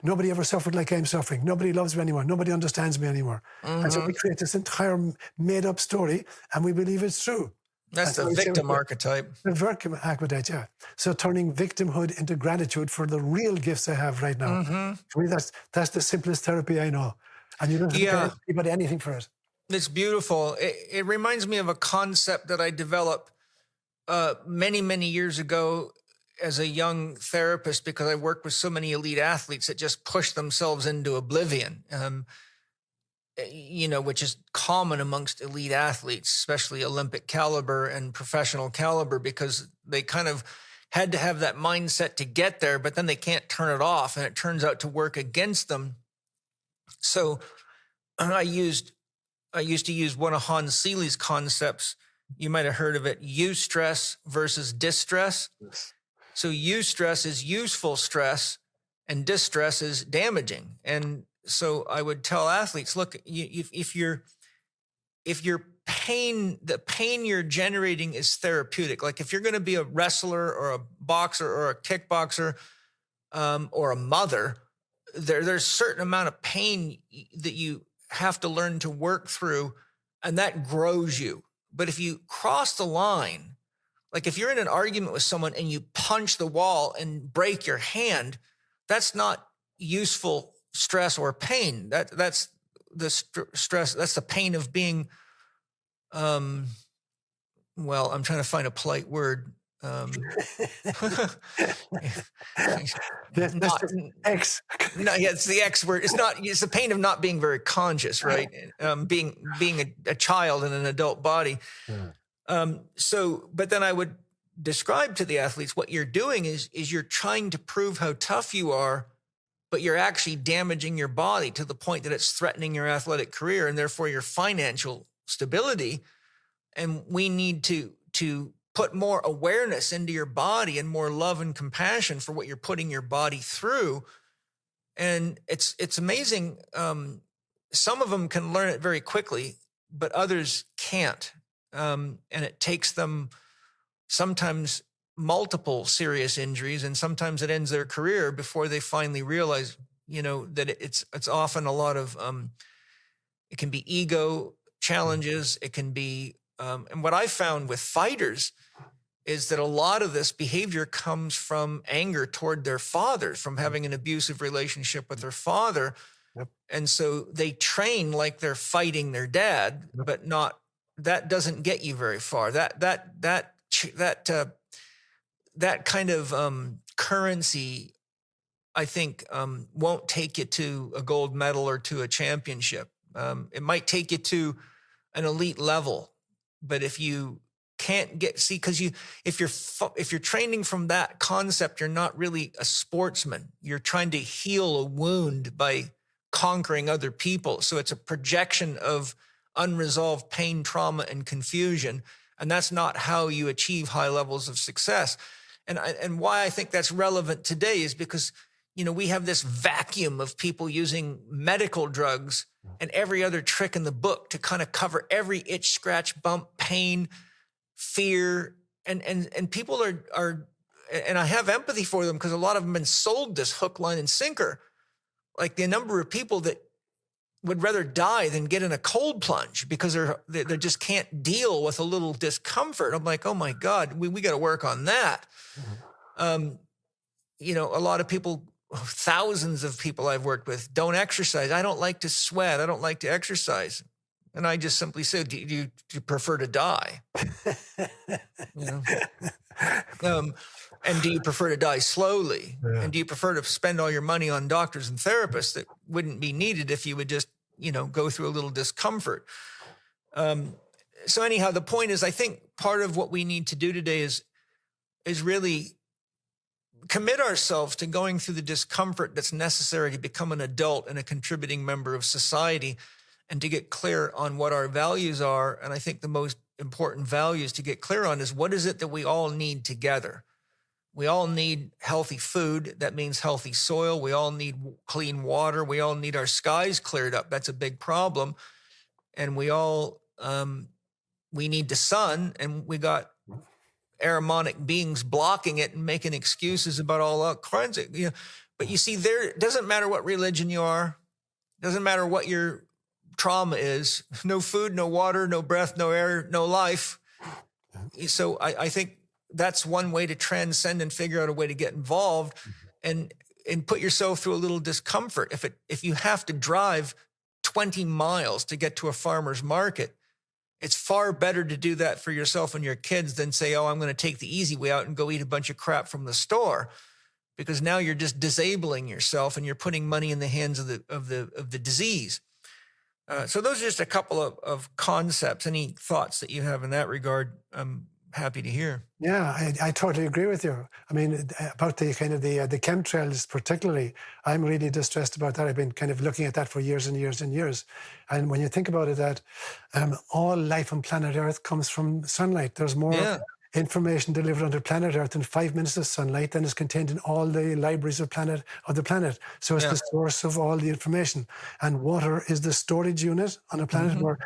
Nobody ever suffered like I'm suffering. Nobody loves me anymore. Nobody understands me anymore. And so we create this entire made-up story, and we believe it's true. That's the victim archetype. The victim archetype, yeah. So turning victimhood into gratitude for the real gifts I have right now. For me, that's the simplest therapy I know. And you don't have to pay anybody anything for it. It's beautiful. It reminds me of a concept that I developed many, many years ago as a young therapist, because I worked with so many elite athletes that just push themselves into oblivion, which is common amongst elite athletes, especially Olympic caliber and professional caliber, because they kind of had to have that mindset to get there, but then they can't turn it off, and it turns out to work against them. So I used to use one of Hans Seeley's concepts. You might have heard of it, eustress versus distress. So eustress is useful stress, and distress is damaging. And so I would tell athletes, look, if your pain, the pain you're generating is therapeutic. Like if you're going to be a wrestler or a boxer or a kickboxer or a mother, there's a certain amount of pain that you have to learn to work through, and that grows you. But if you cross the line, like if you're in an argument with someone and you punch the wall and break your hand, that's not useful stress or pain. That's the stress. That's the pain of being, well, I'm trying to find a polite word. X. No, yeah, it's the X word. It's the pain of not being very conscious, right? Being a child in an adult body. But then I would describe to the athletes what you're doing is you're trying to prove how tough you are, but you're actually damaging your body to the point that it's threatening your athletic career and therefore your financial stability. And we need to put more awareness into your body and more love and compassion for what you're putting your body through. And it's amazing. Some of them can learn it very quickly, but others can't. And it takes them sometimes multiple serious injuries, and sometimes it ends their career before they finally realize, that it's often a lot of, it can be ego challenges. It can be, and what I found with fighters is that a lot of this behavior comes from anger toward their fathers, from having an abusive relationship with their father. Yep. And so they train like they're fighting their dad, but that doesn't get you very far. That kind of currency, I think, won't take you to a gold medal or to a championship. It might take you to an elite level, but if you can't because if you're training from that concept, you're not really a sportsman. You're trying to heal a wound by conquering other people. So it's a projection of unresolved pain, trauma, and confusion. And that's not how you achieve high levels of success. And why I think that's relevant today is because, we have this vacuum of people using medical drugs and every other trick in the book to kind of cover every itch, scratch, bump, pain, fear. And people are, and I have empathy for them because a lot of them have been sold this hook, line, and sinker. Like the number of people that would rather die than get in a cold plunge because they just can't deal with a little discomfort. I'm like, oh my God, we got to work on that. A lot of people, thousands of people I've worked with don't exercise. I don't like to sweat. I don't like to exercise. And I just simply say, do you prefer to die? And do you prefer to die slowly? Yeah. And do you prefer to spend all your money on doctors and therapists that wouldn't be needed if you would just, go through a little discomfort? So anyhow, the point is, I think part of what we need to do today is really commit ourselves to going through the discomfort that's necessary to become an adult and a contributing member of society, and to get clear on what our values are. And I think the most important values to get clear on is, what is it that we all need together? We all need healthy food. That means healthy soil. We all need clean water. We all need our skies cleared up. That's a big problem. And we all, we need the sun, and we got Ahrimanic beings blocking it and making excuses about all kinds of, but you see, it doesn't matter what religion you are. It doesn't matter what your trauma is. No food, no water, no breath, no air, no life. So I think that's one way to transcend and figure out a way to get involved and put yourself through a little discomfort. If you have to drive 20 miles to get to a farmer's market, it's far better to do that for yourself and your kids than say, oh, I'm going to take the easy way out and go eat a bunch of crap from the store, because now you're just disabling yourself and you're putting money in the hands of the disease. So those are just a couple of concepts. Any thoughts that you have in that regard? I'm happy to hear. Yeah, I totally agree with you. I mean, about the kind of the chemtrails particularly, I'm really distressed about that. I've been kind of looking at that for years and years and years. And when you think about it, that all life on planet Earth comes from sunlight. There's more information delivered onto planet Earth in 5 minutes of sunlight than is contained in all the libraries of the planet. So it's the source of all the information. And water is the storage unit on a planet where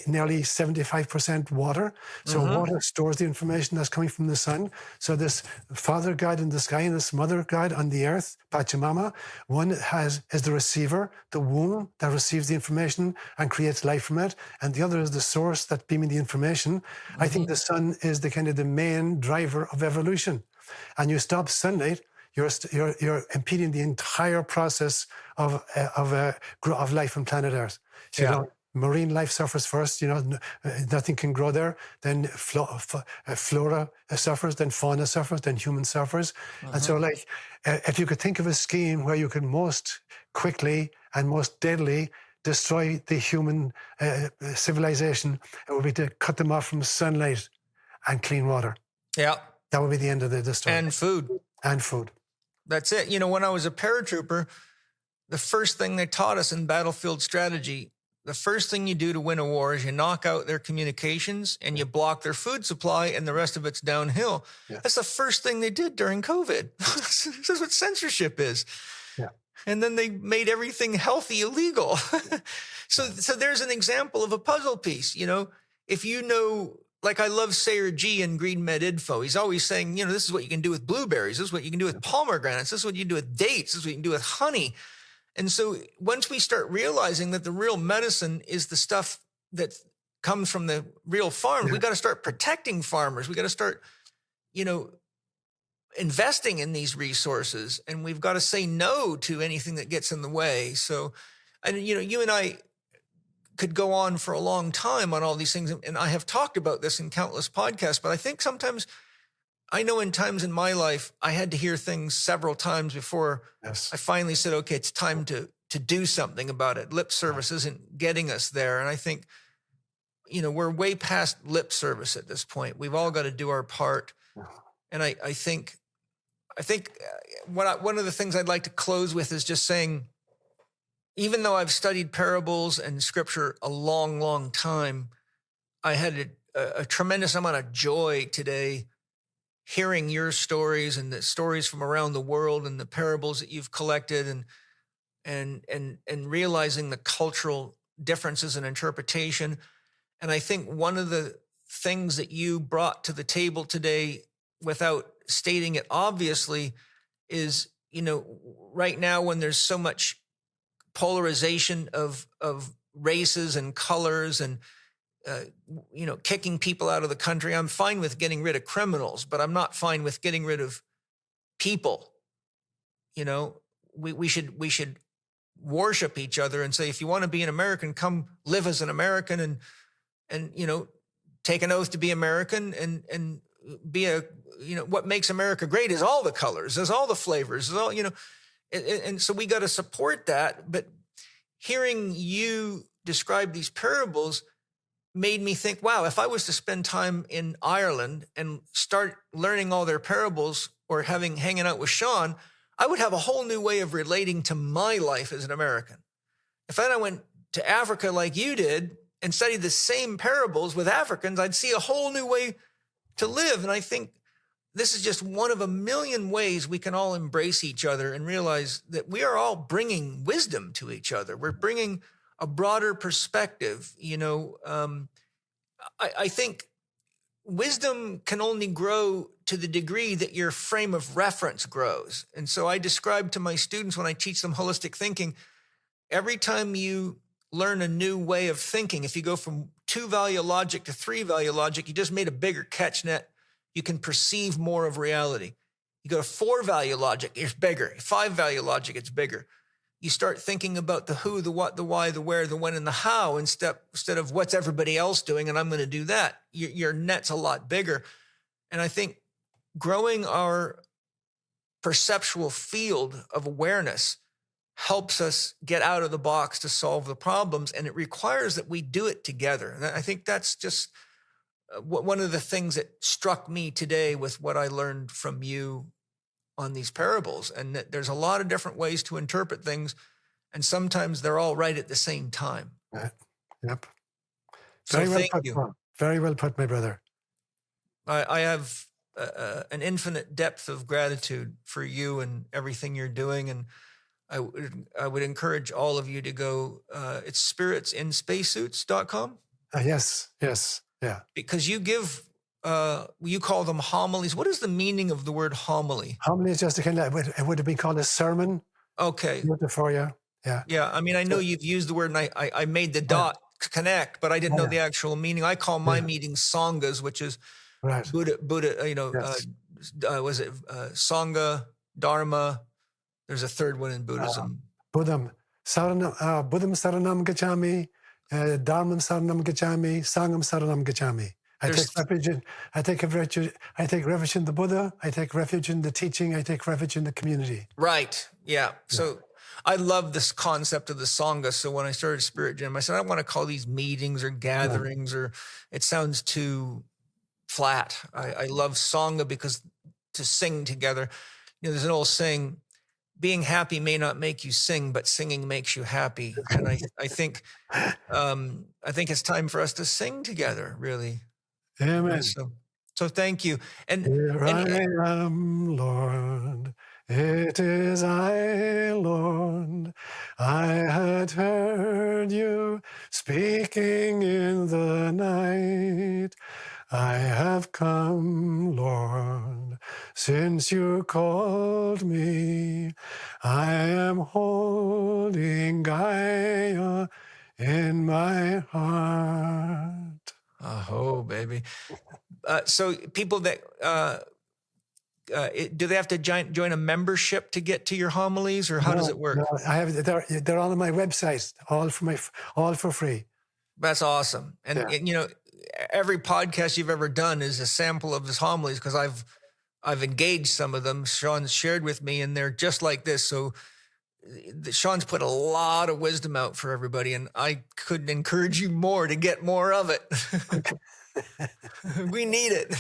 nearly 75% water. So water stores the information that's coming from the sun. So this Father God in the sky and this Mother God on the earth, Pachamama, one is the receiver, the womb that receives the information and creates life from it. And the other is the source that's beaming the information. I think the sun is the kind of the main driver of evolution. And you stop sunlight, you're impeding the entire process of life on planet Earth. So, Yeah. Marine life suffers first. Nothing can grow there. Then flora suffers. Then fauna suffers. Then human suffers. And so, if you could think of a scheme where you could most quickly and most deadly destroy the human civilization, it would be to cut them off from sunlight and clean water. Yeah. That would be the end of the story. And food. And food. That's it. When I was a paratrooper, the first thing they taught us in battlefield strategy, the first thing you do to win a war is you knock out their communications and you block their food supply, and the rest of it's downhill. Yeah. That's the first thing they did during COVID. This is what censorship is. Yeah. And then they made everything healthy illegal. So there's an example of a puzzle piece. If like I love Sayer G in Green Med Info. He's always saying, this is what you can do with blueberries. This is what you can do with pomegranates. This is what you can do with dates. This is what you can do with honey. And so once we start realizing that the real medicine is the stuff that comes from the real farms, we got to start protecting farmers. We got to start, investing in these resources, and we've got to say no to anything that gets in the way. So, and you and I could go on for a long time on all these things. And I have talked about this in countless podcasts, but I think sometimes I know in times in my life, I had to hear things several times before I finally said, okay, it's time to do something about it. Lip service isn't getting us there. And I think, we're way past lip service at this point. We've all got to do our part. And I think one of the things I'd like to close with is just saying, even though I've studied parables and scripture a long, long time, I had a tremendous amount of joy today hearing your stories and the stories from around the world and the parables that you've collected and realizing the cultural differences in interpretation. And I think one of the things that you brought to the table today, without stating it obviously, is, right now when there's so much polarization of races and colors and kicking people out of the country. I'm fine with getting rid of criminals, but I'm not fine with getting rid of people. We should worship each other and say, if you want to be an American, come live as an American and take an oath to be American and be what makes America great is all the colors, is all the flavors, is all, and so we got to support that. But hearing you describe these parables made me think, wow, if I was to spend time in Ireland and start learning all their parables or hanging out with Sean, I would have a whole new way of relating to my life as an American. If then I went to Africa like you did and studied the same parables with Africans, I'd see a whole new way to live. And I think this is just one of a million ways we can all embrace each other and realize that we are all bringing wisdom to each other. We're bringing a broader perspective. I think wisdom can only grow to the degree that your frame of reference grows. And so I describe to my students when I teach them holistic thinking, every time you learn a new way of thinking, if you go from 2-value logic to 3-value logic, you just made a bigger catch net. You can perceive more of reality. You go to 4-value logic, it's bigger. 5-value logic, it's bigger. You start thinking about the who, the what, the why, the where, the when, and the how instead of what's everybody else doing and I'm going to do that. Your net's a lot bigger. And I think growing our perceptual field of awareness helps us get out of the box to solve the problems, and it requires that we do it together. And I think that's just one of the things that struck me today with what I learned from you on these parables, and that there's a lot of different ways to interpret things, and sometimes they're all right at the same time. Right. Yep. So Very well thank put, you. Paul. Very well put, my brother. I have an infinite depth of gratitude for you and everything you're doing, and I would encourage all of you to go. It's spiritsinSpacesuits.com. Yes. Yeah. Because you give, you call them homilies. What is the meaning of the word homily? Homily is just a kind of, it would have been called a sermon. Okay. For you. Yeah. Yeah. I mean, I know you've used the word, and I made the dot connect, but I didn't know the actual meaning. I call my meetings sanghas, which is Buddha, Yes. was it Sangha? Dharma. There's a third one in Buddhism. Buddham Saranam Gacchami, Dharmam Saranam Gacchami, Sangam Saranam Gacchami. I take refuge in the Buddha. I take refuge in the teaching. I take refuge in the community. Right. Yeah. So I love this concept of the Sangha. So when I started Spirit Gym, I said, I don't want to call these meetings or gatherings, or it sounds too flat. I love Sangha because to sing together, there's an old saying, being happy may not make you sing, but singing makes you happy. And I think it's time for us to sing together, really. Amen. So thank you. And here I am, Lord. It is I, Lord. I had heard you speaking in the night. I have come, Lord, since you called me. I am holding Gaia in my heart. Oh, baby. So people that, do they have to join a membership to get to your homilies, or how does it work? No, they're on my website, all for free. That's awesome. And every podcast you've ever done is a sample of his homilies, because I've engaged some of them. Sean's shared with me, and they're just like this. So Sean's put a lot of wisdom out for everybody, and I couldn't encourage you more to get more of it. We need it.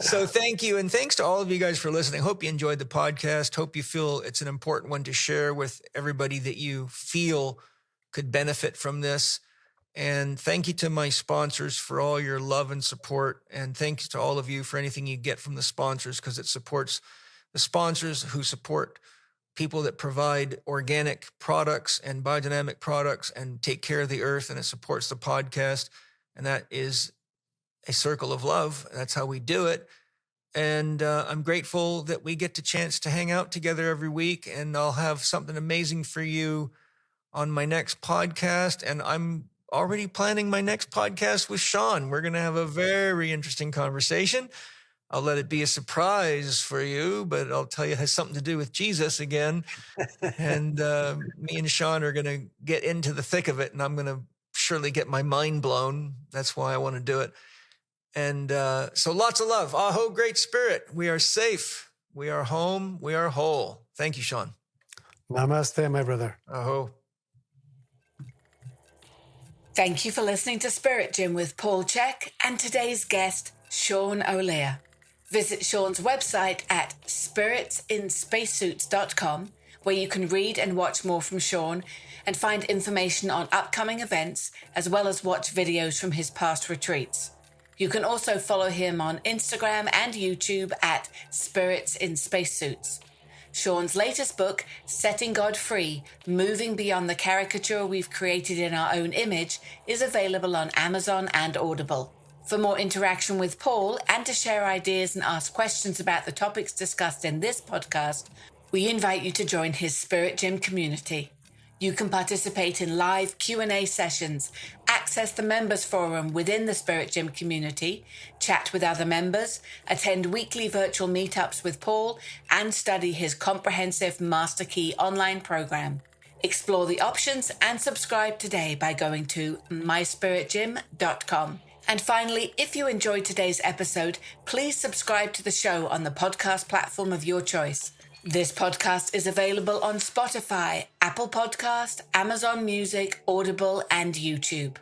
So thank you. And thanks to all of you guys for listening. Hope you enjoyed the podcast. Hope you feel it's an important one to share with everybody that you feel could benefit from this. And thank you to my sponsors for all your love and support. And thanks to all of you for anything you get from the sponsors, because it supports the sponsors who support people that provide organic products and biodynamic products and take care of the earth, and it supports the podcast. And that is a circle of love. That's how we do it. And I'm grateful that we get the chance to hang out together every week, and I'll have something amazing for you on my next podcast. And I'm already planning my next podcast with Sean. We're going to have a very interesting conversation. I'll let it be a surprise for you, but I'll tell you it has something to do with Jesus again. And me and Sean are going to get into the thick of it, and I'm going to surely get my mind blown. That's why I want to do it. And so lots of love. Aho, Great Spirit. We are safe. We are home. We are whole. Thank you, Sean. Namaste, my brother. Aho. Thank you for listening to Spirit Gym with Paul Chek and today's guest, Sean O'Lear. Visit Sean's website at spiritsinspacesuits.com, where you can read and watch more from Sean and find information on upcoming events, as well as watch videos from his past retreats. You can also follow him on Instagram and YouTube at Spirits in Spacesuits. Sean's latest book, Setting God Free, Moving Beyond the Caricature We've Created in Our Own Image, is available on Amazon and Audible. For more interaction with Paul and to share ideas and ask questions about the topics discussed in this podcast, we invite you to join his Spirit Gym community. You can participate in live Q&A sessions, access the members forum within the Spirit Gym community, chat with other members, attend weekly virtual meetups with Paul, and study his comprehensive Master Key online program. Explore the options and subscribe today by going to myspiritgym.com. And finally, if you enjoyed today's episode, please subscribe to the show on the podcast platform of your choice. This podcast is available on Spotify, Apple Podcast, Amazon Music, Audible, and YouTube.